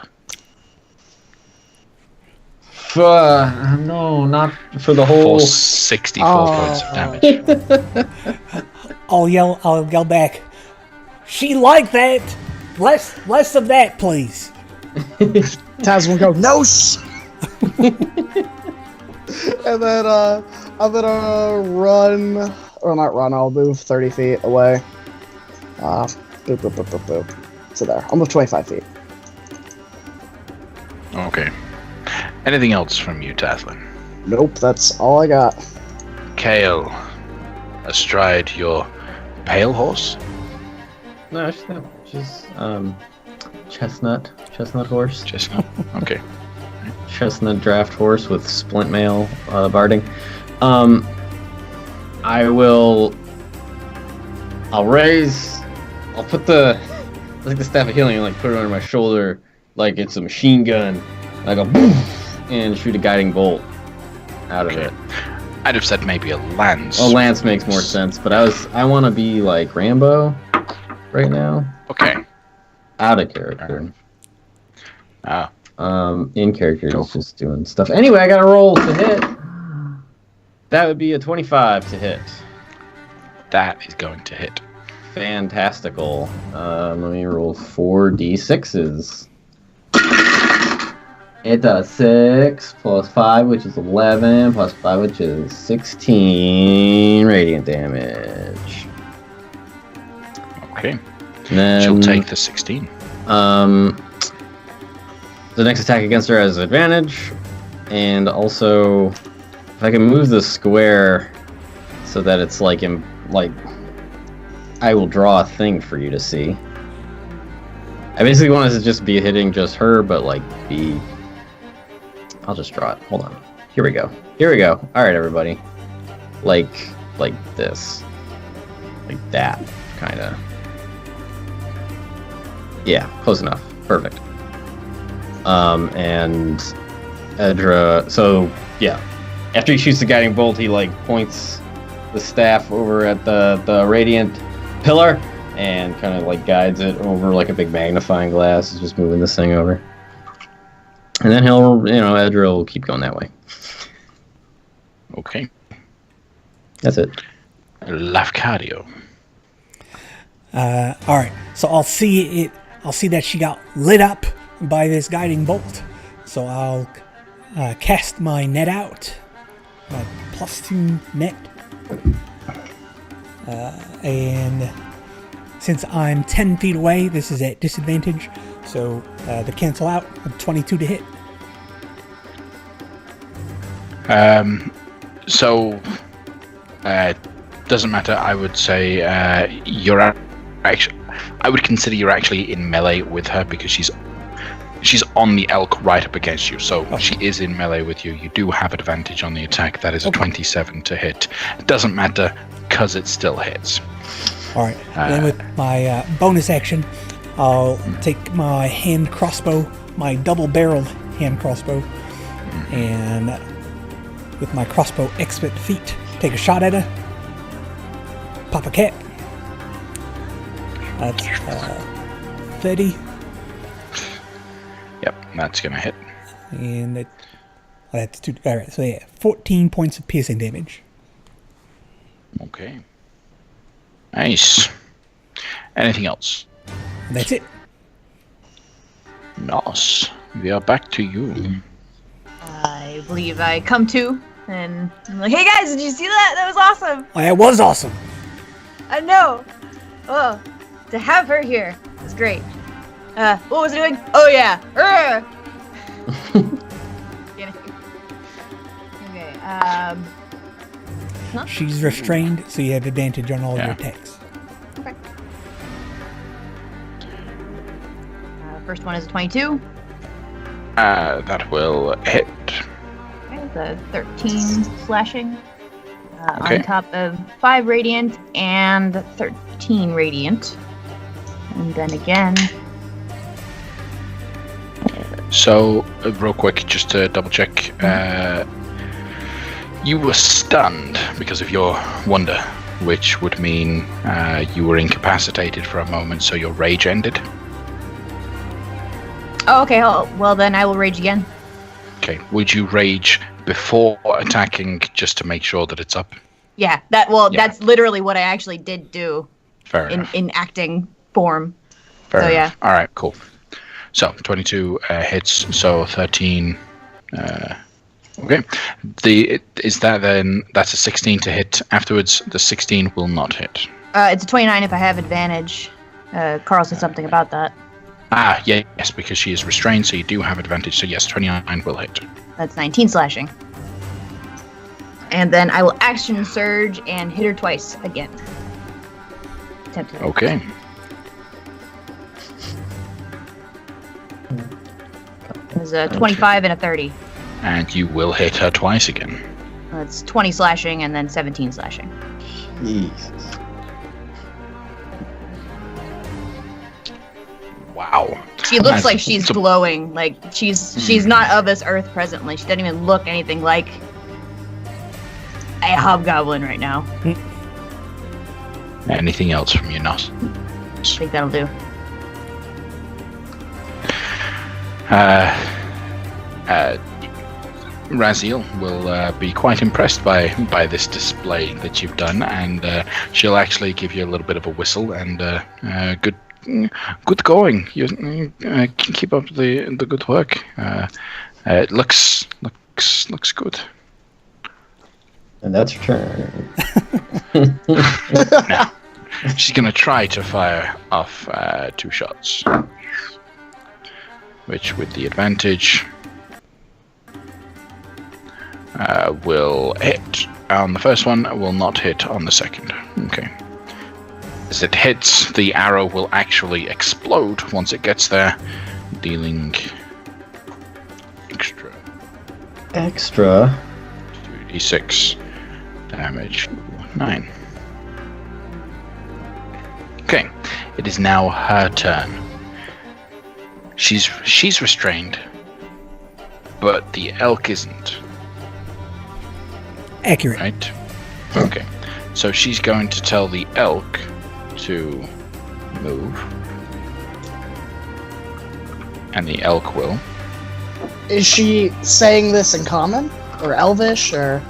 No, not for the whole. For 64 points of damage. I'll yell back. She like that. Less of that, please. Taz will go, no! And then I'm gonna run, or not run, I'll move 30 feet away. Boop, boop, boop, boop, boop. So there, I'll move 25 feet. Okay. Anything else from you, Taslin? Nope, that's all I got. Kale, astride your pale horse? No, she's not. She's chestnut horse. Chestnut. Okay. Chestnut draft horse with splint mail barding. I'll put the staff of healing and like put it under my shoulder like it's a machine gun. I go boom and shoot a guiding bolt out of Okay. it. I'd have said maybe a lance. Oh, lance makes more sense, but I want to be like Rambo right now. Okay. Out of character. Ah, In character, Go. he's just doing stuff. Anyway, I got to roll to hit. That would be a 25 to hit. that is going to hit. Fantastical. Let me roll 4d6s. It does 6 plus 5, which is 11, plus 5, which is 16 radiant damage. Okay. And then, She'll take the 16. The next attack against her has advantage, and also if I can move the square so that it's like I will draw a thing for you to see. I basically want it to just be hitting just her, but like I'll just draw it. Hold on. Here we go. All right, everybody. Like this, like that, kind of. Yeah, close enough. Perfect. And Edra. So yeah, after he shoots the guiding bolt, he like points the staff over at the radiant pillar and kind of like guides it over like a big magnifying glass. He's just moving this thing over, and then Edra will keep going that way. Okay. That's it. Lafcadio. All right, so I'll see that she got lit up by this guiding bolt. So I'll cast my net out, my +2 net, and since I'm 10 feet away, this is at disadvantage. So the cancel out, 22 to hit. So, doesn't matter. I would say I would consider you're actually in melee with her because she's on the elk right up against you. So she is in melee with you. You do have advantage on the attack. That is a 27 to hit. It doesn't matter because it still hits. All right. Then with my bonus action, I'll take my hand crossbow, my double-barreled hand crossbow, and with my crossbow expert feat, take a shot at her. Pop a cap. That's 30. Yep, that's going to hit. And that's 2. Alright, so yeah, 14 points of piercing damage. Okay. Nice. Anything else? And that's it. Nice. We are back to you. I believe I come to, and I'm like, hey guys, did you see that? That was awesome. Oh, that was awesome. I know. Oh, to have her here is great. What was it doing? Oh yeah. Kidding. Okay. She's restrained, so you have advantage on all your attacks. Okay. First one is a 22. That will hit. Okay, the 13 slashing. Okay. On top of 5 radiant and 13 radiant. And then again. So, real quick, just to double check, you were stunned because of your wonder, which would mean you were incapacitated for a moment, so your rage ended. Oh, okay. Well, then I will rage again. Okay. Would you rage before attacking just to make sure that it's up? Yeah. That's literally what I actually did do. Fair enough. In acting form. Fair so, enough. yeah. All right, cool. So 22 hits, so 13. Okay. Is that then? That's a 16 to hit. Afterwards, the 16 will not hit. It's a 29 if I have advantage. Carl said something about that. Yes, because she is restrained, so you do have advantage. So yes, 29 will hit. That's 19 slashing. And then I will action surge and hit her twice again. Attempt to hit. Okay. There's a 25 and a 30. And you will hit her twice again. That's 20 slashing and then 17 slashing. Jesus. Wow. She looks like she's glowing. Like she's not of this earth presently. She doesn't even look anything like a hobgoblin right now. Anything else from you, Nos? I think that'll do. Raziel will be quite impressed by this display that you've done, and she'll actually give you a little bit of a whistle and good going. You keep up the good work. It looks good. And that's her turn. Now, she's gonna try to fire off 2 shots, which with the advantage will hit on the first one, will not hit on the second. Okay. As it hits, the arrow will actually explode once it gets there, dealing extra 2d6 damage. 9. Okay, it is now her turn. She's restrained, but the elk isn't. Accurate. Right? Okay. So she's going to tell the elk to move. And the elk will. Is she saying this in common? Or Elvish, or...?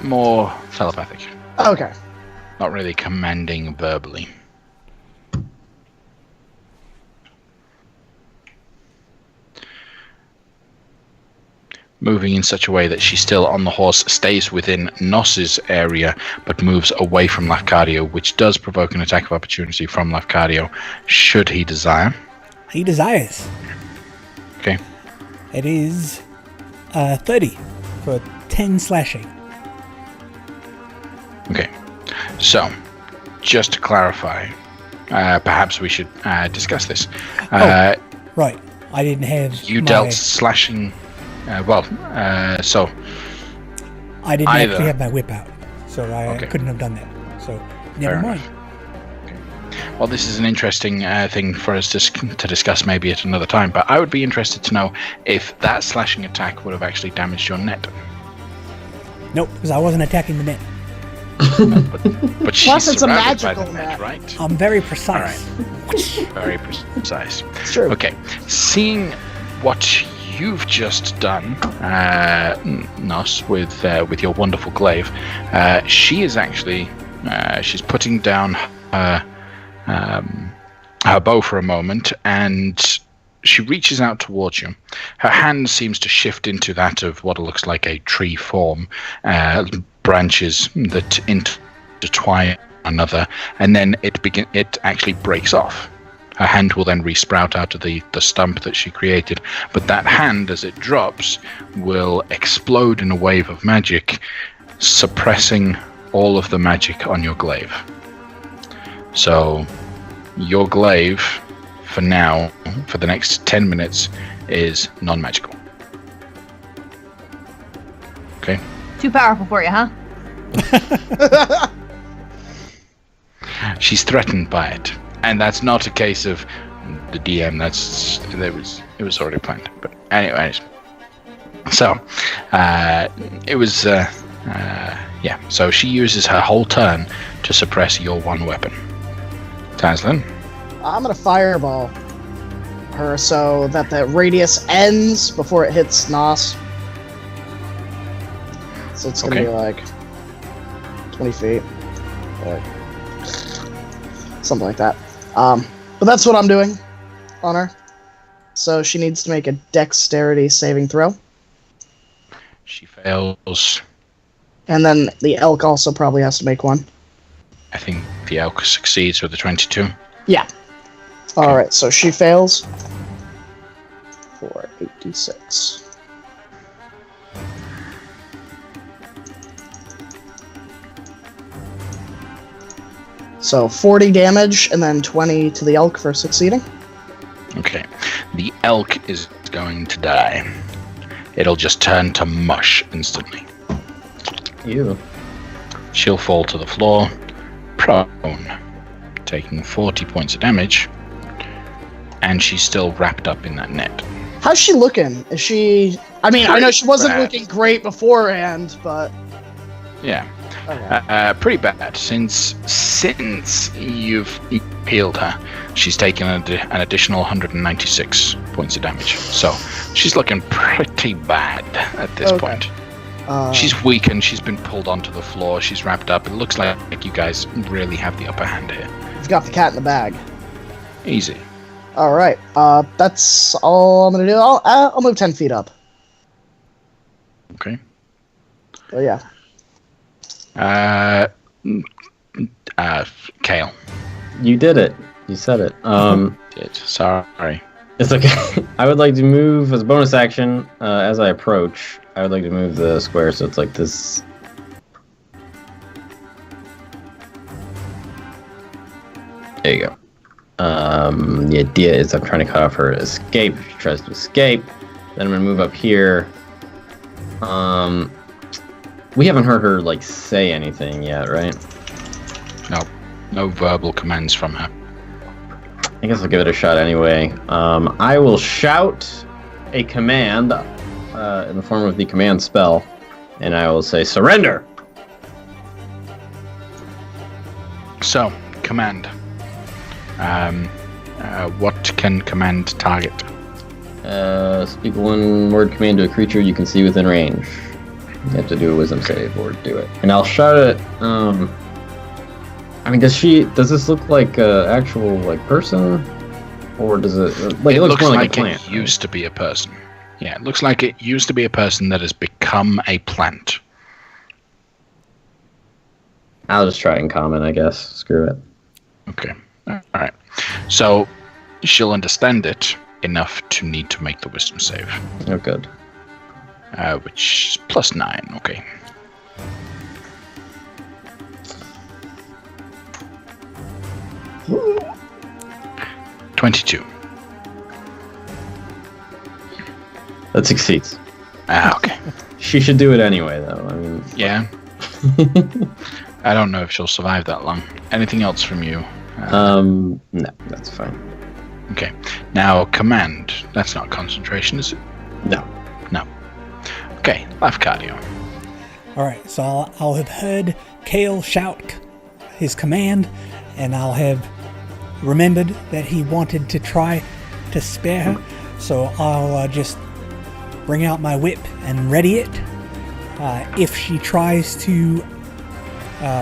More telepathic. Okay. Not really commanding verbally. Moving in such a way that she's still on the horse, stays within Nos's area, but moves away from Lafcadio, which does provoke an attack of opportunity from Lafcadio, should he desire. He desires. Okay. It is 30 for 10 slashing. Okay. So, just to clarify, perhaps we should discuss this. Right. I didn't have You dealt slashing... so... I didn't actually have my whip out, so I couldn't have done that. So, never mind. Okay. Well, this is an interesting thing for us to discuss maybe at another time, but I would be interested to know if that slashing attack would have actually damaged your net. Nope, because I wasn't attacking the net. But she's Plus, it's a surrounded by magical the net, net. right? I'm very precise. Very precise. True. Okay, seeing what you've just done, Nos, with your wonderful glaive, she is actually she's putting down her bow for a moment, and she reaches out towards you. Her hand seems to shift into that of what looks like a tree form, branches that intertwine another, and then it actually breaks off. Her hand will then resprout out of the stump that she created, but that hand, as it drops, will explode in a wave of magic, suppressing all of the magic on your glaive. So your glaive, for now, for the next 10 minutes, is non-magical. Okay? Too powerful for you, huh? She's threatened by it. And that's not a case of the DM, it was already planned. But anyways. So, so she uses her whole turn to suppress your one weapon. Taslin? I'm gonna fireball her so that the radius ends before it hits Nos. So it's gonna be like 20 feet, or something like that. But that's what I'm doing on her. So she needs to make a dexterity saving throw. She fails. And then the elk also probably has to make one. I think the elk succeeds with a 22. Yeah. Alright, so she fails for 8d6. So 40 damage, and then 20 to the elk for succeeding. Okay. The elk is going to die. It'll just turn to mush instantly. Ew. She'll fall to the floor, prone, taking 40 points of damage, and she's still wrapped up in that net. How's she looking? Is she... I mean, I know she wasn't bad. looking great beforehand, but... Yeah. Okay. Pretty bad. Since you've healed her, she's taken an additional 196 points of damage. So she's looking pretty bad at this point. She's weakened. She's been pulled onto the floor. She's wrapped up. It looks like you guys really have the upper hand here. You've got the cat in the bag. Easy. Alright, that's all I'm gonna do. I'll move 10 feet up. Okay. Oh, yeah. Kale. You did it. You said it. Sorry. It's okay. I would like to move as a bonus action as I approach. I would like to move the square so it's like this. There you go. The idea is I'm trying to cut off her escape. She tries to escape. Then I'm gonna move up here. We haven't heard her like say anything yet, right? No verbal commands from her. I guess I'll give it a shot anyway. I will shout a command in the form of the command spell, and I will say surrender. So, command. What can command target? Speak one word command to a creature you can see within range. You have to do a wisdom save or do it. And I'll shout it. I mean, does this look like an actual like person, or does it like it looks more like a plant? It used to be a person. Yeah, it looks like it used to be a person that has become a plant. I'll just try and comment, I guess. Screw it. Okay. All right. So she'll understand it enough to need to make the wisdom save. Oh, good. Which is +9. Okay. $22. That succeeds. Okay. She should do it anyway, though. I mean, Yeah. I don't know if she'll survive that long. Anything else from you? no, that's fine. Okay. Now, command. That's not concentration, is it? No. No. Okay. Life cardio. Alright, so I'll have heard Kale shout his command, and I'll have remembered that he wanted to try to spare her, so I'll just bring out my whip and ready it. If she tries to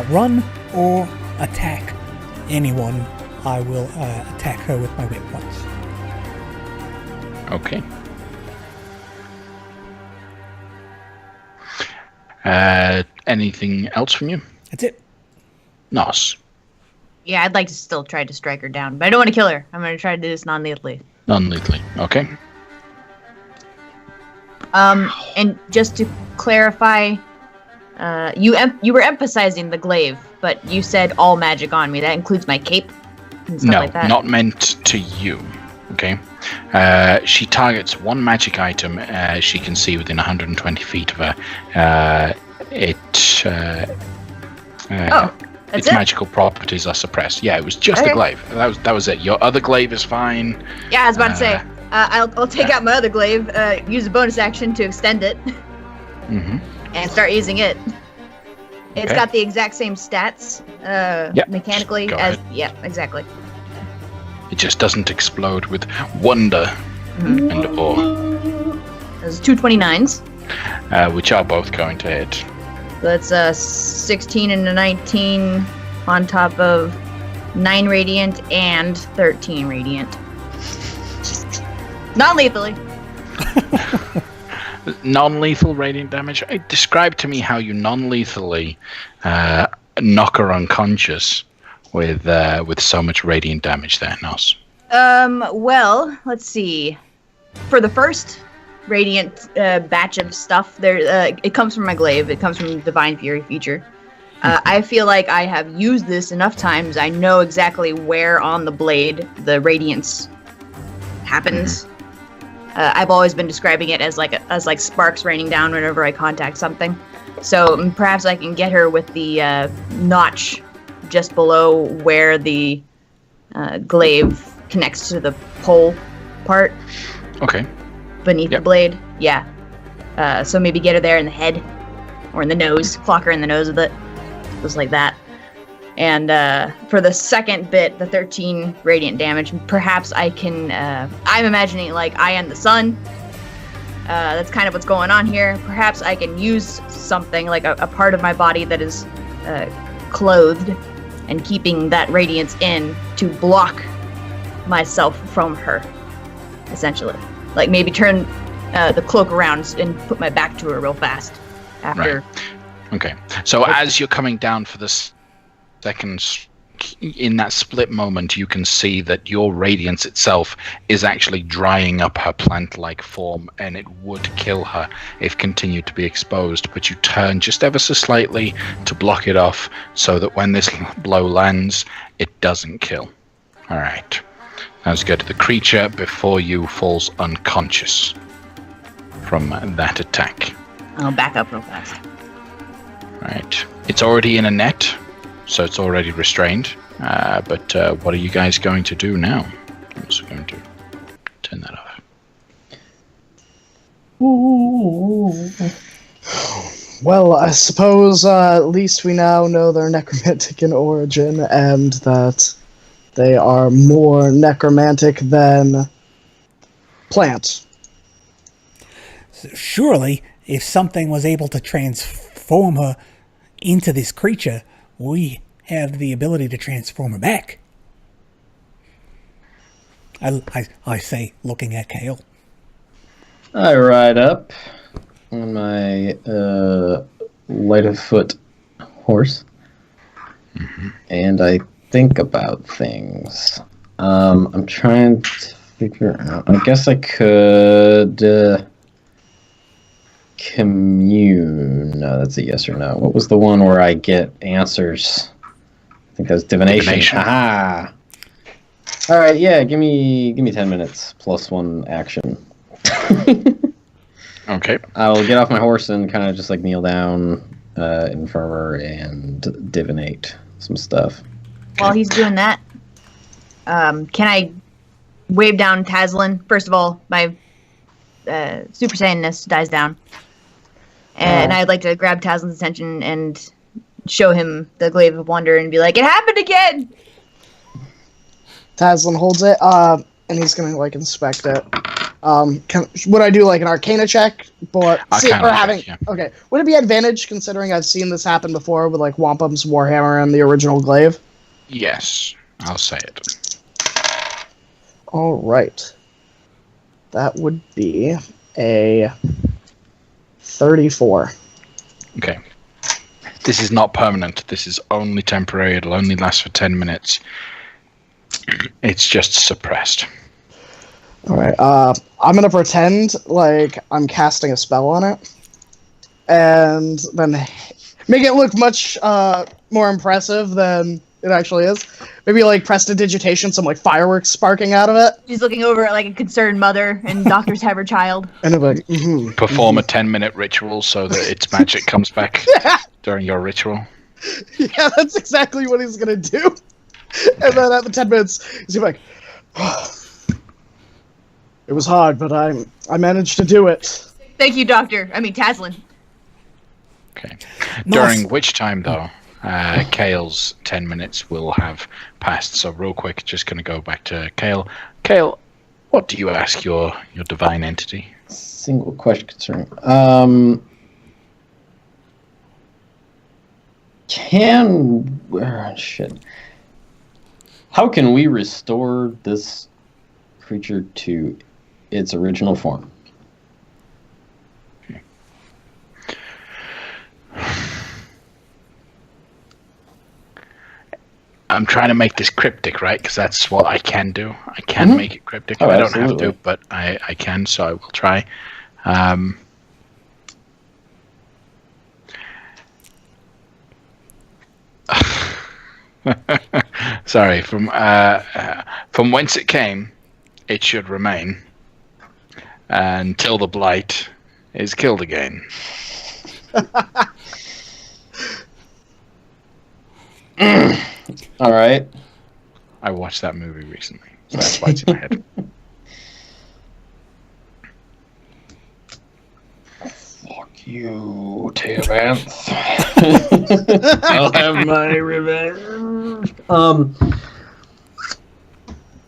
run or attack anyone, I will attack her with my whip once. Okay. Anything else from you? That's it. Nos. Yeah, I'd like to still try to strike her down, but I don't want to kill her. I'm going to try to do this non-lethally. Non-lethally. Okay. And just to clarify, you were emphasizing the glaive, but you said all magic on me. That includes my cape and stuff No, like that. not meant to you. Okay. She targets one magic item she can see within 120 feet of her. That's its it? magical properties are suppressed. Yeah, it was just a Okay. glaive. That was it. Your other glaive is fine. Yeah, I was about to say. I'll take out my other glaive, use a bonus action to extend it, Mm-hmm. and start using it. It's Okay. got the exact same stats mechanically go as... ahead. Yeah, exactly. It just doesn't explode with wonder Mhm. and awe, Those 229s. which are both going to hit. So that's 16 and a 19 on top of 9 radiant and 13 radiant. Non-lethally. Non-lethal radiant damage. Describe to me how you non-lethally knock her unconscious with so much radiant damage there, Nos. Well, let's see. For the first radiant batch of stuff, it comes from my glaive. It comes from Divine Fury feature. I feel like I have used this enough times. I know exactly where on the blade the radiance happens. I've always been describing it as like sparks raining down whenever I contact something. So perhaps I can get her with the notch just below where the glaive connects to the pole part Okay. beneath the blade. Yeah. So maybe get her there in the head or in the nose. Clock her in the nose with it. Just like that. And for the second bit, the 13 radiant damage, perhaps I can... I'm imagining like I am the sun. That's kind of what's going on here. Perhaps I can use something like a part of my body that is clothed and keeping that radiance in to block myself from her, essentially. Like maybe turn the cloak around and put my back to her real fast after. Right. Okay. So as you're coming down for this second, in that split moment, you can see that your radiance itself is actually drying up her plant-like form, and it would kill her if continued to be exposed. But you turn just ever so slightly to block it off, so that when this blow lands, it doesn't kill. All right. Now let's go to the creature before you falls unconscious from that attack. I'll back up real fast. Right. It's already in a net, so it's already restrained. But what are you guys going to do now? I'm also going to turn that off. Well, I suppose at least we now know they're necromantic in origin, and that they are more necromantic than plants. So surely, if something was able to transform her into this creature, we have the ability to transform her back. I say, looking at Kale. I ride up on my light of foot horse, and I think about things. I'm trying to figure out. I guess I could commune. No, that's a yes or no. What was the one where I get answers? I think that's divination. Aha! All right, yeah. Give me 10 minutes plus 1 action. Okay. I'll get off my horse and kind of just like kneel down in front of her and divinate some stuff. While he's doing that, can I wave down Tazlin? First of all, my Super Saiyanness dies down. And I'd like to grab Taslin's attention and show him the Glaive of Wonder and be like, "It happened again!" Taslin holds it, and he's gonna like inspect it. Would I do like an Arcana check? But Yeah. Okay, would it be advantage considering I've seen this happen before with like Wampum's Warhammer and the original Glaive? Yes, I'll say it. All right, that would be a 34. Okay. This is not permanent. This is only temporary. It'll only last for 10 minutes. It's just suppressed. All right. I'm gonna pretend like I'm casting a spell on it, and then make it look much more impressive than it actually is. Maybe like prestidigitation, some like fireworks sparking out of it, She's looking over at like a concerned mother, and doctors have her child. and I'm like, Perform a 10-minute ritual so that its magic comes back during your ritual. yeah, that's exactly what he's gonna do. And then at the 10 minutes, he's like, it was hard, but I managed to do it. Thank you, Doctor. I mean, Taslin. Okay. Nice. During which time, though, Kale's 10 minutes will have passed. So real quick, just going to go back to Kale. Kale, what do you ask your divine entity? Single question concerning. How can we restore this creature to its original form? I'm trying to make this cryptic, right? Because that's what I can do. I can make it cryptic. Oh, I don't have absolutely. to, but I can, so I will try. Sorry, from whence it came, it should remain until the blight is killed again. All right. I watched that movie recently, so that's why it's in my head. Fuck you, Terrence. I'll have my revenge.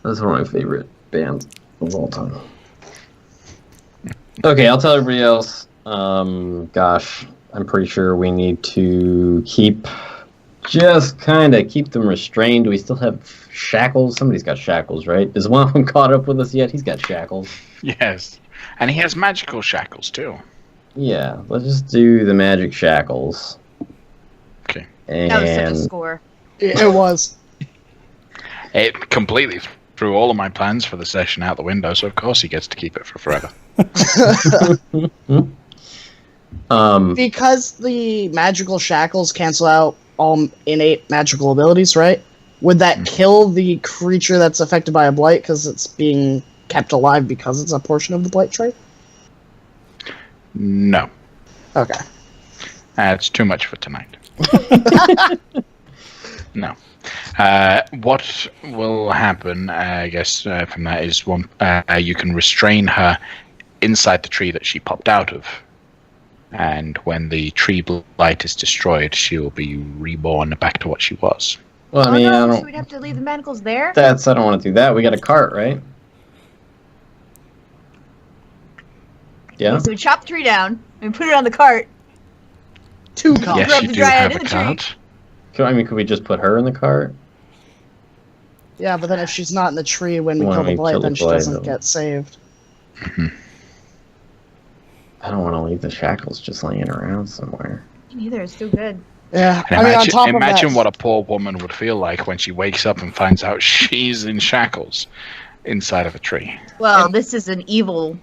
That's one of my favorite bands of all time. Okay, I'll tell everybody else. Gosh, I'm pretty sure we need to keep them restrained. Do we still have shackles? Somebody's got shackles, right? Is one of them caught up with us yet? He's got shackles. Yes, and he has magical shackles too. Yeah, let's just do the magic shackles. Okay. And That was such a score. It was. It completely threw all of my plans for the session out the window, so of course he gets to keep it for forever. Because the magical shackles cancel out all innate magical abilities, right? Would that kill the creature that's affected by a blight because it's being kept alive because it's a portion of the blight trait? No. Okay. It's too much for tonight. No. What will happen, I guess, from that is you can restrain her inside the tree that she popped out of. And when the tree blight is destroyed, she will be reborn back to what she was. well, I mean, I So don't. we'd have to leave the manacles there? I don't want to do that. We got a cart, right? Yeah. So we chop the tree down, and put it on the cart. 2 copies. Yes, Grab you the do dryad have a in the tree. cart. Could we just put her in the cart? Yeah, but then if she's not in the tree when we When kill the we blight, kill the then she blight, doesn't then- get saved. I don't want to leave the shackles just laying around somewhere. Me neither. It's still good. Yeah, And I mean, on top imagine of that, what a poor woman would feel like when she wakes up and finds out she's in shackles inside of a tree. Well, this is an evil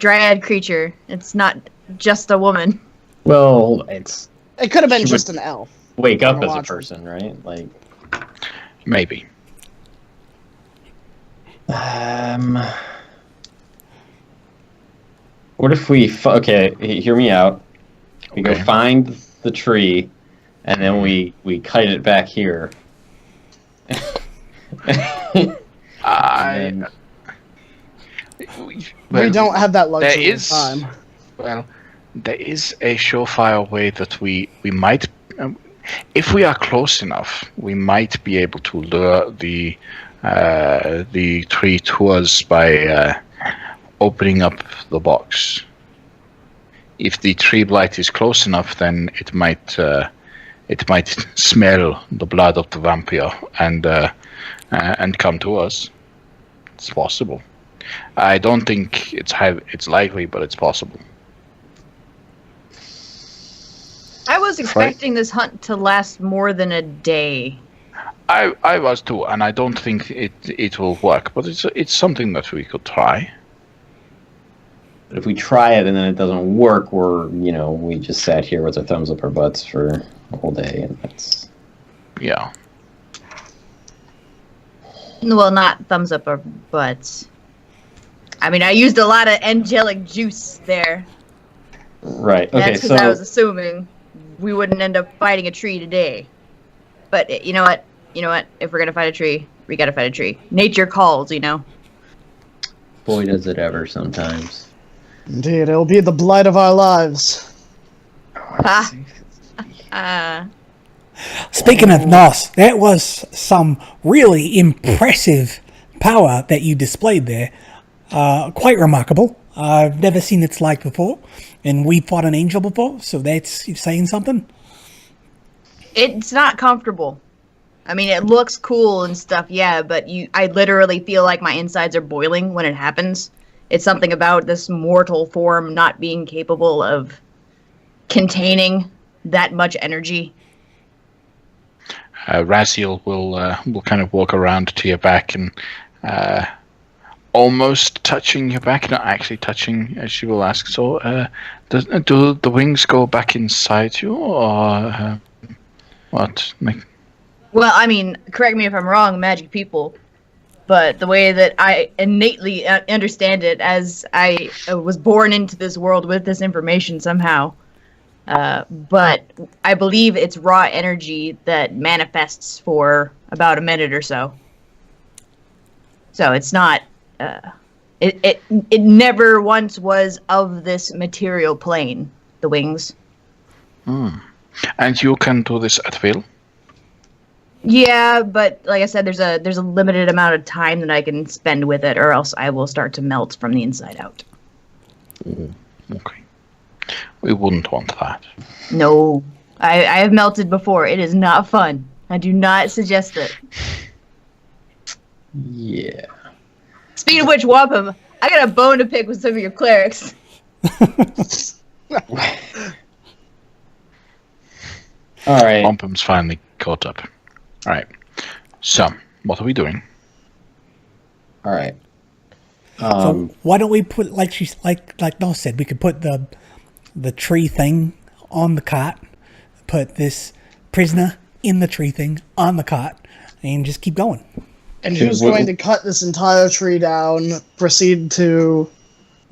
dryad creature. It's not just a woman. Well, it's it could have been she just an elf. wake up Wanna as a watch her. person, right? Like, Maybe. what if we? Okay, hear me out. We go Okay. find the tree, and then we kite it back here. I. We don't have that luxury is- of time. Well, there is a surefire way that we might, if we are close enough, we might be able to lure the tree to us by opening up the box. If the tree blight is close enough, then it might smell the blood of the vampire and come to us. It's possible. I don't think it's likely, but it's possible. I was expecting this hunt to last more than a day. I was too, and I don't think it will work, but it's something that we could try. But if we try it and then it doesn't work, we just sat here with our thumbs up our butts for a whole day, and that's... Yeah. Well, not thumbs up our butts. I mean, I used a lot of angelic juice there. Right. Okay, That's because I was assuming we wouldn't end up fighting a tree today. But you know what? If we're gonna fight a tree, we gotta fight a tree. Nature calls, Boy, does it ever sometimes. Indeed, it'll be the blight of our lives. Speaking of Nos, that was some really impressive power that you displayed there. Quite remarkable. I've never seen its like before, and we fought an angel before, so that's saying something. It's not comfortable. I mean, it looks cool and stuff, yeah, but I literally feel like my insides are boiling when it happens. It's something about this mortal form not being capable of containing that much energy. Raziel will kind of walk around to your back and almost touching your back, not actually touching, as she will ask. So, do the wings go back inside you, or what? Well, I mean, correct me if I'm wrong, magic people, but the way that I innately understand it, as I was born into this world with this information somehow, but I believe it's raw energy that manifests for about a minute or so. So it's not, it never once was of this material plane, the wings. And you can do this at will? Yeah, but like I said, there's a limited amount of time that I can spend with it, or else I will start to melt from the inside out. Okay. We wouldn't want that. No. I have melted before. It is not fun. I do not suggest it. Yeah. Speaking of which, Wampum, I got a bone to pick with some of your clerics. All right. Wampum's finally caught up. All right. So, what are we doing? All right. So why don't we put, like Noel said, we could put the tree thing on the cart, put this prisoner in the tree thing on the cart, and just keep going. And who's going to cut this entire tree down, proceed to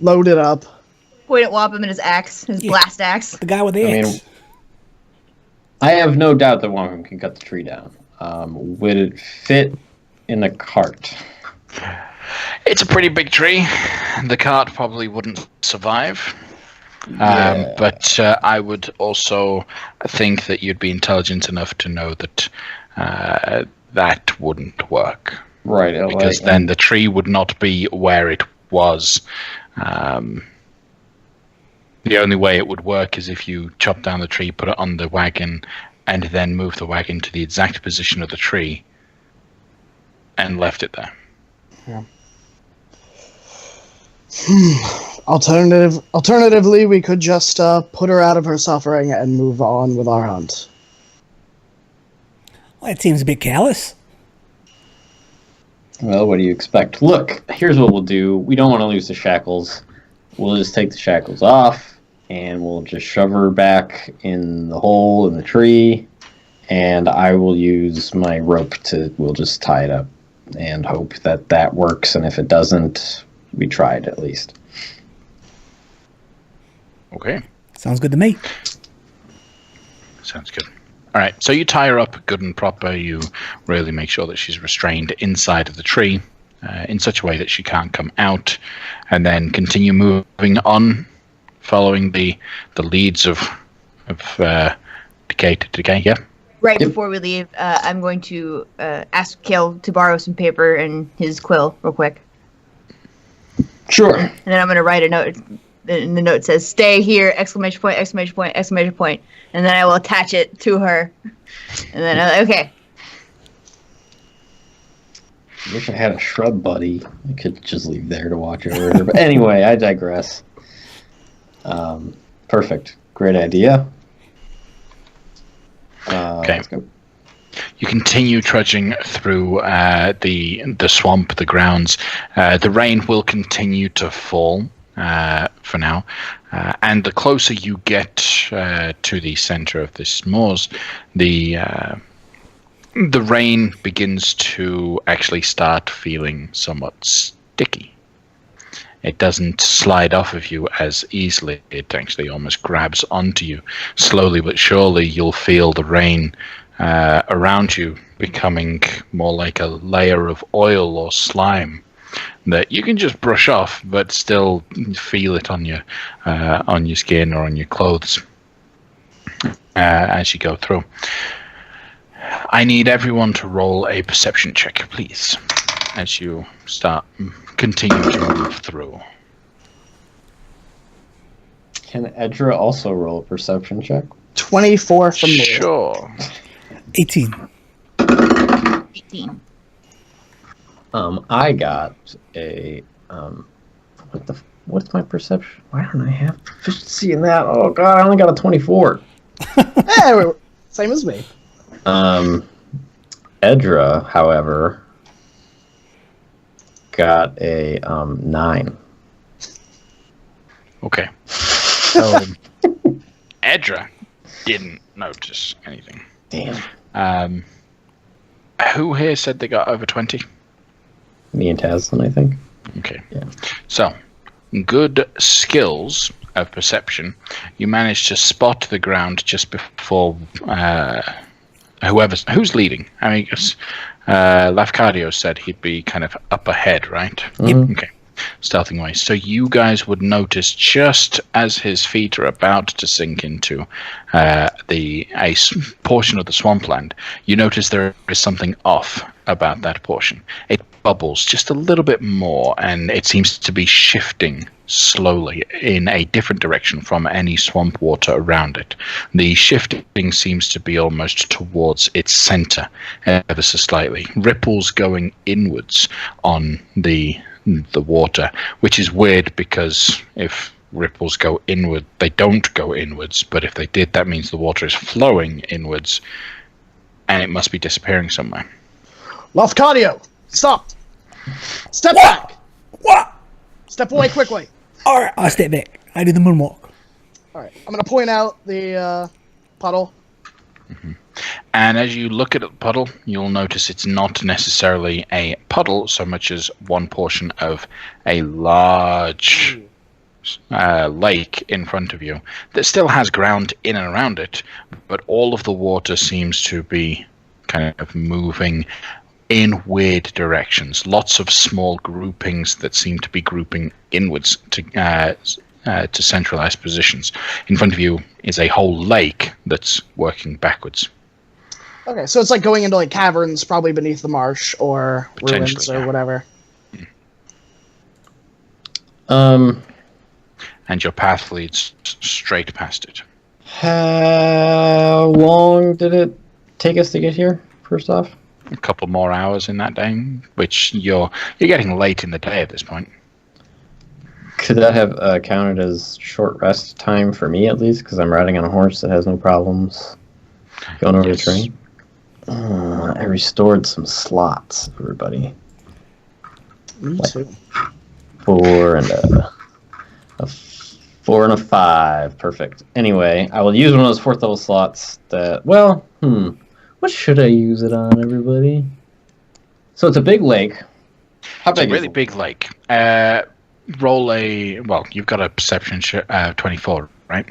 load it up? Point at Wampum and his axe, his blast axe. The guy with the axe. I have no doubt that Wampum can cut the tree down. Would it fit in a cart? It's a pretty big tree. The cart probably wouldn't survive. Yeah. But I would also think that you'd be intelligent enough to know that that wouldn't work. Right. Because then the tree would not be where it was. The only way it would work is if you chop down the tree, put it on the wagon, and then move the wagon to the exact position of the tree and left it there. Yeah. Alternatively, we could just put her out of her suffering and move on with our hunt. Well, that seems a bit callous. Well, what do you expect? Look, here's what we'll do. We don't want to lose the shackles. We'll just take the shackles off, and we'll just shove her back in the hole in the tree, and I will use my rope we'll just tie it up and hope that that works, and if it doesn't, we tried at least. Okay. Sounds good to me. Sounds good. All right, so you tie her up good and proper. You really make sure that she's restrained inside of the tree in such a way that she can't come out, and then continue moving on following the leads of decay to decay. Yeah. Right before we leave, I'm going to ask Kale to borrow some paper and his quill real quick. Sure. And then I'm going to write a note. And the note says, "Stay here!" Exclamation point! Exclamation point! Exclamation point! And then I will attach it to her. And then okay. I wish I had a shrub buddy. I could just leave there to watch over her. But anyway, I digress. Perfect. Great idea. Okay. Let's go. You continue trudging through the swamp, the grounds. The rain will continue to fall for now, and the closer you get to the center of this moors, the rain begins to actually start feeling somewhat sticky. It doesn't slide off of you as easily. It actually almost grabs onto you. Slowly but surely, you'll feel the rain around you becoming more like a layer of oil or slime that you can just brush off, but still feel it on your skin or on your clothes as you go through. I need everyone to roll a perception check, please, as you continue to move through. Can Edra also roll a perception check? 24 from me. Sure. 18. 18. I got a what's my perception? Why don't I have proficiency in that? Oh god, I only got a 24. Hey, same as me. Edra, however, got a 9. Okay. So Edra didn't notice anything. Damn. Who here said they got over 20? Me and Taslin, I think. Okay. Yeah. So, good skills of perception. You managed to spot the ground just before who's leading. I mean, Lafcadio said he'd be kind of up ahead, right? Mhm. Okay. Stealthing away. So you guys would notice just as his feet are about to sink into a portion of the swampland, you notice there is something off about that portion. It bubbles just a little bit more, and it seems to be shifting slowly in a different direction from any swamp water around it. The shifting seems to be almost towards its center, ever so slightly. Ripples going inwards on the water, which is weird because if ripples go inward, they don't go inwards, but if they did, that means the water is flowing inwards and it must be disappearing somewhere. Lafcadio, stop! Step back! What? Step away quickly! Alright, I step back. I do the moonwalk. Alright, I'm gonna point out the puddle. And as you look at the puddle, you'll notice it's not necessarily a puddle so much as one portion of a large lake in front of you that still has ground in and around it, but all of the water seems to be kind of moving in weird directions. Lots of small groupings that seem to be grouping inwards to centralized positions. In front of you is a whole lake that's working backwards. Okay, so it's like going into like caverns, probably beneath the marsh or ruins or whatever. And your path leads straight past it. How long did it take us to get here, first off? A couple more hours in that day, which you're getting late in the day at this point. Could that have counted as short rest time for me, at least? Because I'm riding on a horse that has no problems going over the train. I restored some slots, everybody. Me too. 4 and a 4 and a 5. Perfect. Anyway, I will use one of those 4th level slots that, well, what should I use it on, everybody? So it's a big lake. How big it's a really big lake. Roll a, well, you've got a perception 24, right?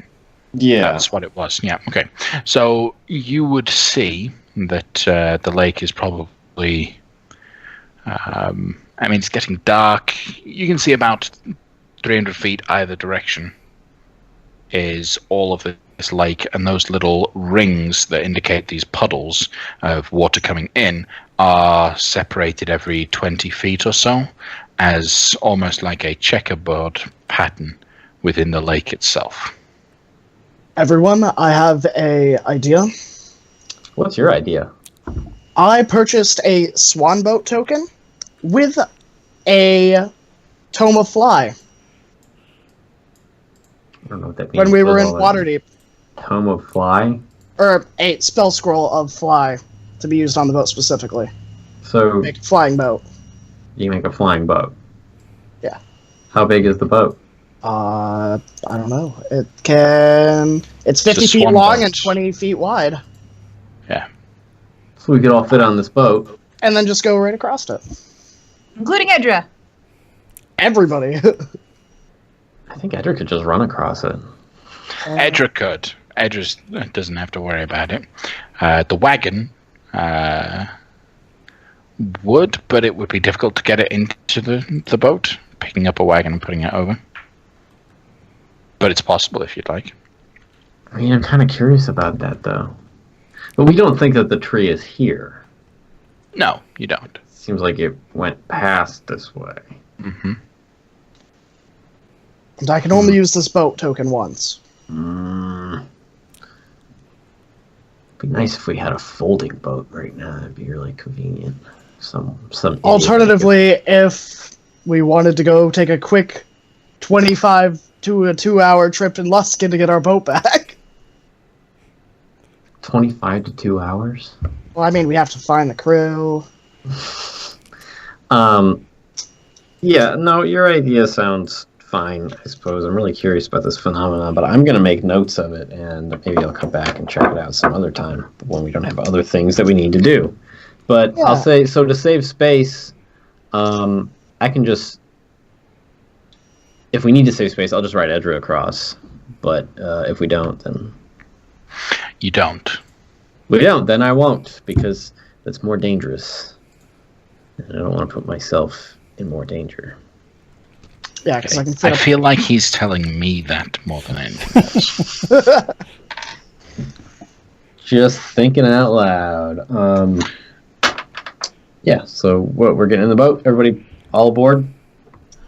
Yeah. That's what it was. Yeah, okay. So you would see that the lake is probably, I mean, it's getting dark. You can see about 300 feet either direction. is all of this lake, and those little rings that indicate these puddles of water coming in are separated every 20 feet or so as almost like a checkerboard pattern within the lake itself. Everyone, I have a idea. What's your idea? I purchased a swan boat token with a tome of fly I don't know what that means. when we were What's in all that? Waterdeep. Tome of Fly? Or a spell scroll of fly to be used on the boat specifically. So Make a flying boat. you make a flying boat. Yeah. How big is the boat? I don't know. It's 50 It's a feet swan long boat. and 20 feet wide. Yeah. So we could all fit on this boat. And then just go right across it. Including Edra. Everybody. I think Edric could just run across it. Edra could. Edra doesn't have to worry about it. The wagon would, but it would be difficult to get it into the boat, picking up a wagon and putting it over. But it's possible if you'd like. I mean, I'm kind of curious about that, though. But we don't think that the tree is here. No, you don't. Seems like it went past this way. Hmm. And I can only use this boat token once. Be nice if we had a folding boat right now. It'd be really convenient. Some idiot Alternatively, if we wanted to go take a quick 25 to a 2-hour trip in Luskin to get our boat back. 25 to 2 hours. Well, I mean, we have to find the crew. Yeah, no, your idea sounds fine, I suppose. I'm really curious about this phenomenon, but I'm going to make notes of it, and maybe I'll come back and check it out some other time when we don't have other things that we need to do. But Yeah. I'll say, so to save space, I can just, if we need to save space, I'll just write Edra across. But if we don't, then... You don't. We don't, then I won't, because that's more dangerous. And I don't want to put myself in more danger. Yeah, because Okay. I can fit I up. feel like he's telling me that more than anything else. Just thinking out loud. Yeah, so what, we're getting in the boat? Everybody all aboard?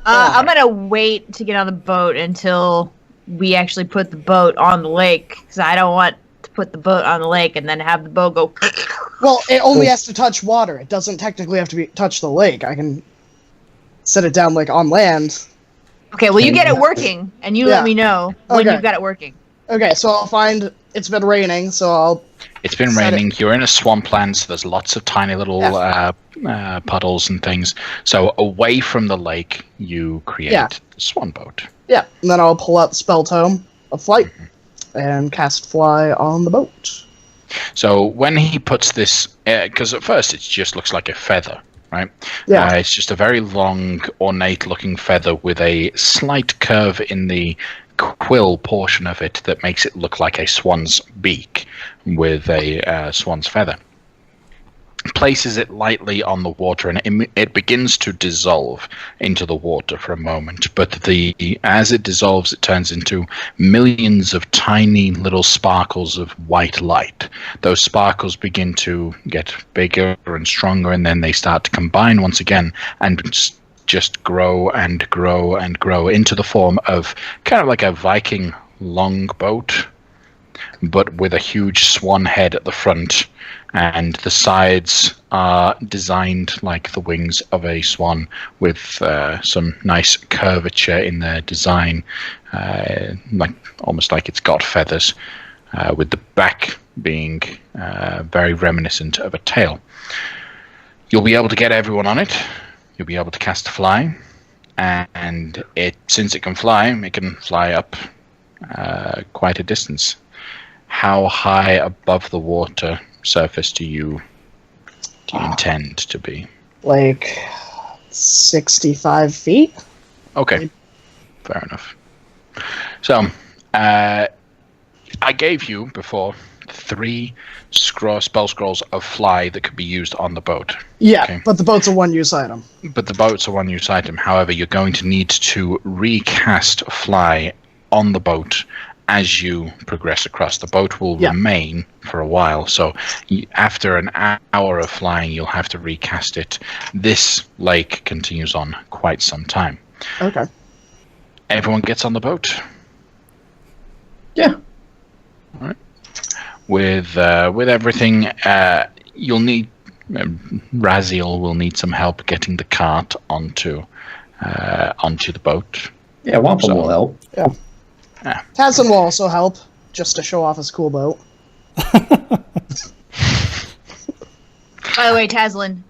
I'm gonna wait to get on the boat until we actually put the boat on the lake, because I don't want to put the boat on the lake and then have the boat go. Well, it only has to touch water. It doesn't technically have to touch the lake. I can set it down like on land. Okay, well you get it working, and you Yeah. let me know when Okay. you've got it working. Okay, so I'll find it's been raining, so I'll It's been Set it- raining. You're in a swampland, so there's lots of tiny little puddles and things. So away from the lake, you create Yeah. the swan boat. yeah, and then I'll pull out the spell tome of flight and cast fly on the boat. So when he puts this, because at first it just looks like a feather, right? Yeah. It's just a very long, ornate-looking feather with a slight curve in the quill portion of it that makes it look like a swan's beak with a swan's feather. Places it lightly on the water, and it begins to dissolve into the water for a moment. But as it dissolves, it turns into millions of tiny little sparkles of white light. Those sparkles begin to get bigger and stronger, and then they start to combine once again and just grow and grow and grow into the form of kind of like a Viking longboat, but with a huge swan head at the front, and the sides are designed like the wings of a swan with some nice curvature in their design, like almost like it's got feathers, with the back being very reminiscent of a tail. You'll be able to get everyone on it. You'll be able to cast fly, and since it can fly up quite a distance. How high above the water surface do you intend to be? Like 65 feet? Okay, fair enough. So, I gave you before 3 spell scrolls of fly that could be used on the boat. Yeah, Okay. but the boat's a one-use item. But the boat's a one-use item. However, you're going to need to recast fly on the boat as you progress across. The boat will Yeah. remain for a while, so after an hour of flying, you'll have to recast it. This lake continues on quite some time. Okay. Everyone gets on the boat. Yeah. With everything, you'll need Raziel will need some help getting the cart onto the boat. Yeah, Wampum will help. Tazin will also help, just to show off his cool boat. By the way, Tazlin,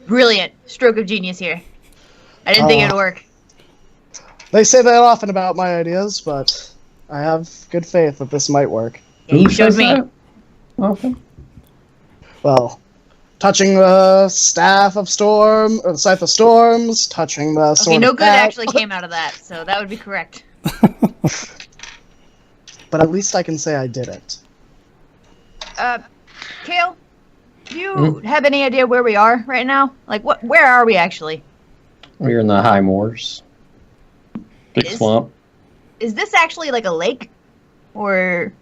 brilliant stroke of genius here. I didn't think it'd work. They say that often about my ideas, but I have good faith that this might work. Yeah, you showed me. Okay. Well, touching the staff of storm, or the scythe of storms, touching the Okay, sword no of good bat, actually came out of that, so that would be correct. but at least I can say I did it. Kale, do you have any idea where we are right now? Like, where are we actually? We're in the high moors. Big swamp. Is this actually like a lake, or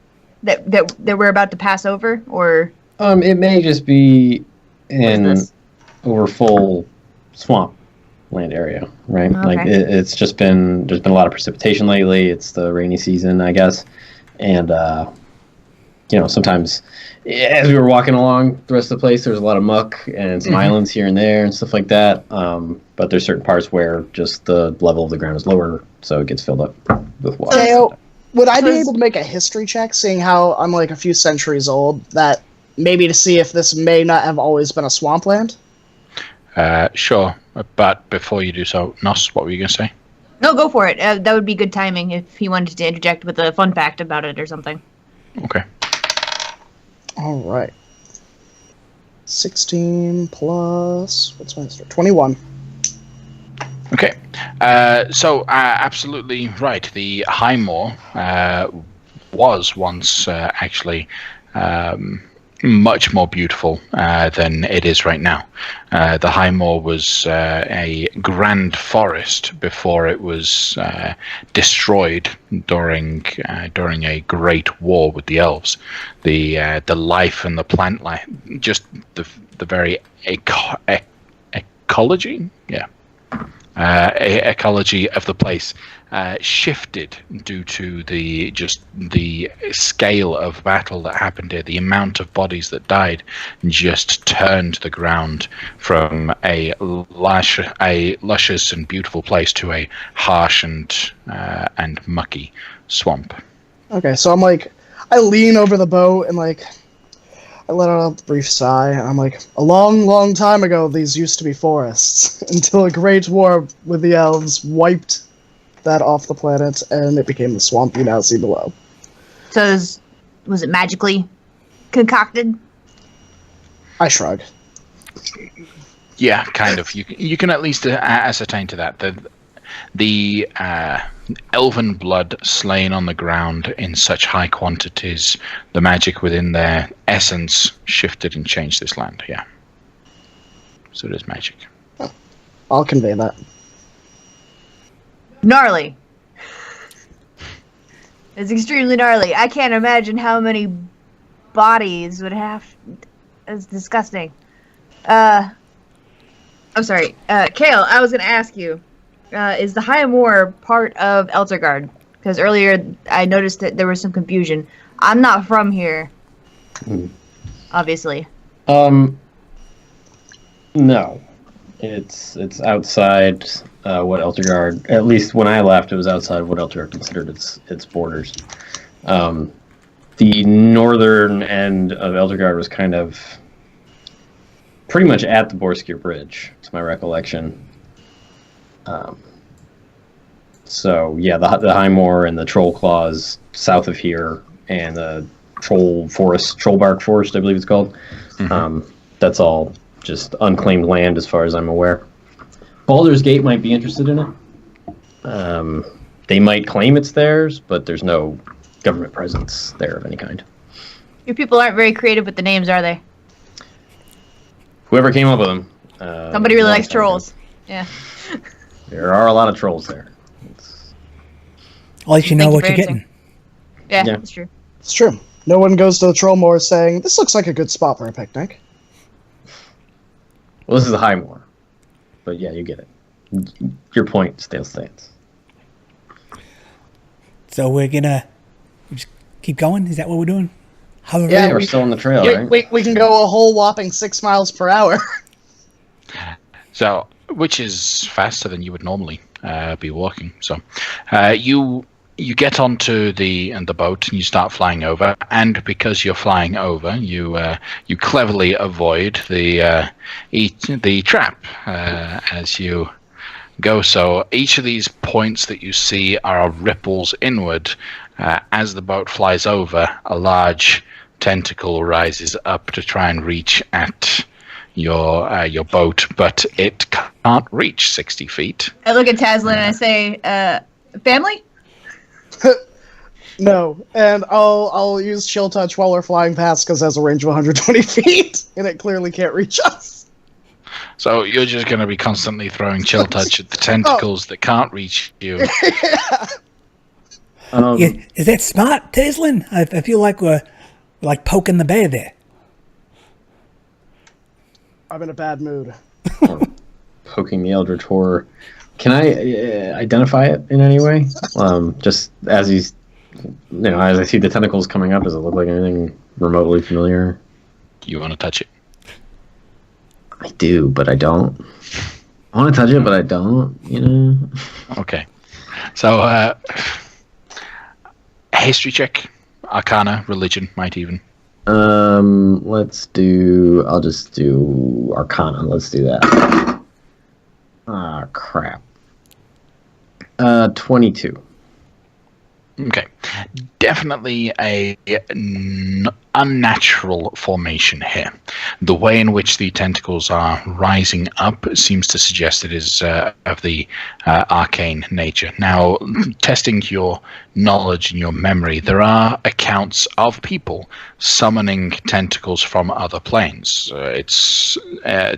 that we're about to pass over, or? It may just be in this? over full swamp land area, right? Okay. Like it's just there's been a lot of precipitation lately. It's the rainy season, I guess, and sometimes as we were walking along the rest of the place, there's a lot of muck and some islands here and there and stuff like that. But there's certain parts where just the level of the ground is lower, so it gets filled up with water. Kale, would I be able to make a history check, seeing how I'm like a few centuries old, that maybe to see if this may not have always been a swampland? Sure, but before you do so, Nos, what were you going to say? No, go for it. That would be good timing if he wanted to interject with a fun fact about it or something. Okay. All right. 16 plus... what's my history? 21. Okay. So, absolutely right. The High Moor was once actually much more beautiful than it is right now. The High Moor was a grand forest before it was destroyed during a great war with the elves. The life and the plant life, just the very ecology, ecology of the place shifted due to the scale of battle that happened here. The amount of bodies that died just turned the ground from a luscious and beautiful place to a harsh and mucky swamp. Okay, so I'm like... I lean over the boat and like... I let out a brief sigh, and I'm like, a long, long time ago, these used to be forests, until a great war with the elves wiped that off the planet, and it became the swamp you now see below. So was it magically concocted? I shrug. Yeah, kind of. You can at least ascertain to that. The elven blood slain on the ground in such high quantities, the magic within their essence shifted and changed this land, yeah. So it is magic. I'll convey that. Gnarly. It's extremely gnarly. I can't imagine how many bodies would have... It's disgusting. I'm sorry. Kale, I was going to ask you, is the High Moor part of Eltergard? Because earlier I noticed that there was some confusion. I'm not from here, obviously. No. It's outside what Eltergard, at least when I left, it was outside what Eltergard considered its borders. The northern end of Eltergard was kind of pretty much at the Borskir Bridge, to my recollection. So yeah, the High Moor and the Troll Claws south of here, and the Trollbark Forest, I believe it's called. That's all just unclaimed land as far as I'm aware. Baldur's Gate might be interested in it. They might claim it's theirs, but there's no government presence there of any kind. Your people aren't very creative with the names, are they? Whoever came up with them. Somebody really likes trolls. Yeah. There are a lot of trolls there. At least you know Thank you what for you're getting. Yeah, Yeah. that's true. It's true. No one goes to the Trollmoor saying, "This looks like a good spot for a picnic." Well, this is a high moor. But yeah, you get it. Your point still stands. So we're gonna just keep going. Is that what we're doing? However, Yeah, We're still on the trail, right? We can go a whole whopping 6 miles per hour. So, which is faster than you would normally be walking. So, you get onto the boat and you start flying over. And because you're flying over, you cleverly avoid the trap as you go. So each of these points that you see are ripples inward. As the boat flies over, a large tentacle rises up to try and reach at your boat, but it can't reach 60 feet. I look at Taslin and I say, family? No, and I'll use Chill Touch while we're flying past because it has a range of 120 feet, and it clearly can't reach us. So you're just going to be constantly throwing chill touch at the tentacles that can't reach you. is that smart, Teslin? I feel like we're like poking the bear there. I'm in a bad mood. Poking the Eldritch Horror. Can I identify it in any way? Just as he's, as I see the tentacles coming up, does it look like anything remotely familiar? Do you want to touch it? I do, but I don't. I want to touch it, but I don't, Okay. So, history check, Arcana, religion, might even. I'll just do Arcana. Let's do that. Ah, crap. 22. Okay. Definitely a unnatural formation here. The way in which the tentacles are rising up seems to suggest it is of the arcane nature. Now, testing your knowledge and your memory, there are accounts of people summoning tentacles from other planes.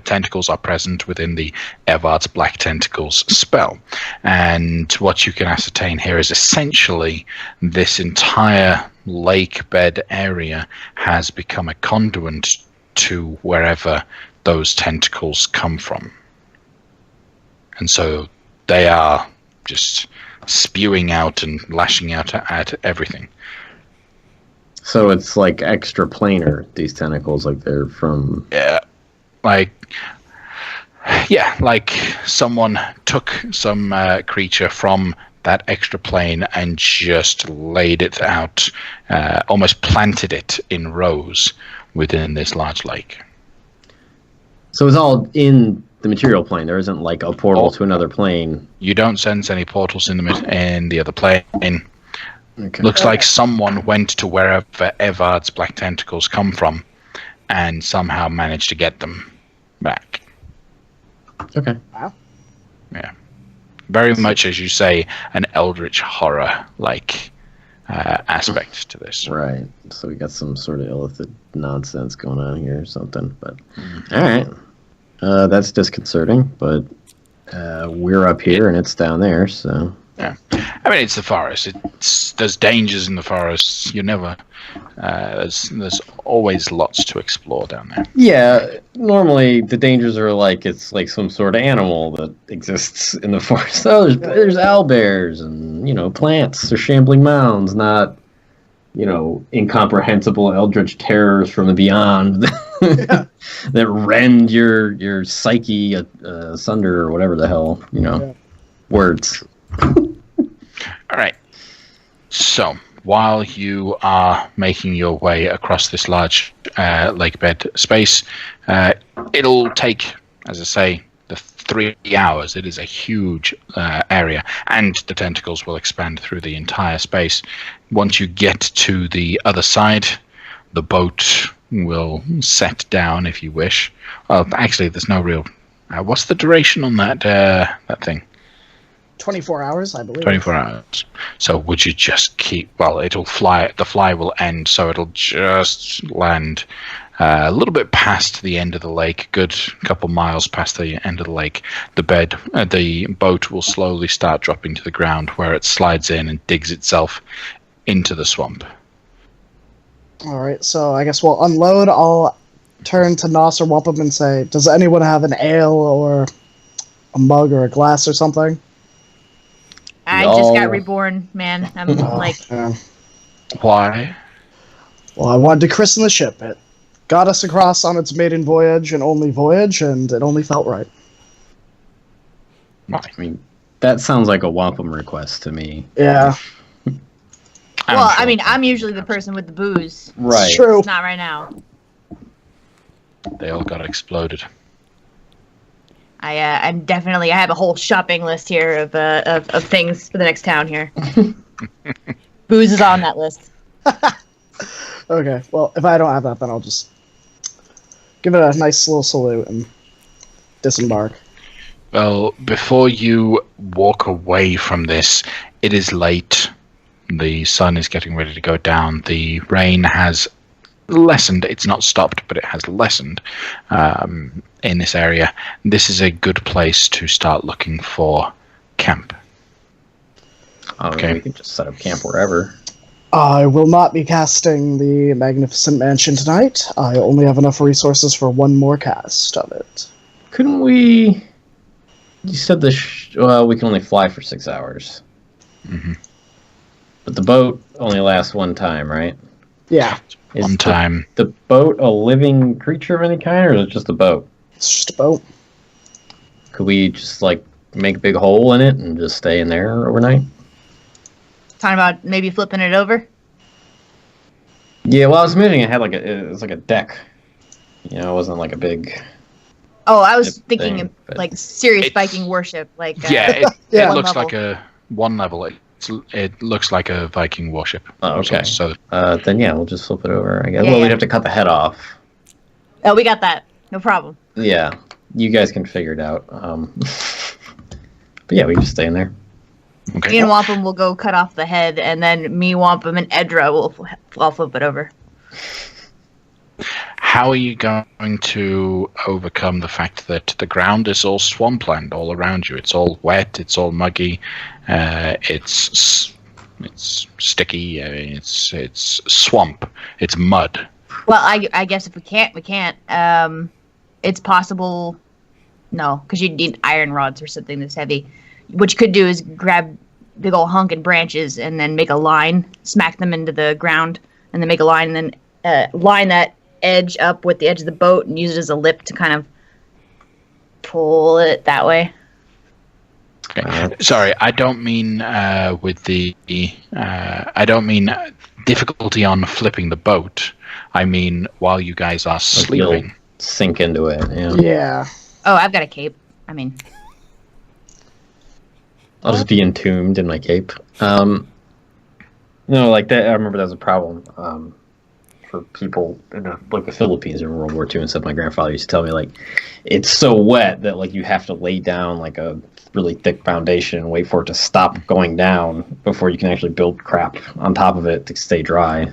Tentacles are present within the Evard's Black Tentacles spell. And what you can ascertain here is essentially this entire lake bed area has become a conduit to wherever those tentacles come from. And so they are just spewing out and lashing out at everything. So it's like extra planar, these tentacles, like they're from... Like someone took some creature from that extra plane and just laid it out, almost planted it in rows within this large lake. So it's all in the material plane. There isn't like a portal to another plane. You don't sense any portals in the other plane. Okay. Looks like someone went to wherever Evard's Black Tentacles come from and somehow managed to get them back. Okay. Wow. Yeah. Very much, as you say, an eldritch horror-like aspect to this. Right. So we got some sort of illicit nonsense going on here or something. But all right. That's disconcerting, but we're up here and it's down there, so... Yeah, I mean it's the forest. There's dangers in the forest. You never. There's always lots to explore down there. Yeah, normally the dangers are like it's like some sort of animal that exists in the forest. So there's owlbears and plants or shambling mounds, not incomprehensible eldritch terrors from the beyond that rend your psyche asunder or whatever the hell words. All right. So while you are making your way across this large lake bed space, it'll take, as I say, the 3 hours. It is a huge area, and the tentacles will expand through the entire space. Once you get to the other side, the boat will set down if you wish. Well, actually, there's no real... what's the duration on that thing? 24 hours, I believe. 24 hours. So would you just keep... Well, it'll fly... The fly will end, so it'll just land a little bit past the end of the lake, good couple miles past the end of the lake. The boat will slowly start dropping to the ground, where it slides in and digs itself into the swamp. All right, so I guess we'll unload. I'll turn to Nos or Wampum and say, does anyone have an ale or a mug or a glass or something? I just got reborn, man. I'm like, Yeah. Why? Well, I wanted to christen the ship. It got us across on its maiden voyage and only voyage, and it only felt right. I mean, that sounds like a wampum request to me. Yeah, well, sure. I mean, I'm usually the person with the booze. Right. it's true. It's not right now. They all got exploded. I'm definitely. I have a whole shopping list here of things for the next town here. Booze is on that list. Okay, well, if I don't have that, then I'll just give it a nice little salute and disembark. Well, before you walk away from this, it is late. The sun is getting ready to go down. The rain has lessened. It's not stopped, but it has lessened in this area. This is a good place to start looking for camp. Okay. We can just set up camp wherever. I will not be casting the Magnificent Mansion tonight. I only have enough resources for one more cast of it. Couldn't we... You said we can only fly for 6 hours. Mm-hmm. But the boat only lasts one time, right? Yeah, Is One time. The boat a living creature of any kind, or is it just a boat? it's just a boat. Could we just, like, make a big hole in it and just stay in there overnight? Talking about maybe flipping it over. Yeah, well, I was imagining it was like a deck. You know, it wasn't like a big... Oh, I was Thing, thinking of but- like serious Viking worship, like Yeah, it Yeah. looks One like a one level. It looks like a Viking warship. Oh, okay. So Then yeah, we'll just flip it over, I guess. Yeah, Well, yeah. we'd have to cut the head off. Oh, we got that. No problem. Yeah, you guys can figure it out. But yeah, we just stay in there. Me okay. and Wampum will go cut off the head, and then me, Wampum, and Edra will flip it over. How are you going to overcome the fact that the ground is all swampland all around you? It's all wet. It's all muggy. It's sticky. It's swamp. It's mud. Well, I guess if we can't, we can't. It's possible. No, because you'd need iron rods or something that's heavy. What you could do is grab big old hunk and branches and then make a line, smack them into the ground, and then make a line, and then line that edge up with the edge of the boat and use it as a lip to kind of pull it that way. Okay. Sorry, I don't mean with the. I don't mean difficulty on flipping the boat. I mean while you guys are Like, you'll sleeping. sink into it. Yeah. Yeah. Oh, I've got a cape. I mean, I'll just be entombed in my cape. No, like that. I remember that was a problem for people in like the Philippines in World War II and stuff. My grandfather used to tell me, like, it's so wet that like you have to lay down like a really thick foundation and wait for it to stop going down before you can actually build crap on top of it to stay dry.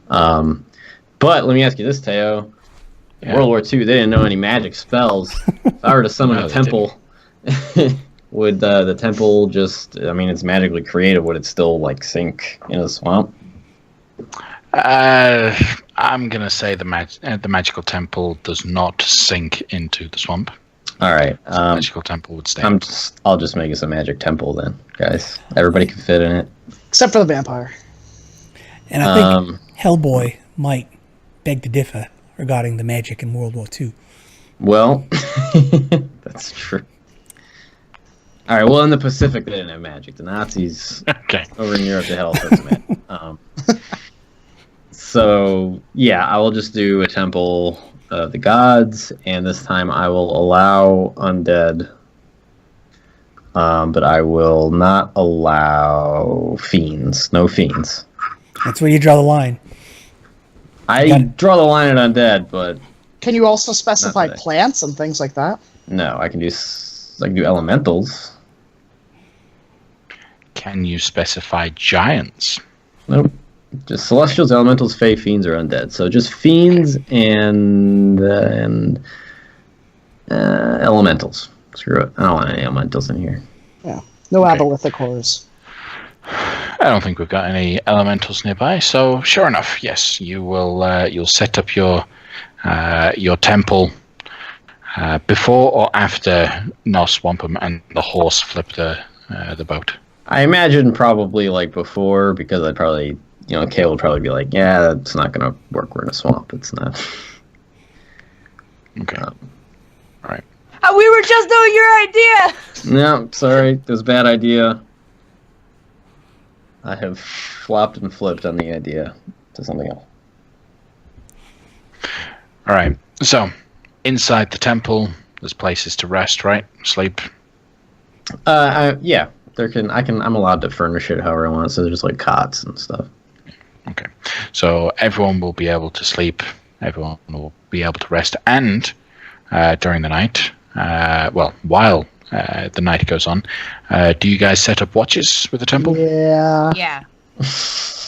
But let me ask you this, Teo. In Yeah. World War II, they didn't know any magic spells. If I were to summon No, a they temple, would the temple just, I mean, it's magically created, would it still, like, sink in a swamp? I'm gonna say the magical temple does not sink into the swamp. All right. The magical temple would stay. I'll just make us a magic temple then, guys. Everybody can fit in it. Except for the vampire. And I think Hellboy might beg to differ regarding the magic in World War II. Well, that's true. All right. Well, in the Pacific, they didn't have magic. The Nazis Okay. over in Europe, they had all sorts of magic. So yeah, I will just do a temple of the gods, and this time I will allow undead, but I will not allow fiends. No fiends. That's where you draw the line. I draw the line at undead, but Can you also specify today. plants and things like that? no, I can do elementals. Can you specify giants? Nope. Just celestials, elementals, fae, fiends, or undead. So just fiends and elementals. Screw it. I don't want any elementals in here. No Okay. abolithic horrors. I don't think we've got any elementals nearby, so sure enough, yes, you will. You'll set up your temple before or after Nos Wampum and the horse flip the boat. I imagine probably like before, because I'd probably, Kale would probably be like, yeah, that's not going to work. We're in a swamp. It's not. Okay. All right. We were just doing your idea! No, sorry. It was a bad idea. I have flopped and flipped on the idea to something else. All right. So, inside the temple, there's places to rest, right? Sleep. Yeah. I'm allowed to furnish it however I want. So there's like cots and stuff. Okay. So everyone will be able to sleep. Everyone will be able to rest, and during the night, while the night goes on, do you guys set up watches with the temple? Yeah. Yeah.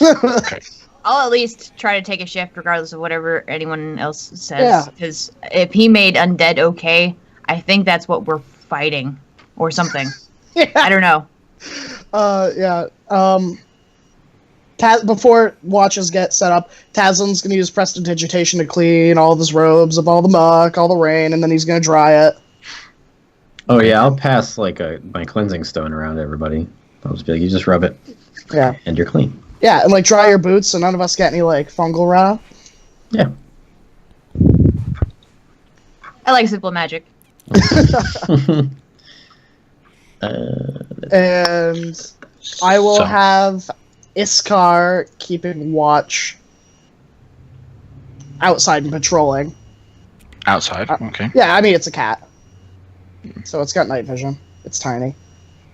Okay. I'll at least try to take a shift regardless of whatever anyone else says. Yeah. Because if he made undead okay, I think that's what we're fighting. Or something. Yeah. I don't know. Yeah. Before watches get set up, Taslim's going to use prestidigitation to clean all of his robes of all the muck, all the rain, and then he's going to dry it. Oh yeah, I'll pass like my cleansing stone around to everybody. I'll just be like, you just rub it, Yeah. and you're clean. Yeah, and like dry your boots so none of us get any like fungal runoff. Yeah. I like simple magic. And I will have Iskar keeping watch outside and patrolling. Outside, okay. Yeah, I mean, it's a cat. So it's got night vision. It's tiny.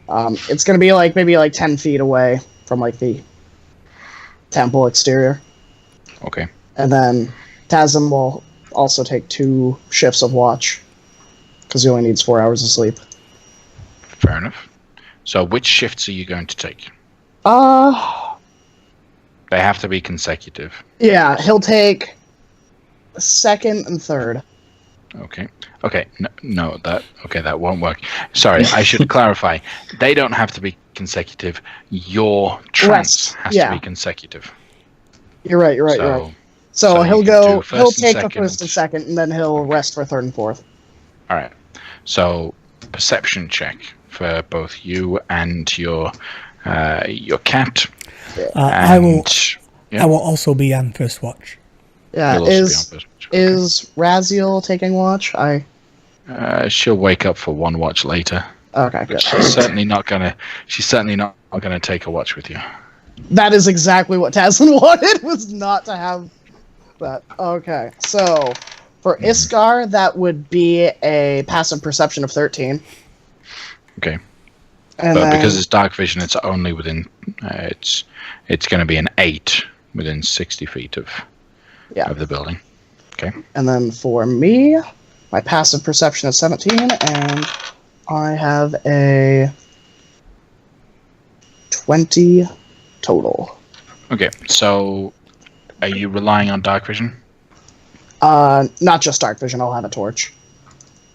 It's going to be like maybe like 10 feet away from like the temple exterior. Okay. And then Taslim will also take 2 shifts of watch because he only needs 4 hours of sleep. Fair enough. So which shifts are you going to take? They have to be consecutive. Yeah, he'll take second and third. Okay. Okay. No, that won't work. Sorry, I should clarify. They don't have to be consecutive. Your trance has to be consecutive. You're right. So you he'll can go. do first He'll and take the second. first and second, and then he'll rest for third and fourth. All right. So perception check for both you and your cat. I will. Yeah. I will also be on first watch. Yeah. You'll also be on first watch. Okay. Is Raziel taking watch? She'll wake up for one watch later. Okay. But Good. she's certainly not gonna take a watch with you. That is exactly what Taslim wanted. Was not to have that. Okay. So for Iskar, that would be a passive perception of 13. Okay. And But then, because it's dark vision, it's only within. It's going to be an 8 within 60 feet of the building. Okay. and then for me, my passive perception is 17, and I have a 20 total. Okay. So, are you relying on dark vision? Not just dark vision. I'll have a torch.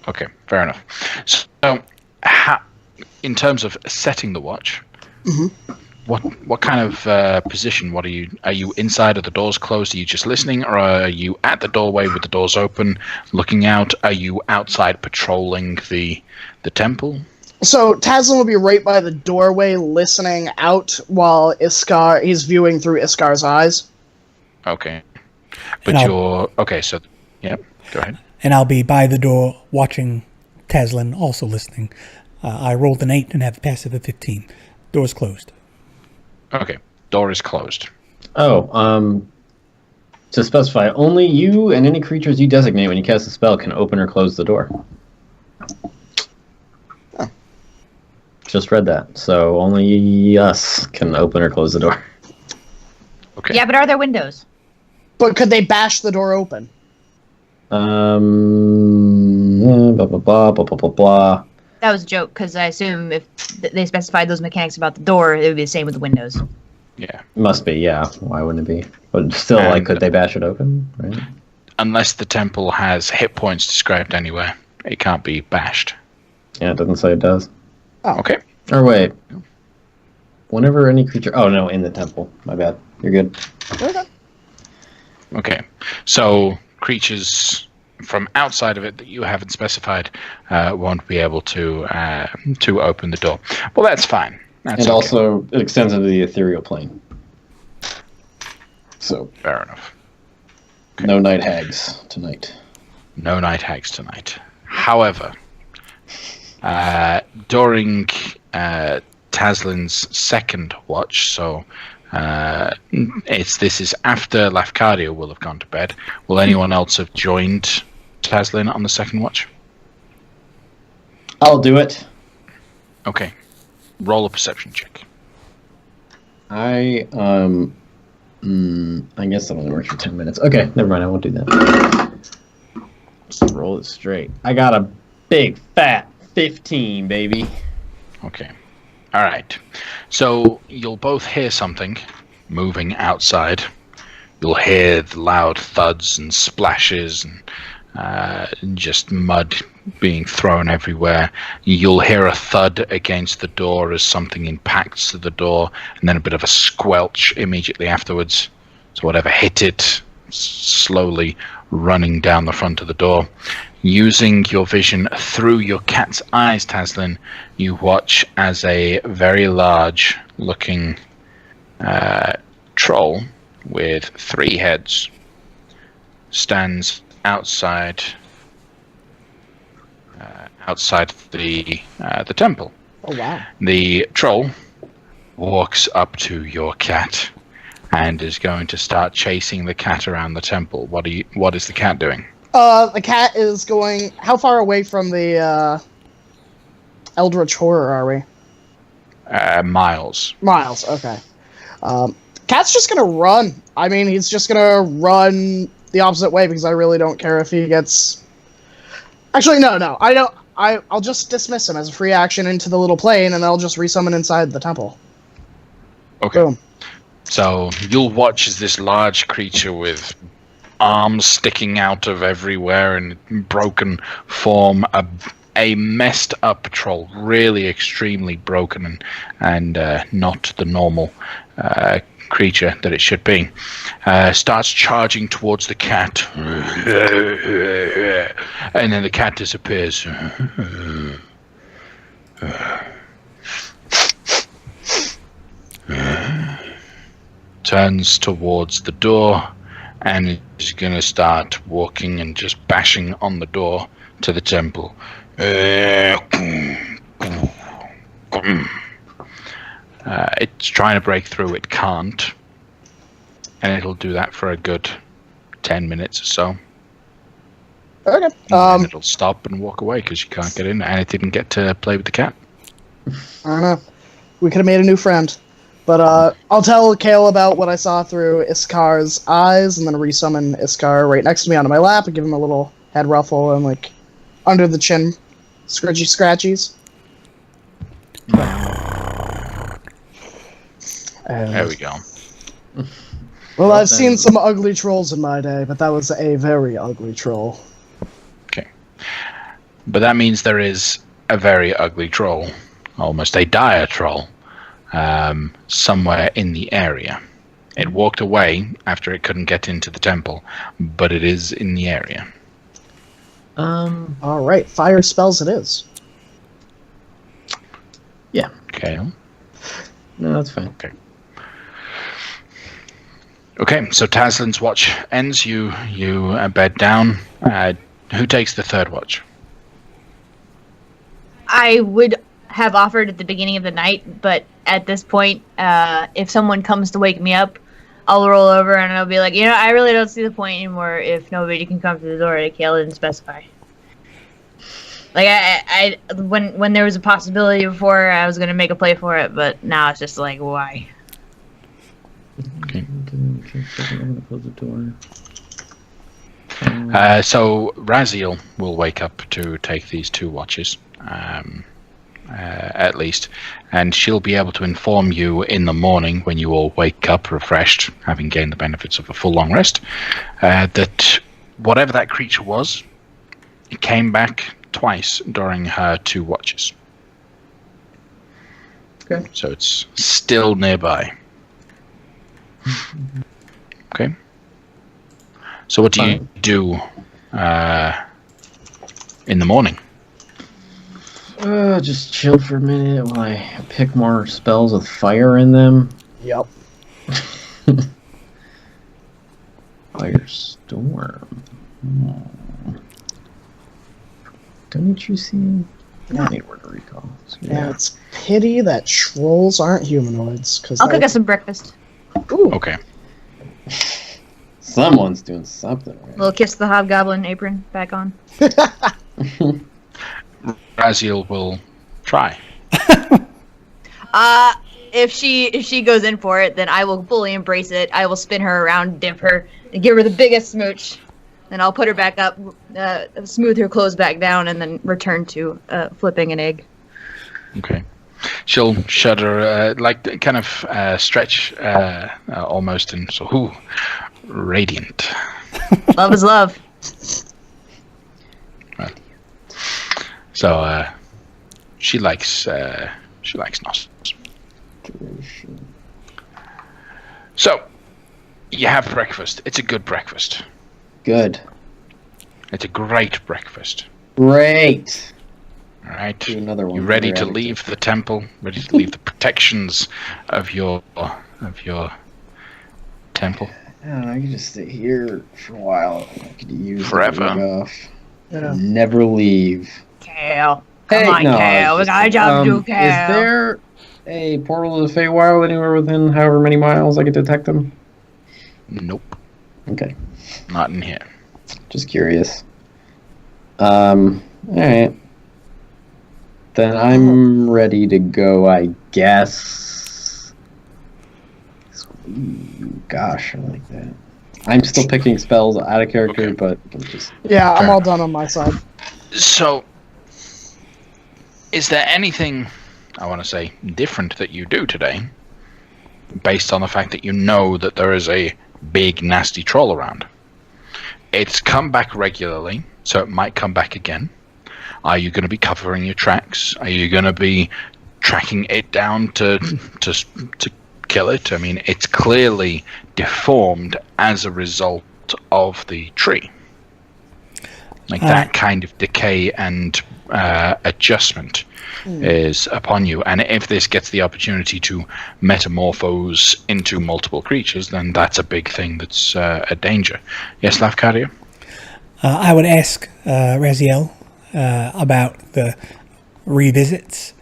Okay. Fair enough. So, in terms of setting the watch, what kind of position? Are you inside? Are the doors closed? Are you just listening, or are you at the doorway with the doors open, looking out? Are you outside patrolling the temple? So Taslim will be right by the doorway, listening out while he's viewing through Iskar's eyes. Okay, but you're okay. So, yeah, go ahead. And I'll be by the door watching Taslim, also listening. I rolled an 8 and have a passive of 15. Door's closed. Okay, door is closed. Oh, to specify, only you and any creatures you designate when you cast a spell can open or close the door. Oh. Just read that. So only us can open or close the door. Okay. Yeah, but are there windows? But could they bash the door open? Blah, blah, blah, blah, blah, blah, blah. That was a joke, because I assume if they specified those mechanics about the door, it would be the same with the windows. Yeah. Must be, yeah. Why wouldn't it be? But still, could they bash it open? Right? Unless the temple has hit points described anywhere, it can't be bashed. Yeah, it doesn't say it does. Oh. Okay. Or wait. Whenever any creature... Oh, no, in the temple. My bad. You're good. Okay. Okay, so creatures from outside of it that you haven't specified won't be able to open the door. Well, that's fine. That's And okay. also, it extends into the ethereal plane. So, Fair enough. Okay. no night hags tonight. No night hags tonight. However, during Taslin's second watch, so this is after Lafcadio will have gone to bed. Will anyone else have joined Taslin on the second watch? I'll do it. Okay. Roll a perception check. I guess that only works for 10 minutes. Okay, never mind. I won't do that. Just roll it straight. I got a big fat 15, baby. Okay. All right. So you'll both hear something moving outside. You'll hear the loud thuds and splashes and just mud being thrown everywhere. You'll hear a thud against the door as something impacts the door, and then a bit of a squelch immediately afterwards. So whatever hit it, slowly running down the front of the door. Using your vision through your cat's eyes, Taslin, you watch as a very large looking troll with 3 heads stands outside the temple. Oh wow. The troll walks up to your cat and is going to start chasing the cat around the temple. What is the cat doing? The cat is going. How far away from the Eldritch Horror are we? Miles. Miles. Okay. Cat's just gonna run. I mean, he's just gonna run the opposite way because I really don't care if he gets. Actually, no. I don't. I'll just dismiss him as a free action into the little plane, and I'll just resummon inside the temple. Okay. Boom. So you'll watch as this large creature with arms sticking out of everywhere in broken form, a messed up troll, really extremely broken and not the normal creature that it should be, starts charging towards the cat, and then the cat disappears. Turns towards the door and is going to start walking and just bashing on the door to the temple. It's trying to break through, it can't, and it'll do that for a good 10 minutes or so. Okay. And then it'll stop and walk away because you can't get in, and it didn't get to play with the cat. I don't know. We could have made a new friend. But I'll tell Kale about what I saw through Iskar's eyes, and then resummon Iskar right next to me onto my lap and give him a little head ruffle and, like, under the chin scratchy scratchies. There we go. Well, I've seen some ugly trolls in my day, but that was a very ugly troll. Okay. But that means there is a very ugly troll, almost a dire troll, somewhere in the area. It walked away after it couldn't get into the temple, but it is in the area. All right, fire spells it is. Yeah. Okay. No, that's fine. Okay, so Taslin's watch ends. You bed down. Who takes the third watch? I would have offered at the beginning of the night, but at this point, if someone comes to wake me up, I'll roll over and I'll be like, I really don't see the point anymore if nobody can come to the door that Kale didn't specify. Like, I when there was a possibility before, I was going to make a play for it, but now it's just like, why? Okay. I'm gonna close the door. So Raziel will wake up to take these 2 watches, at least, and she'll be able to inform you in the morning when you all wake up refreshed, having gained the benefits of a full long rest, that whatever that creature was, it came back twice during her 2 watches. Okay. So it's still nearby. Okay. So what do you do in the morning? Just chill for a minute while I pick more spells with fire in them. Yep. Firestorm. Don't you see him? I need word to recall. So, Yeah, it's pity that trolls aren't humanoids. Cause I'll cook us some breakfast. Ooh. Okay. Someone's doing something right. Little kiss the hobgoblin apron back on. Raziel will try. If she goes in for it, then I will fully embrace it. I will spin her around, dip her, and give her the biggest smooch. Then I'll put her back up, smooth her clothes back down, and then return to flipping an egg. Okay. She'll shudder, kind of stretch almost, and so, ooh, radiant. Love is love. So she likes Nos. So you have breakfast. It's a good breakfast. Good. It's a great breakfast. Great. All right. Do another one. You ready to leave the temple? Ready to leave the protections of your temple? Yeah, I could just stay here for a while. I could use Forever. the week off. Yeah. Never leave. Kale. Come on, Kale. We got a job to do, Kale. Is there a portal to the Feywild anywhere within however many miles I could detect them? Nope. Okay. Not in here. Just curious. Alright. Then I'm ready to go, I guess. Ooh, gosh, I like that. I'm still picking spells out of character, Okay. but I'm just... Yeah, I'm Fair. all done on my side. So, is there anything, I want to say, different that you do today, based on the fact that you know that there is a big, nasty troll around? It's come back regularly, so it might come back again. Are you going to be covering your tracks? Are you going to be tracking it down to kill it? I mean, it's clearly deformed as a result of the tree. Like that kind of decay and adjustment is upon you. And if this gets the opportunity to metamorphose into multiple creatures, then that's a big thing that's a danger. Yes, Lafcadio? I would ask Raziel about the revisits.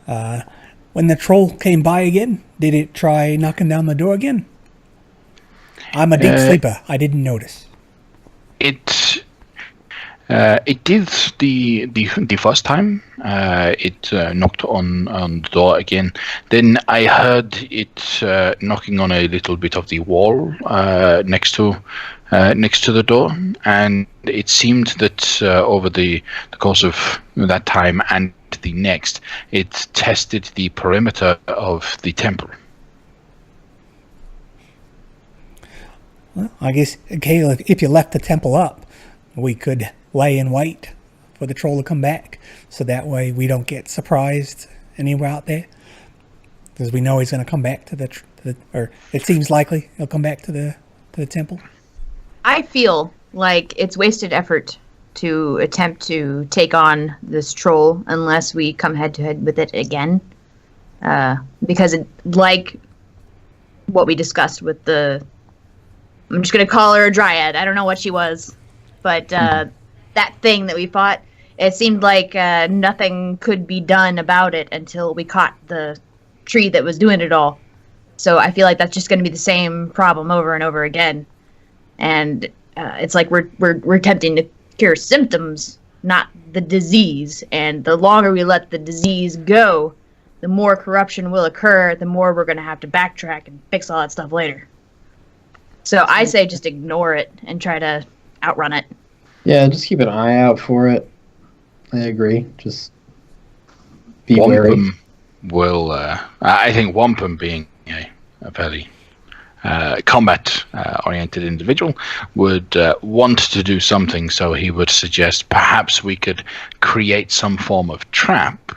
When the troll came by again, did it try knocking down the door again? I'm a deep sleeper. I didn't notice. It did the first time. It knocked on the door again. Then I heard it knocking on a little bit of the wall next to the door, and it seemed that over the course of that time and the next, it tested the perimeter of the temple. Well, I guess, Caleb, if you left the temple up, we could lay in wait for the troll to come back, so that way we don't get surprised anywhere out there. Because we know he's going to come back to the or it seems likely he'll come back to the temple. I feel like it's wasted effort to attempt to take on this troll unless we come head to head with it again. Because it, like what we discussed with the... I'm just going to call her a dryad. I don't know what she was. But that thing that we fought, it seemed like nothing could be done about it until we caught the tree that was doing it all. So I feel like that's just going to be the same problem over and over again. And it's like we're attempting to cure symptoms, not the disease. And the longer we let the disease go, the more corruption will occur, the more we're going to have to backtrack and fix all that stuff later. So I say just ignore it and try to outrun it. Yeah, just keep an eye out for it. I agree. Just be wary. Wampum will, I think Wampum being a very combat-oriented individual would want to do something, so he would suggest perhaps we could create some form of trap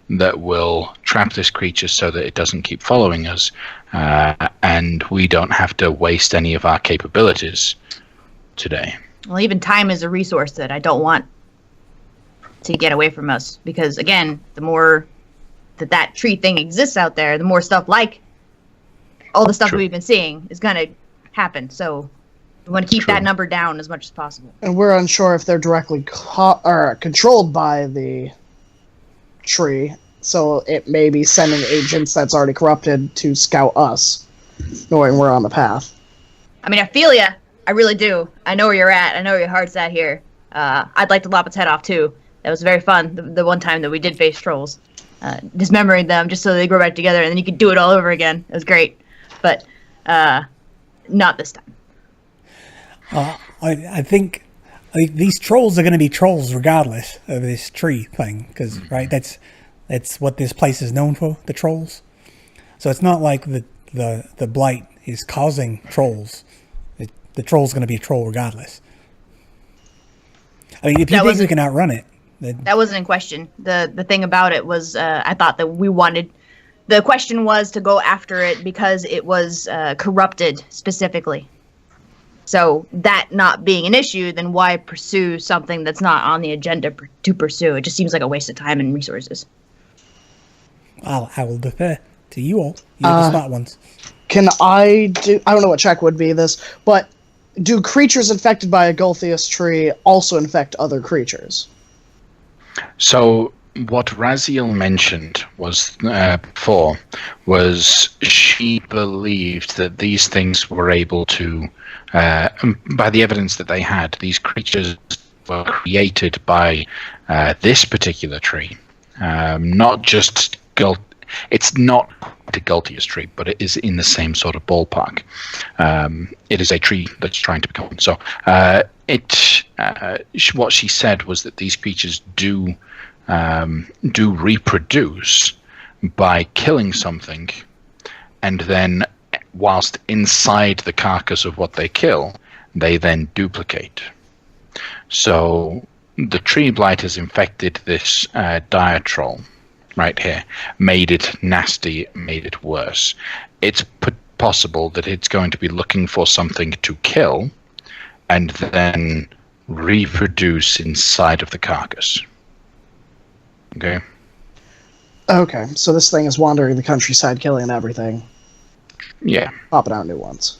that will trap this creature so that it doesn't keep following us, and we don't have to waste any of our capabilities today. Well, even time is a resource that I don't want to get away from us, because again, the more that tree thing exists out there, the more stuff like all the stuff that we've been seeing is going to happen. So we want to keep that number down as much as possible. And we're unsure if they're directly controlled by the tree, so it may be sending agents that's already corrupted to scout us, knowing we're on the path. I mean, I feel ya. I really do. I know where you're at. I know where your heart's at here. I'd like to lop its head off, too. That was very fun, the one time that we did face trolls. Dismembering them just so they grow back together, and then you could do it all over again. It was great. But not this time. I think these trolls are going to be trolls regardless of this tree thing, because right, that's what this place is known for, the trolls. So it's not like the blight is causing trolls. The troll's going to be a troll regardless. I mean, if you think we can outrun it, that wasn't in question. The thing about it was, I thought that we wanted. The question was to go after it because it was corrupted specifically. So that not being an issue, then why pursue something that's not on the agenda to pursue? It just seems like a waste of time and resources. I will defer to you all. You're the smart ones. Can I do... I don't know what check would be this, but do creatures infected by a Gulthius tree also infect other creatures? So what Raziel mentioned was before was she believed that these things were able to, by the evidence that they had, these creatures were created by this particular tree. Not just it's not a Gulthius tree, but it is in the same sort of ballpark. It is a tree that's trying to become. So what she said was that these creatures do reproduce by killing something, and then whilst inside the carcass of what they kill, they then duplicate. So the tree blight has infected this dire troll right here, made it nasty, made it worse. It's possible that it's going to be looking for something to kill and then reproduce inside of the carcass. Okay. Okay, so this thing is wandering the countryside, killing everything. Yeah. Popping out new ones.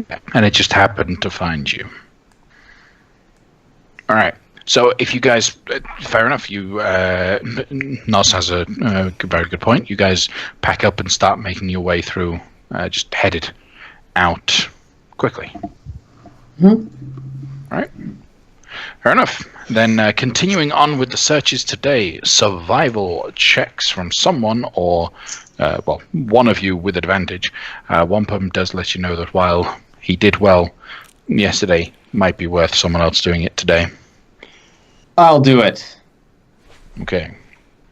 Yeah. And it just happened to find you. All right. So if you guys, fair enough, Nos has a very good point. You guys pack up and start making your way through, just headed out quickly. Mm-hmm. All right. Fair enough. Then continuing on with the searches today, survival checks from someone or, one of you with advantage. Wampum does let you know that while he did well yesterday, might be worth someone else doing it today. I'll do it. Okay.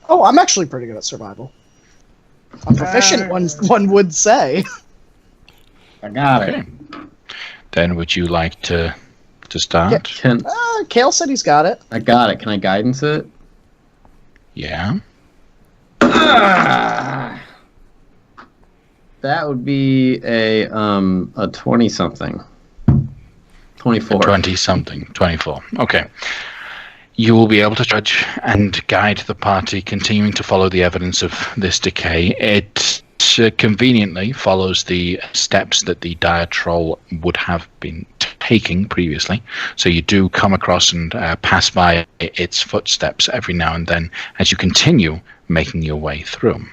Oh, I'm actually pretty good at survival. I'm proficient, one would say. I got it. Then would you like to start? Kale said he's got it. I got it. Can I guidance it? Yeah. That would be a 20-something. 24. 20-something. 24. Okay. You will be able to judge and guide the party, continuing to follow the evidence of this decay. It conveniently follows the steps that the dire troll would have been taking previously. So you do come across and pass by its footsteps every now and then as you continue making your way through.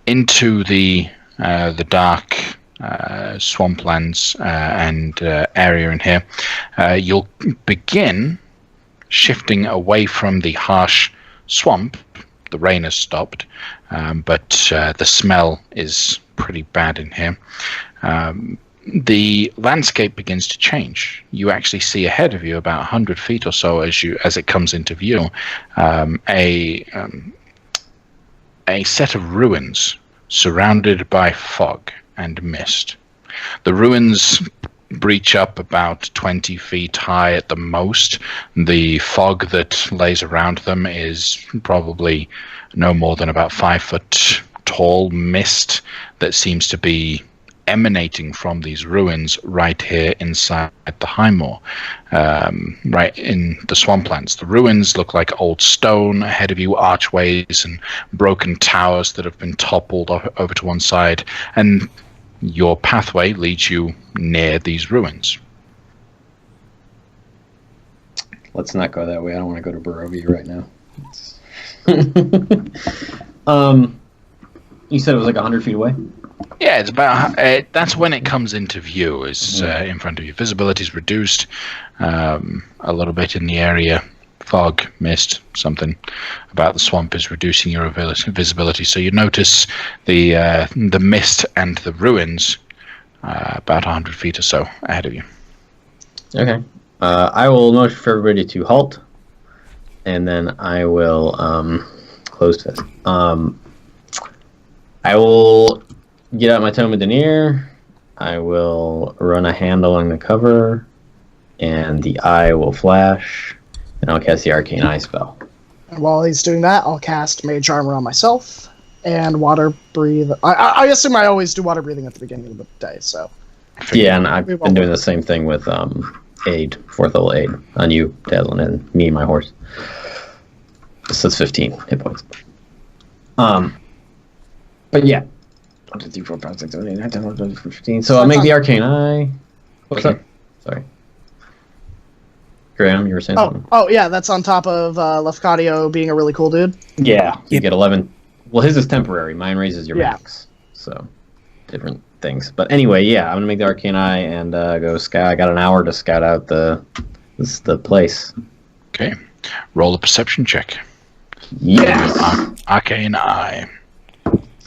Into the dark swamplands and area in here, you'll begin shifting away from the harsh swamp. The rain has stopped, but the smell is pretty bad in here. The landscape begins to change. You actually see ahead of you, about 100 feet or so, as it comes into view, a set of ruins surrounded by fog and mist. The ruins breach up about 20 feet high at the most. The fog that lays around them is probably no more than about 5 foot tall mist that seems to be emanating from these ruins right here inside the Highmoor, right in the swamplands. The ruins look like old stone. Ahead of you, archways and broken towers that have been toppled over to one side, and your pathway leads you near these ruins. Let's not go that way. I don't want to go to Barovia right now. You said it was like 100 feet away? Yeah, it's about. That's when it comes into view. Is in front of you. Visibility is reduced a little bit in the area. Fog, mist, something about the swamp is reducing your visibility. So you notice the mist and the ruins about 100 feet or so ahead of you. Okay. I will motion for everybody to halt, and then I will close fist. I will get out my Tome of Denier. I will run a hand along the cover, and the eye will flash, and I'll cast the Arcane Eye spell. And while he's doing that, I'll cast Mage Armor on myself and Water Breathe. I assume I always do Water Breathing at the beginning of the day, so. Yeah, and I've been doing the same thing with aid, 4th level aid, on you, Dazzlin, and me and my horse. So it's 15 hit points. But yeah. 1, 2, 3, 4, 5, 6, 7, 8, 9, 10, 11, 12, 15. So I'll make the Arcane Eye. What's up? Sorry. Graham, you were saying something? Oh, yeah, that's on top of Lefcadio being a really cool dude. Yeah, you get 11. Well, his is temporary. Mine raises your max. So, different things. But anyway, yeah, I'm going to make the Arcane Eye and go scout. I got an hour to scout out the place. Okay. Roll a perception check. Yes! Arcane Eye.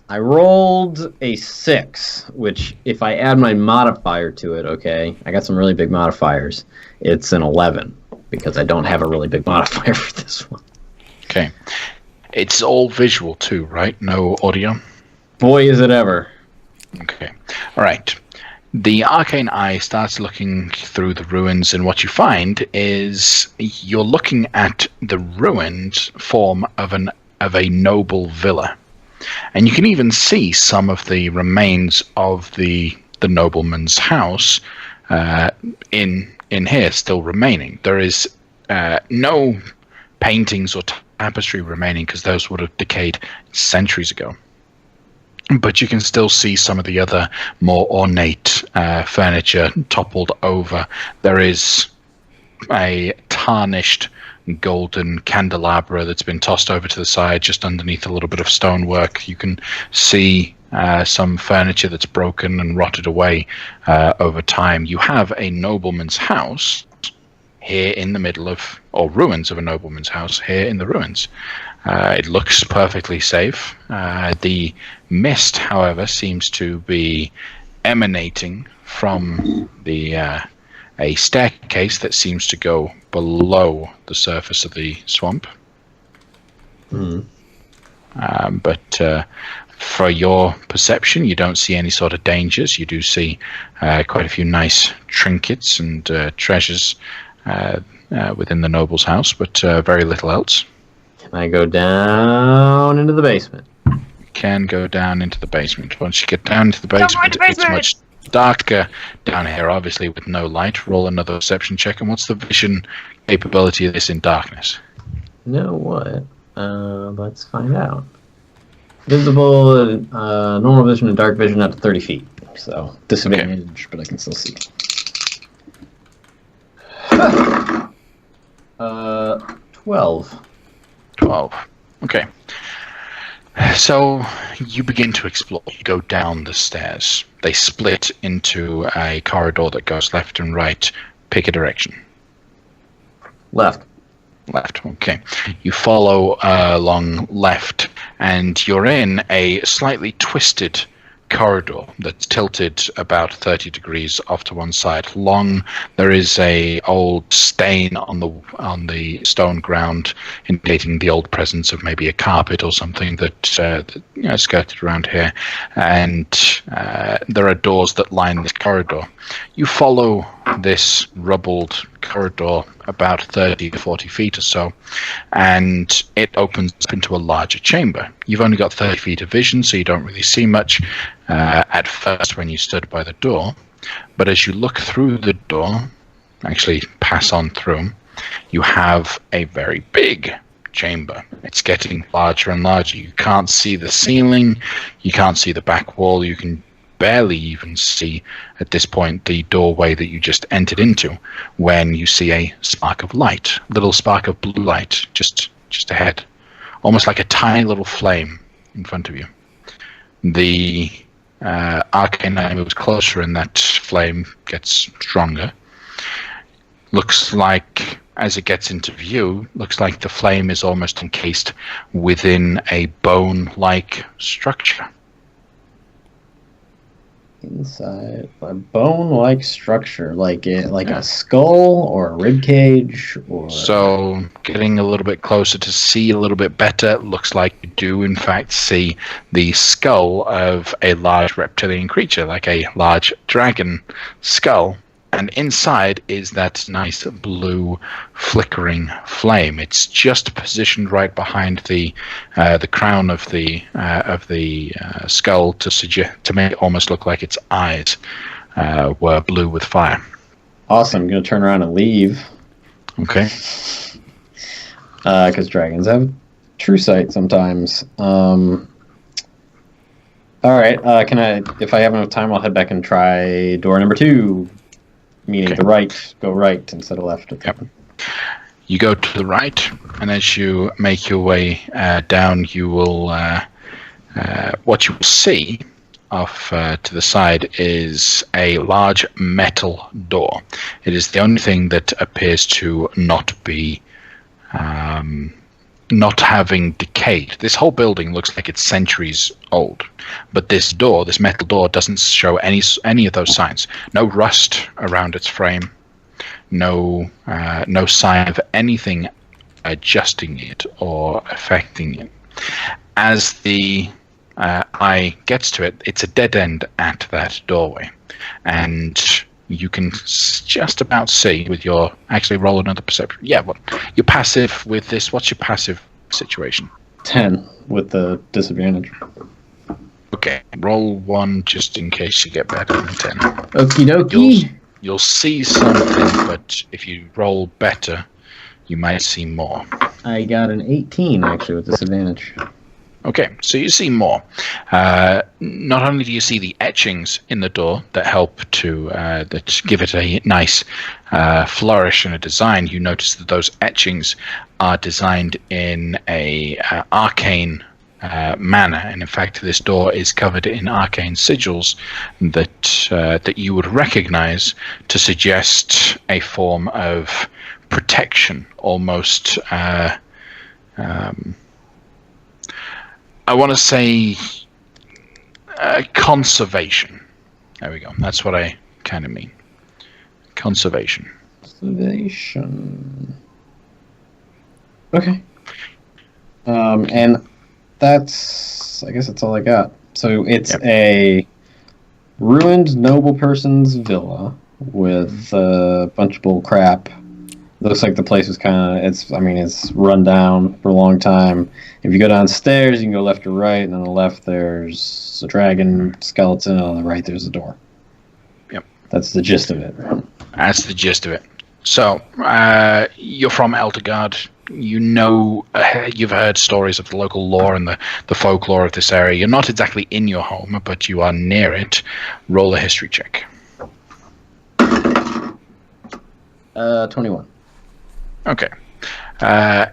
I rolled a 6, which, if I add my modifier to it, okay, I got some really big modifiers. It's an 11, because I don't have a really big modifier for this one. Okay. It's all visual too, right? No audio? Boy, is it ever. Okay. All right. The Arcane Eye starts looking through the ruins, and what you find is you're looking at the ruined form of a noble villa. And you can even see some of the remains of the nobleman's house in here still remaining. There is no paintings or tapestry remaining because those would have decayed centuries ago. But you can still see some of the other more ornate furniture toppled over. There is a tarnished golden candelabra that's been tossed over to the side just underneath a little bit of stonework. You can see some furniture that's broken and rotted away over time. You have a nobleman's house here in the middle of, or ruins of a nobleman's house here in the ruins. It looks perfectly safe. The mist, however, seems to be emanating from a staircase that seems to go below the surface of the swamp. But for your perception, you don't see any sort of dangers. You do see quite a few nice trinkets and treasures within the noble's house, but very little else. Can I go down into the basement? You can go down into the basement. Once you get down into the basement, it's much darker down here, obviously, with no light. Roll another perception check. And what's the vision capability of this in darkness? You know what? Let's find out. Visible, normal vision and dark vision up to 30 feet. So, disadvantage, but I can still see. 12. 12. Okay. So you begin to explore. You go down the stairs. They split into a corridor that goes left and right. Pick a direction. Left. Left. Okay. You follow along left, and you're in a slightly twisted corridor that's tilted about 30 degrees off to one side. Long, there is a old stain on the stone ground, indicating the old presence of maybe a carpet or something that skirted around here. And there are doors that line this corridor. You follow this rubbled corridor about 30 to 40 feet or so, and it opens up into a larger chamber. You've only got 30 feet of vision, so you don't really see much at first when you stood by the door. But as you look through the door, actually pass on through, you have a very big chamber. It's getting larger and larger. You can't see the ceiling, you can't see the back wall, you can barely even see at this point the doorway that you just entered into, when you see a spark of light, little spark of blue light just ahead, almost like a tiny little flame in front of you. The arcane light moves closer and that flame gets stronger. Looks like, as it gets into view, looks like the flame is almost encased within a bone-like structure. Inside a bone-like structure, like a skull or a rib cage, or so. Getting a little bit closer to see a little bit better, looks like you do in fact see the skull of a large reptilian creature, like a large dragon skull. And inside is that nice blue flickering flame. It's just positioned right behind the crown of the skull to make it almost look like its eyes were blue with fire. Awesome. I'm gonna turn around and leave. Okay. Because dragons have true sight sometimes. All right. Can I? If I have enough time, I'll head back and try door number 2. Meaning Okay. the right, go right instead of left. Yep. You go to the right, and as you make your way down, you will what you will see off to the side is a large metal door. It is the only thing that appears to not be not having decayed. This whole building looks like it's centuries old, but this door, this metal door, doesn't show any of those signs. No rust around its frame, no sign of anything adjusting it or affecting it. As the eye gets to it, it's a dead end at that doorway, and you can just about see with your... Actually, roll another perception. Yeah, well, you're passive with this. What's your passive situation? 10 with the disadvantage. Okay, roll 1 just in case you get better than 10. Okie dokie. You'll see something, but if you roll better, you might see more. I got an 18 actually with disadvantage. Okay, so you see more. Not only do you see the etchings in the door that help to that give it a nice flourish and a design, you notice that those etchings are designed in a arcane manner, and in fact, this door is covered in arcane sigils that you would recognize to suggest a form of protection, almost. I want to say conservation. There we go. That's what I kind of mean. Conservation. Conservation. Okay. And that's, I guess that's all I got. So it's a ruined noble person's villa with a bunch of bull crap. Looks like the place was kind of, it's run down for a long time. If you go downstairs, you can go left or right, and on the left there's a dragon skeleton, and on the right there's a door. Yep. That's the gist of it. That's the gist of it. So, you're from Eldergard. You know, you've heard stories of the local lore and the folklore of this area. You're not exactly in your home, but you are near it. Roll a history check. 21. Okay.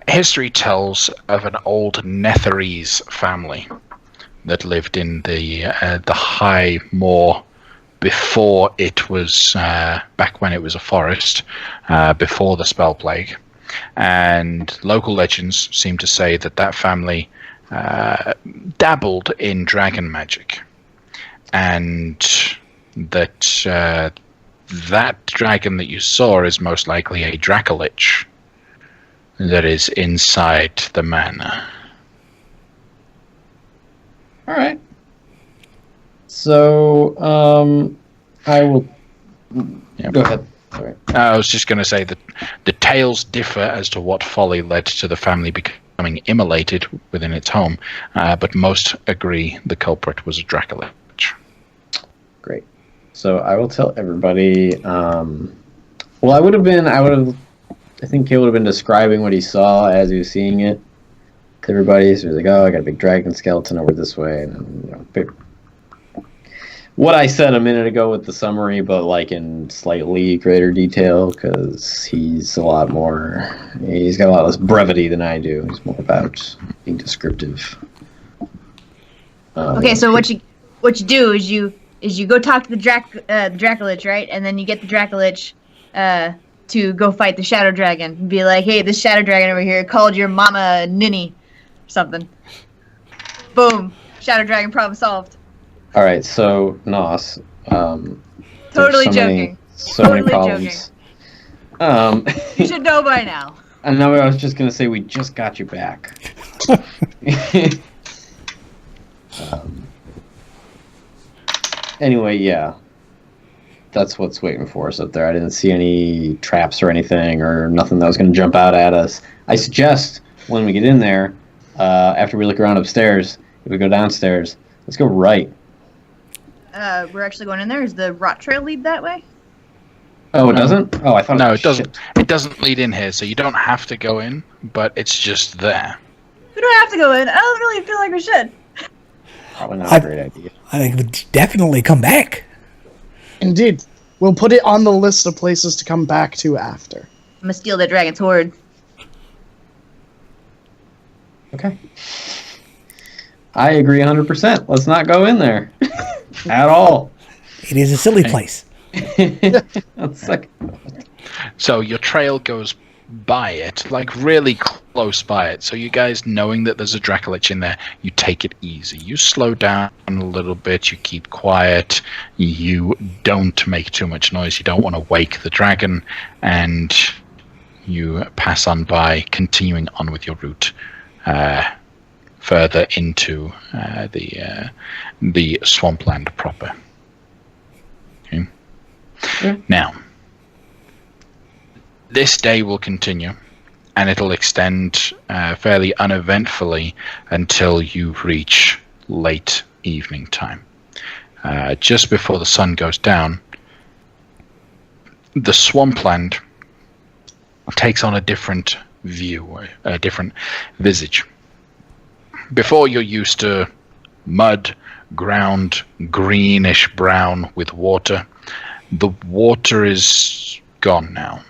History tells of an old Netherese family that lived in the High Moor before it was back when it was a forest, before the spell plague, and local legends seem to say that family dabbled in dragon magic. and that that dragon that you saw is most likely a Dracolich that is inside the manor. All right. So, I will. Yep. Go ahead. Sorry. I was just going to say that the tales differ as to what folly led to the family becoming immolated within its home, but most agree the culprit was a Dracolich. Great. So I will tell everybody. Well, I think Kale would have been describing what he saw as he was seeing it to everybody. So he was like, "Oh, I got a big dragon skeleton over this way," and what I said a minute ago with the summary, but like in slightly greater detail, because he's a lot more. He's got a lot less brevity than I do. He's more about being descriptive. Okay, so what you do is you go talk to the Dracolich, right? And then you get the Dracolich to go fight the Shadow Dragon and be like, "Hey, this Shadow Dragon over here called your mama Ninny," or something. Boom, Shadow Dragon problem solved. All right, so Nos. Totally joking. So many problems. You should know by now. I know. I was just gonna say we just got you back. Anyway, yeah, that's what's waiting for us up there. I didn't see any traps or anything, or nothing that was gonna jump out at us. I suggest when we get in there, after we look around upstairs, if we go downstairs, let's go right. We're actually going in there. Is the rot trail lead that way? Oh, it doesn't? Oh, I thought No, it doesn't. It doesn't lead in here, so you don't have to go in, but it's just there. We don't have to go in. I don't really feel like we should. Probably not a great idea. I think we'd definitely come back. Indeed. We'll put it on the list of places to come back to after. I'm gonna steal the dragon's hoard. Okay. I agree 100%. Let's not go in there. At all. It is a silly place. That's like... So your trail goes by it, like really close by it. So you guys, knowing that there's a Dracolich in there, you take it easy. You slow down a little bit, you keep quiet, you don't make too much noise, you don't want to wake the dragon, and you pass on by, continuing on with your route further into the swampland proper. Okay. Yeah. Now, this day will continue, and it'll extend fairly uneventfully until you reach late evening time. Just before the sun goes down, the swampland takes on a different view, a different visage. Before, you're used to mud, ground, greenish brown with water. The water is gone now.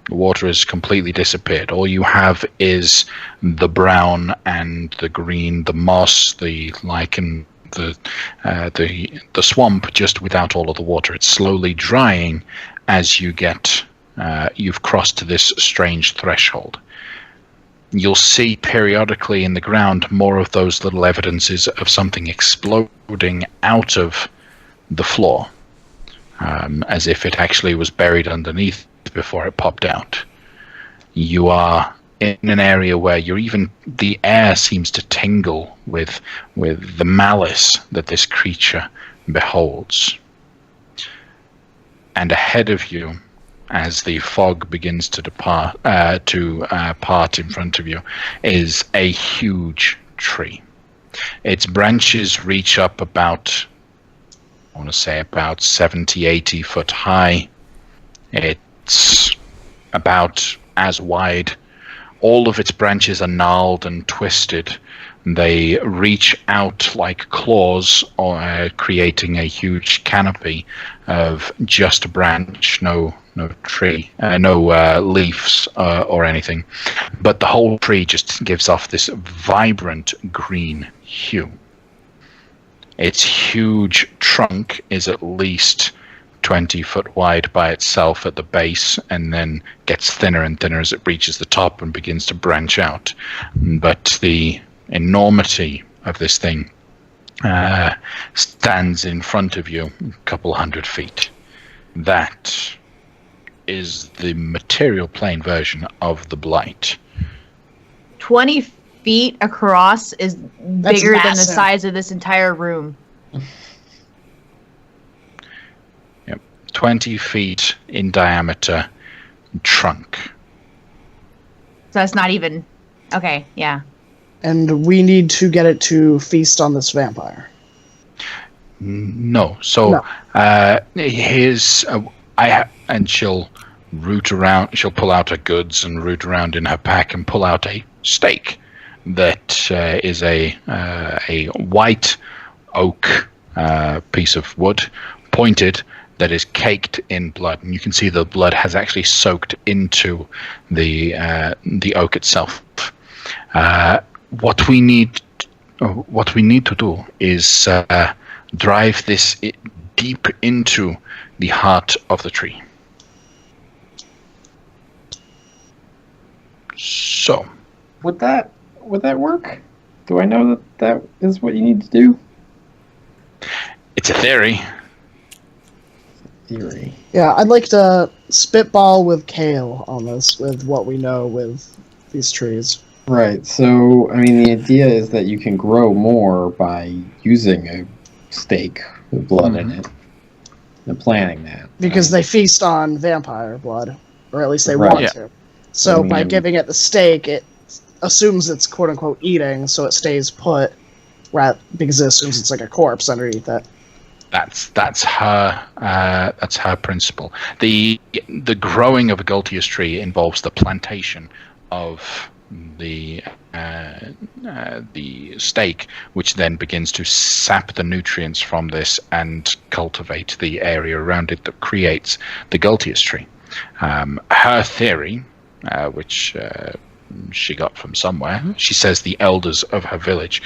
The water has completely disappeared. All you have is the brown and the green, the moss, the lichen, the swamp, just without all of the water. It's slowly drying as you've crossed this strange threshold. You'll see periodically in the ground more of those little evidences of something exploding out of the floor, as if it actually was buried underneath before it popped out. You are in an area where the air seems to tingle with the malice that this creature beholds. And ahead of you, as the fog begins to part in front of you, is a huge tree. Its branches reach up about 70, 80 foot high. It's about as wide. All of its branches are gnarled and twisted. They reach out like claws, creating a huge canopy of just a branch, no tree, no leaves or anything. But the whole tree just gives off this vibrant green hue. Its huge trunk is at least 20 foot wide by itself at the base, and then gets thinner and thinner as it reaches the top and begins to branch out. But the enormity of this thing stands in front of you, a couple 100 feet. That is the material plane version of the Blight. 20 feet across is bigger than the massive. size of this entire room. 20 feet in diameter, trunk. So that's not even... Okay, yeah. And we need to get it to feast on this vampire. No. So, No. and she'll root around. She'll pull out her goods and root around in her pack and pull out a stake that is a white oak piece of wood, pointed, that is caked in blood, and you can see the blood has actually soaked into the oak itself. What we need to do is drive this deep into the heart of the tree. So, Would that work? Do I know that is what you need to do? it's a theory. Theory. Yeah, I'd like to spitball with Kale on this, with what we know with these trees. Right. So, I mean, the idea is that you can grow more by using a stake with blood in it and planting that. Because they feast on vampire blood, or at least they Right. want Yeah. to. So I mean- by giving it the stake, it assumes it's quote-unquote eating, so it stays put, because it assumes it's like a corpse underneath it. That's her principle. The growing of a Gultius tree involves the plantation of the stake, which then begins to sap the nutrients from this and cultivate the area around it that creates the Gultius tree. Her theory, which she got from somewhere. She says the elders of her village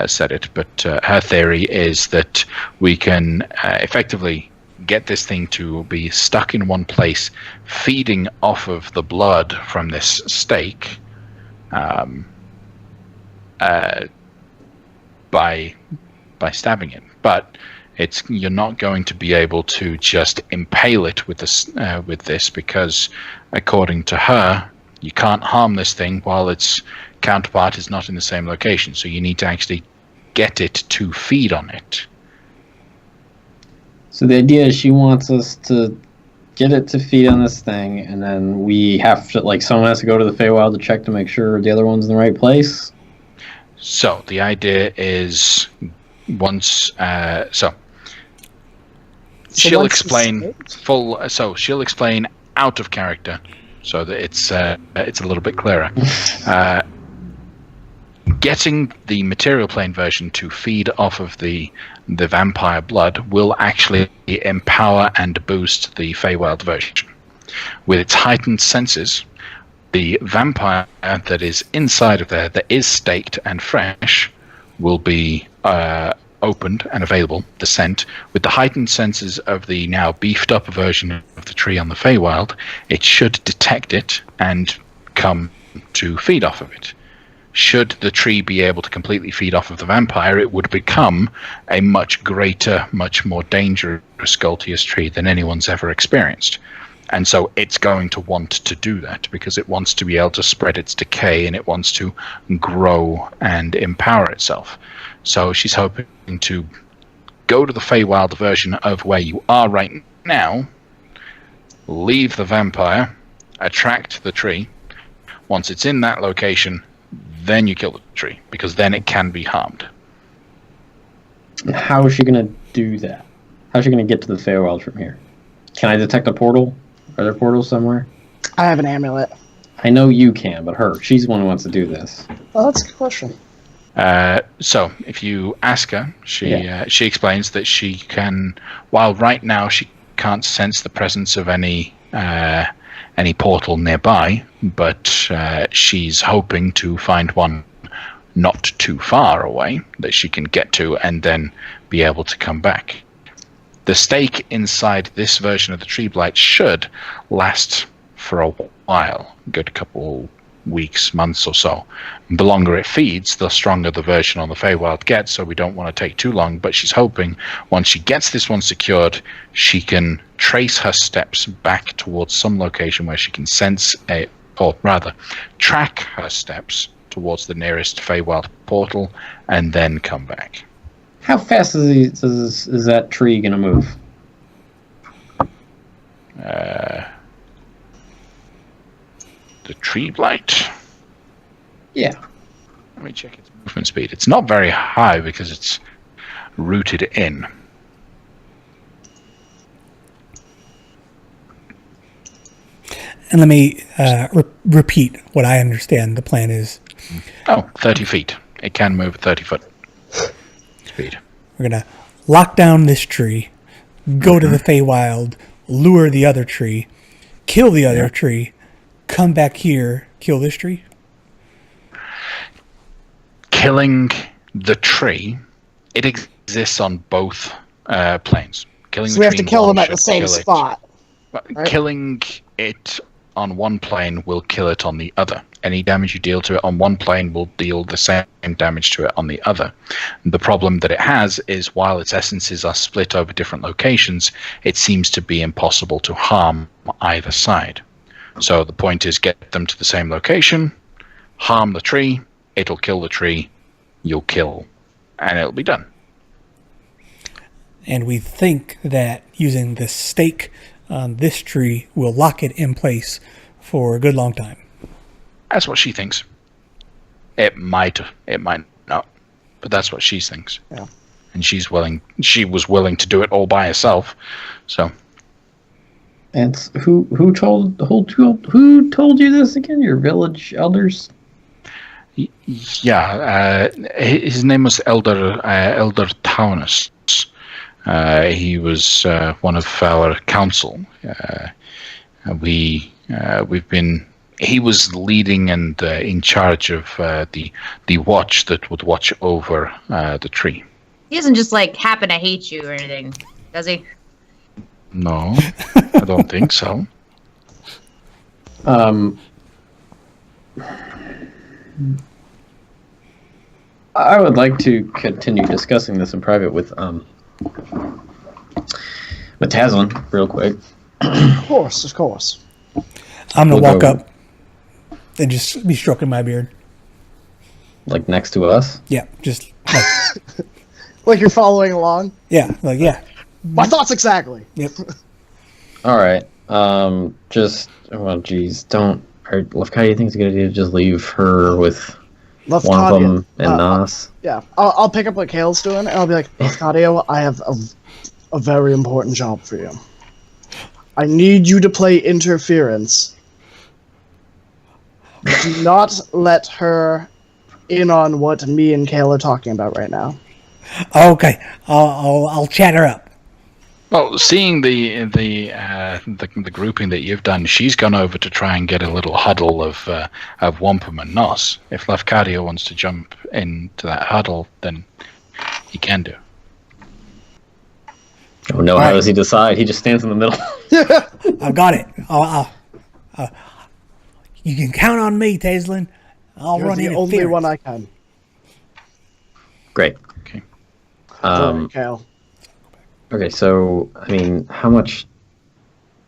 said it, but her theory is that we can effectively get this thing to be stuck in one place, feeding off of the blood from this stake by stabbing it. But you're not going to be able to just impale it with this because, according to her, you can't harm this thing while its counterpart is not in the same location. So you need to actually get it to feed on it. So the idea is she wants us to get it to feed on this thing, and then we have to, like, someone has to go to the Feywild to check to make sure the other one's in the right place. So the idea is once she'll once explain it's- she'll explain out of character so that it's a little bit clearer. Getting the material plane version to feed off of the vampire blood will actually empower and boost the Feywild version. With its heightened senses, the vampire that is inside of there, that is staked and fresh, will be opened and available, the scent. With the heightened senses of the now beefed up version of the tree on the Feywild, it should detect it and come to feed off of it. Should the tree be able to completely feed off of the vampire, it would become a much greater, much more dangerous Gultius tree than anyone's ever experienced. And so it's going to want to do that because it wants to be able to spread its decay and it wants to grow and empower itself. So she's hoping to go to the Feywild version of where you are right now, leave the vampire, attract the tree. Once it's in that location, then you kill the tree, because then it can be harmed. How is she going to do that? How is she going to get to the Feywild from here? Can I detect a portal? Are there portals somewhere? I have an amulet. I know you can, but her. She's the one who wants to do this. Oh, that's a good question. So if you ask her, she explains that she can, while right now she can't sense the presence of any portal nearby, but she's hoping to find one not too far away that she can get to and then be able to come back. The stake inside this version of the tree blight should last for a while, good couple weeks, months or so. The longer it feeds, the stronger the version on the Feywild gets, so we don't want to take too long, but she's hoping once she gets this one secured, she can trace her steps back towards some location where she can track her steps towards the nearest Feywild portal and then come back. How fast is that tree going to move? The tree blight? Yeah. Let me check its movement speed. It's not very high because it's rooted in. And let me repeat what I understand the plan is. 30 feet. It can move at 30 foot speed. We're going to lock down this tree, go to the Feywild, lure the other tree, kill the other tree, come back here, kill this tree. Killing the tree, it exists on both planes. Killing So the we have tree to in kill one them at the should same kill it. spot. Right. Killing it on one plane will kill it on the other. Any damage you deal to it on one plane will deal the same damage to it on the other. The problem that it has is while its essences are split over different locations, it seems to be impossible to harm either side. So the point is get them to the same location, harm the tree, it'll kill the tree, you'll kill, and it'll be done. And we think that using the stake on this tree will lock it in place for a good long time. That's what she thinks. It might not, but that's what she thinks. Yeah. And she was willing to do it all by herself. So. And who told you this again? Your village elders? Yeah, his name was Elder Taunus. He was one of our council. He was leading and in charge of the watch that would watch over the tree. He doesn't just happen to hate you or anything, does he? No, I don't think so. I would like to continue discussing this in private with Taslin real quick. Of course. I'm going to We'll walk go- up and just be stroking my beard. Like next to us? Yeah, just like, Like you're following along. yeah. My thoughts exactly. Yep. All right. Lefkai, you think it's a good idea to just leave her with Left one of them and Nas? Yeah, I'll pick up what Kale's doing, and I'll be like, Lefkadio, I have a very important job for you. I need you to play interference. Do not let her in on what me and Kale are talking about right now. Okay, I'll chat her up. Well, seeing the grouping that you've done, she's gone over to try and get a little huddle of Wampum and Nos. If Lefkadio wants to jump into that huddle, then he can do. Oh no! How does he decide? He just stands in the middle. I've got it. You can count on me, Taslin. I'll You're run the interference. only one I can. Great. Okay. Sorry, Kale. Okay, so I mean, how much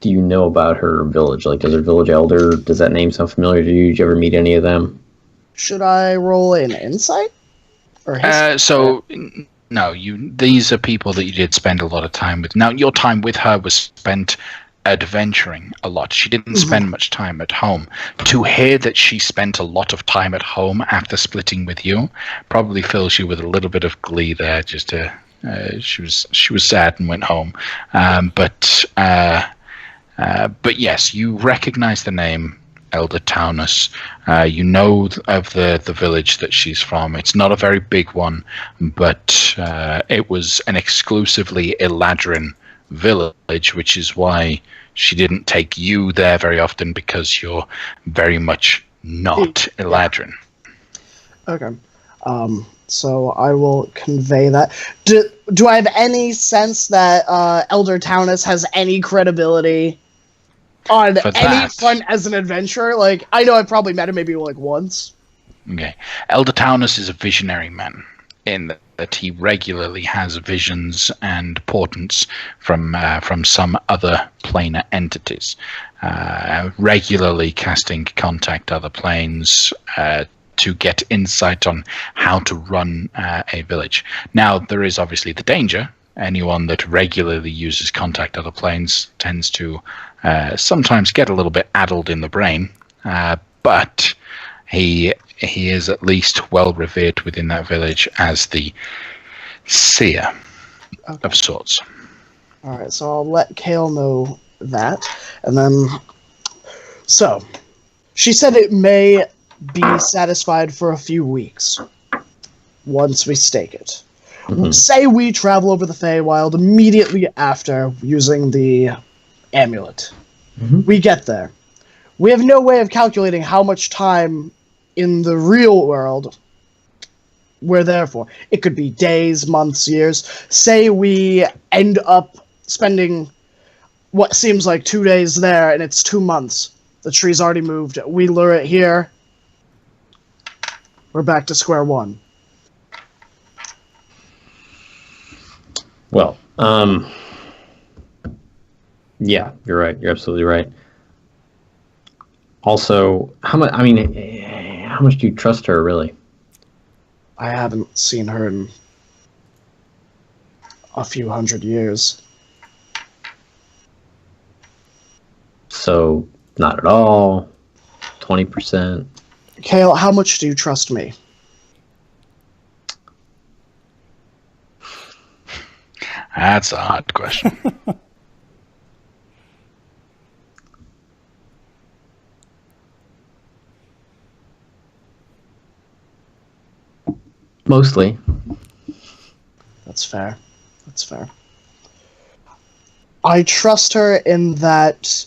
do you know about her village? Like, does her village elder? Does that name sound familiar to you? Did you ever meet any of them? Should I roll an insight? Or history? No, these are people that you did spend a lot of time with. Now, your time with her was spent adventuring a lot. She didn't spend much time at home. To hear that she spent a lot of time at home after splitting with you probably fills you with a little bit of glee there. Just to she was sad and went home. But yes, you recognize the name Elder Taunus. You know of the village that she's from. It's not a very big one, but it was an exclusively Eladrin village, which is why she didn't take you there very often, because you're very much not Eladrin. Okay. So I will convey that. Do I have any sense that Elder Taunus has any credibility on For any that- front as an adventurer. Like, I know I probably met him maybe like once. Okay. Elder Taunus is a visionary man in that he regularly has visions and portents from some other planar entities, regularly casting contact other planes to get insight on how to run a village. Now, there is obviously the danger. Anyone that regularly uses contact other planes tends to sometimes get a little bit addled in the brain, but he is at least well revered within that village as the seer of sorts. All right, so I'll let Kale know that, and then so she said it may be satisfied for a few weeks once we stake it. Say we travel over the Feywild immediately after using the amulet. We get there. We have no way of calculating how much time in the real world we're there for. It could be days, months, years. Say we end up spending what seems like 2 days there, and it's 2 months. The tree's already moved. We lure it here. We're back to square one. Well, yeah, you're right. You're absolutely right. Also, how much? I mean, how much do you trust her, really? I haven't seen her in a few hundred years. So, not at all. 20%. Kale, how much do you trust me? That's a hard question. Mostly. That's fair. That's fair. I trust her in that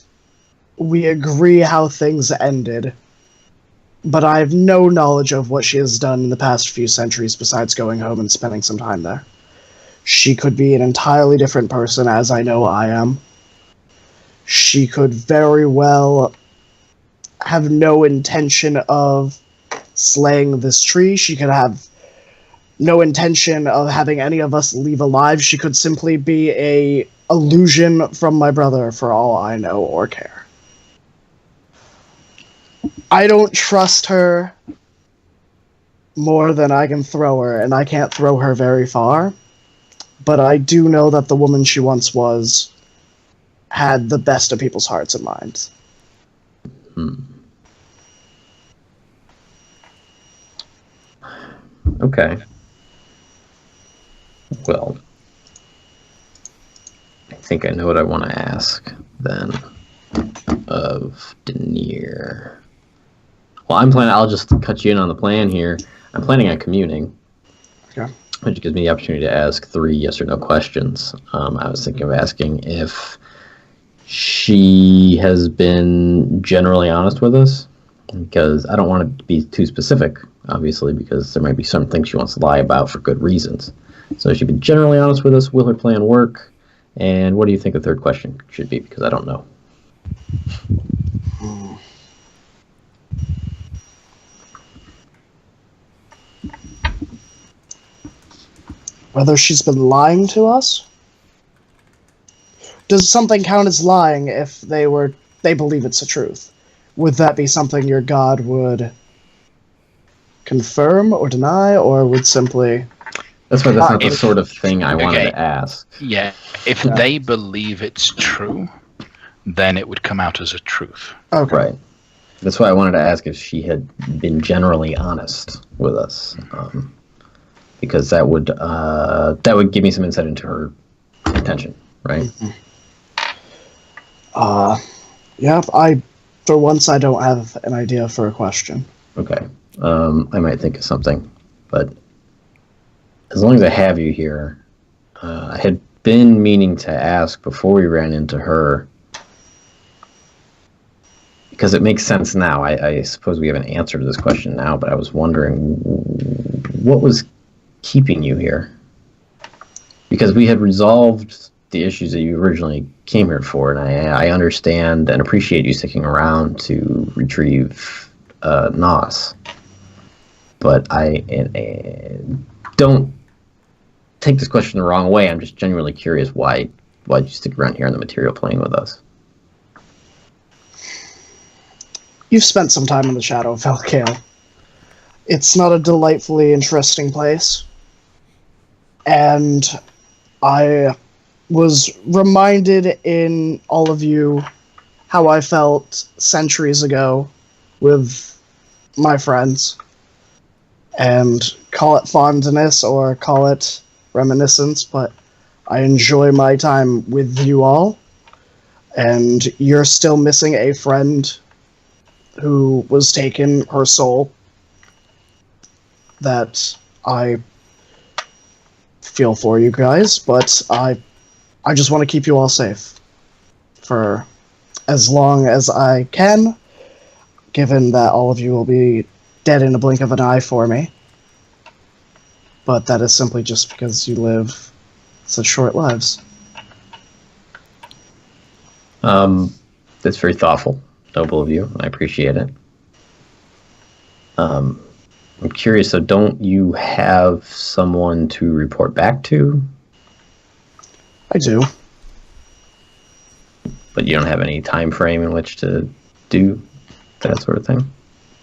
we agree how things ended, but I have no knowledge of what she has done in the past few centuries besides going home and spending some time there. She could be an entirely different person, as I know I am. She could very well have no intention of slaying this tree. She could have no intention of having any of us leave alive. She could simply be a illusion from my brother, for all I know or care. I don't trust her more than I can throw her, and I can't throw her very far. But I do know that the woman she once was had the best of people's hearts and minds. Okay. Well, I think I know what I want to ask then of Denier. Well, I'll just cut you in on the plan here. I'm planning on communing. Okay. Which gives me the opportunity to ask 3 yes or no questions. I was thinking of asking if she has been generally honest with us, because I don't want it to be too specific, obviously, because there might be some things she wants to lie about for good reasons. So she's been generally honest with us. Will her plan work? And what do you think the third question should be? Because I don't know. Whether she's been lying to us? Does something count as lying if they believe it's the truth? Would that be something your god would confirm or deny, or would simply... That's not the sort of thing I wanted to ask. Yeah, if they believe it's true, then it would come out as a truth. Okay. Right. That's why I wanted to ask if she had been generally honest with us, because that would give me some insight into her intention, right? Yeah. For once, I don't have an idea for a question. Okay. I might think of something, but as long as I have you here, I had been meaning to ask before we ran into her, because it makes sense now. I suppose we have an answer to this question now, but I was wondering what was keeping you here? Because we had resolved the issues that you originally came here for, and I understand and appreciate you sticking around to retrieve Nos. But I don't take this question the wrong way. I'm just genuinely curious why'd you stick around here on the material plane with us? You've spent some time in the Shadow of Valkale. It's not a delightfully interesting place. And I was reminded in all of you how I felt centuries ago with my friends. And call it fondness or call it reminiscence, but I enjoy my time with you all. And you're still missing a friend who was taken, her soul, that I feel for you guys, but I just want to keep you all safe for as long as I can, given that all of you will be dead in a blink of an eye for me. But that is simply just because you live such short lives. That's very thoughtful, noble of you. I appreciate it. I'm curious, so don't you have someone to report back to? I do. But you don't have any time frame in which to do that sort of thing?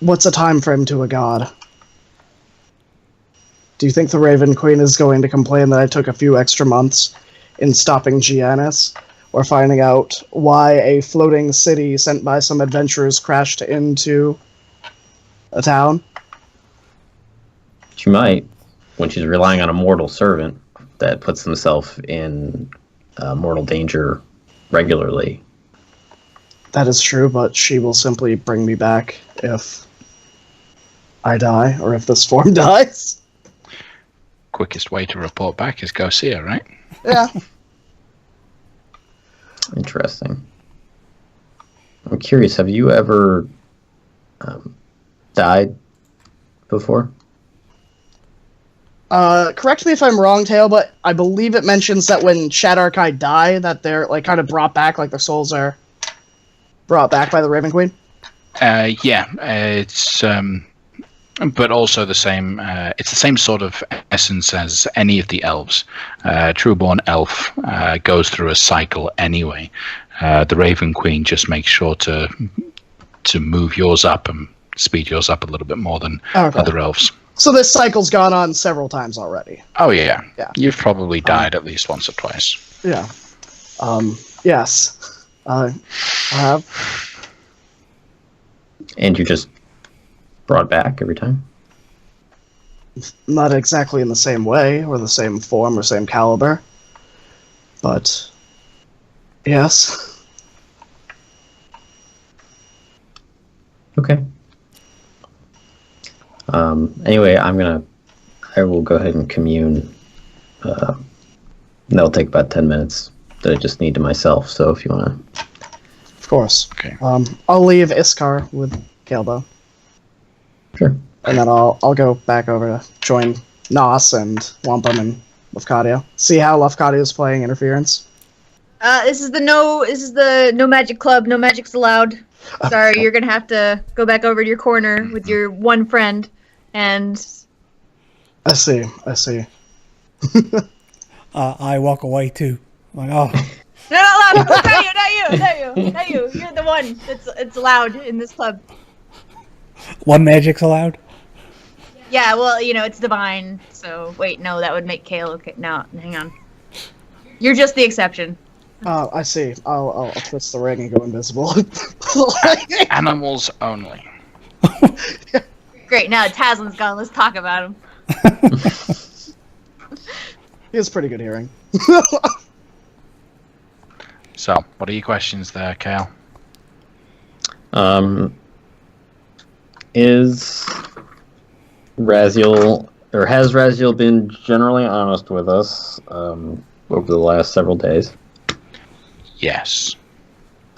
What's a time frame to a god? Do you think the Raven Queen is going to complain that I took a few extra months in stopping Giannis? Or finding out why a floating city sent by some adventurers crashed into a town? She might, when she's relying on a mortal servant that puts himself in mortal danger regularly. That is true, but she will simply bring me back if I die, or if this form dies. Quickest way to report back is go see her, right? Yeah. Interesting. I'm curious, have you ever died before? Correct me if I'm wrong, Tail, but I believe it mentions that when Shadarkai die, that they're like kind of brought back, like their souls are brought back by the Raven Queen. Yeah, it's but also the same. It's the same sort of essence as any of the elves. Trueborn elf goes through a cycle anyway. The Raven Queen just makes sure to move yours up and speed yours up a little bit more than other elves. So this cycle's gone on several times already. Oh yeah. Yeah. You've probably died at least once or twice. Yeah. Yes. I have. And you just brought back every time? Not exactly in the same way, or the same form, or same caliber. But, yes. Okay. Anyway, I will go ahead and commune. That'll take about 10 minutes that I just need to myself, so if you want to... Of course. Okay. I'll leave Iskar with Kalebo. Sure. And then I'll go back over to join Nos and Wampum and Lafcadio. See how Lafcadio's playing Interference. This is the no magic club. No magic's allowed. Sorry, you're gonna have to go back over to your corner with your one friend, and. I see. I walk away too. I'm like, oh, No, not you. You're the one it's allowed in this club. one magic's allowed? Yeah, well, it's divine. So wait, no, that would make Kale okay. No, hang on. You're just the exception. I see. I'll twist the ring and go invisible. Animals only. Great. Now Taslin's gone. Let's talk about him. He has pretty good hearing. So, what are your questions there, Kale? Is Raziel, or has Raziel been generally honest with us over the last several days? Yes.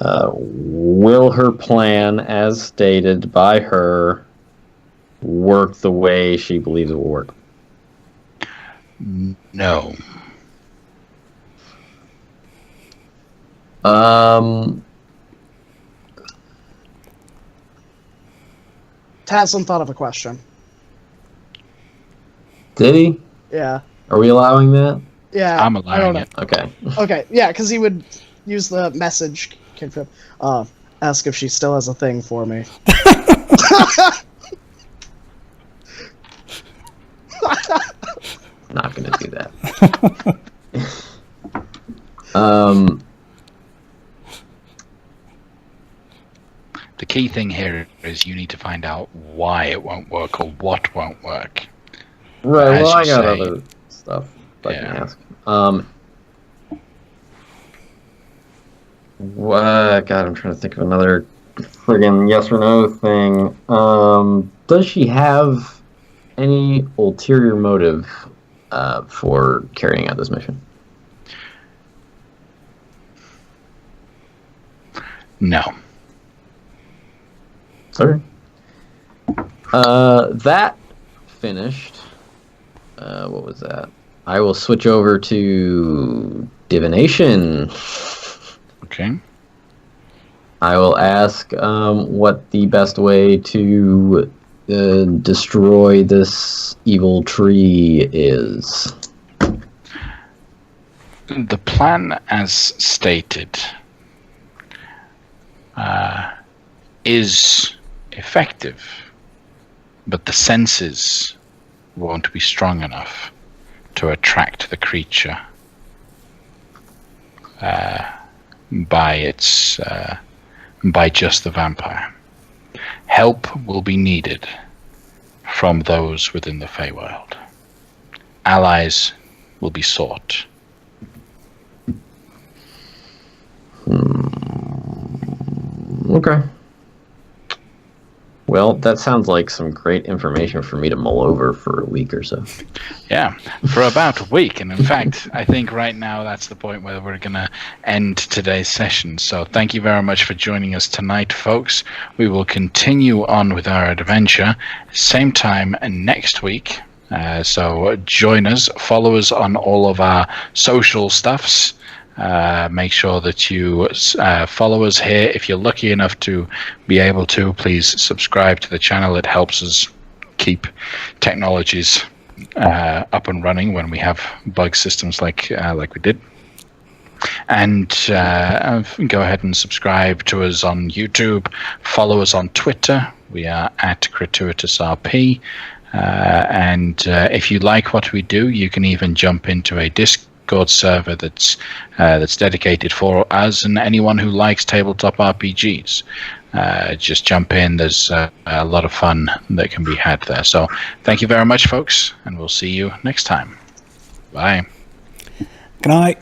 Will her plan, as stated by her, work the way she believes it will work? No. Taslim thought of a question. Did he? Yeah. Are we allowing that? Yeah. I'm I don't allowing know. it. Okay. Okay, yeah, because he would use the message confirm. Ask if she still has a thing for me. Not gonna do that. um. The key thing here is you need to find out why it won't work or what won't work. Right. As Well, I you got say, other stuff I can yeah. ask. What? God, I'm trying to think of another friggin' yes or no thing. Does she have any ulterior motive for carrying out this mission? No. Sorry. That finished. What was that? I will switch over to divination. Okay. I will ask what the best way to destroy this evil tree is. The plan, as stated, is effective, but the senses won't be strong enough to attract the creature by just the vampire. Help will be needed from those within the Feywild. Allies will be sought. Okay. Well, that sounds like some great information for me to mull over for a week or so. Yeah, for about a week. And in fact, I think right now that's the point where we're going to end today's session. So thank you very much for joining us tonight, folks. We will continue on with our adventure, same time next week. So join us, follow us on all of our social stuffs. Make sure that you follow us here. If you're lucky enough to be able to, please subscribe to the channel. It helps us keep technologies up and running when we have bug systems like we did. And go ahead and subscribe to us on YouTube. Follow us on Twitter. We are at Crituitous RP. And if you like what we do, you can even jump into a Discord server that's dedicated for us and anyone who likes tabletop RPGs. Just jump in. There's a lot of fun that can be had there. So thank you very much, folks, and we'll see you next time. Bye. Good night.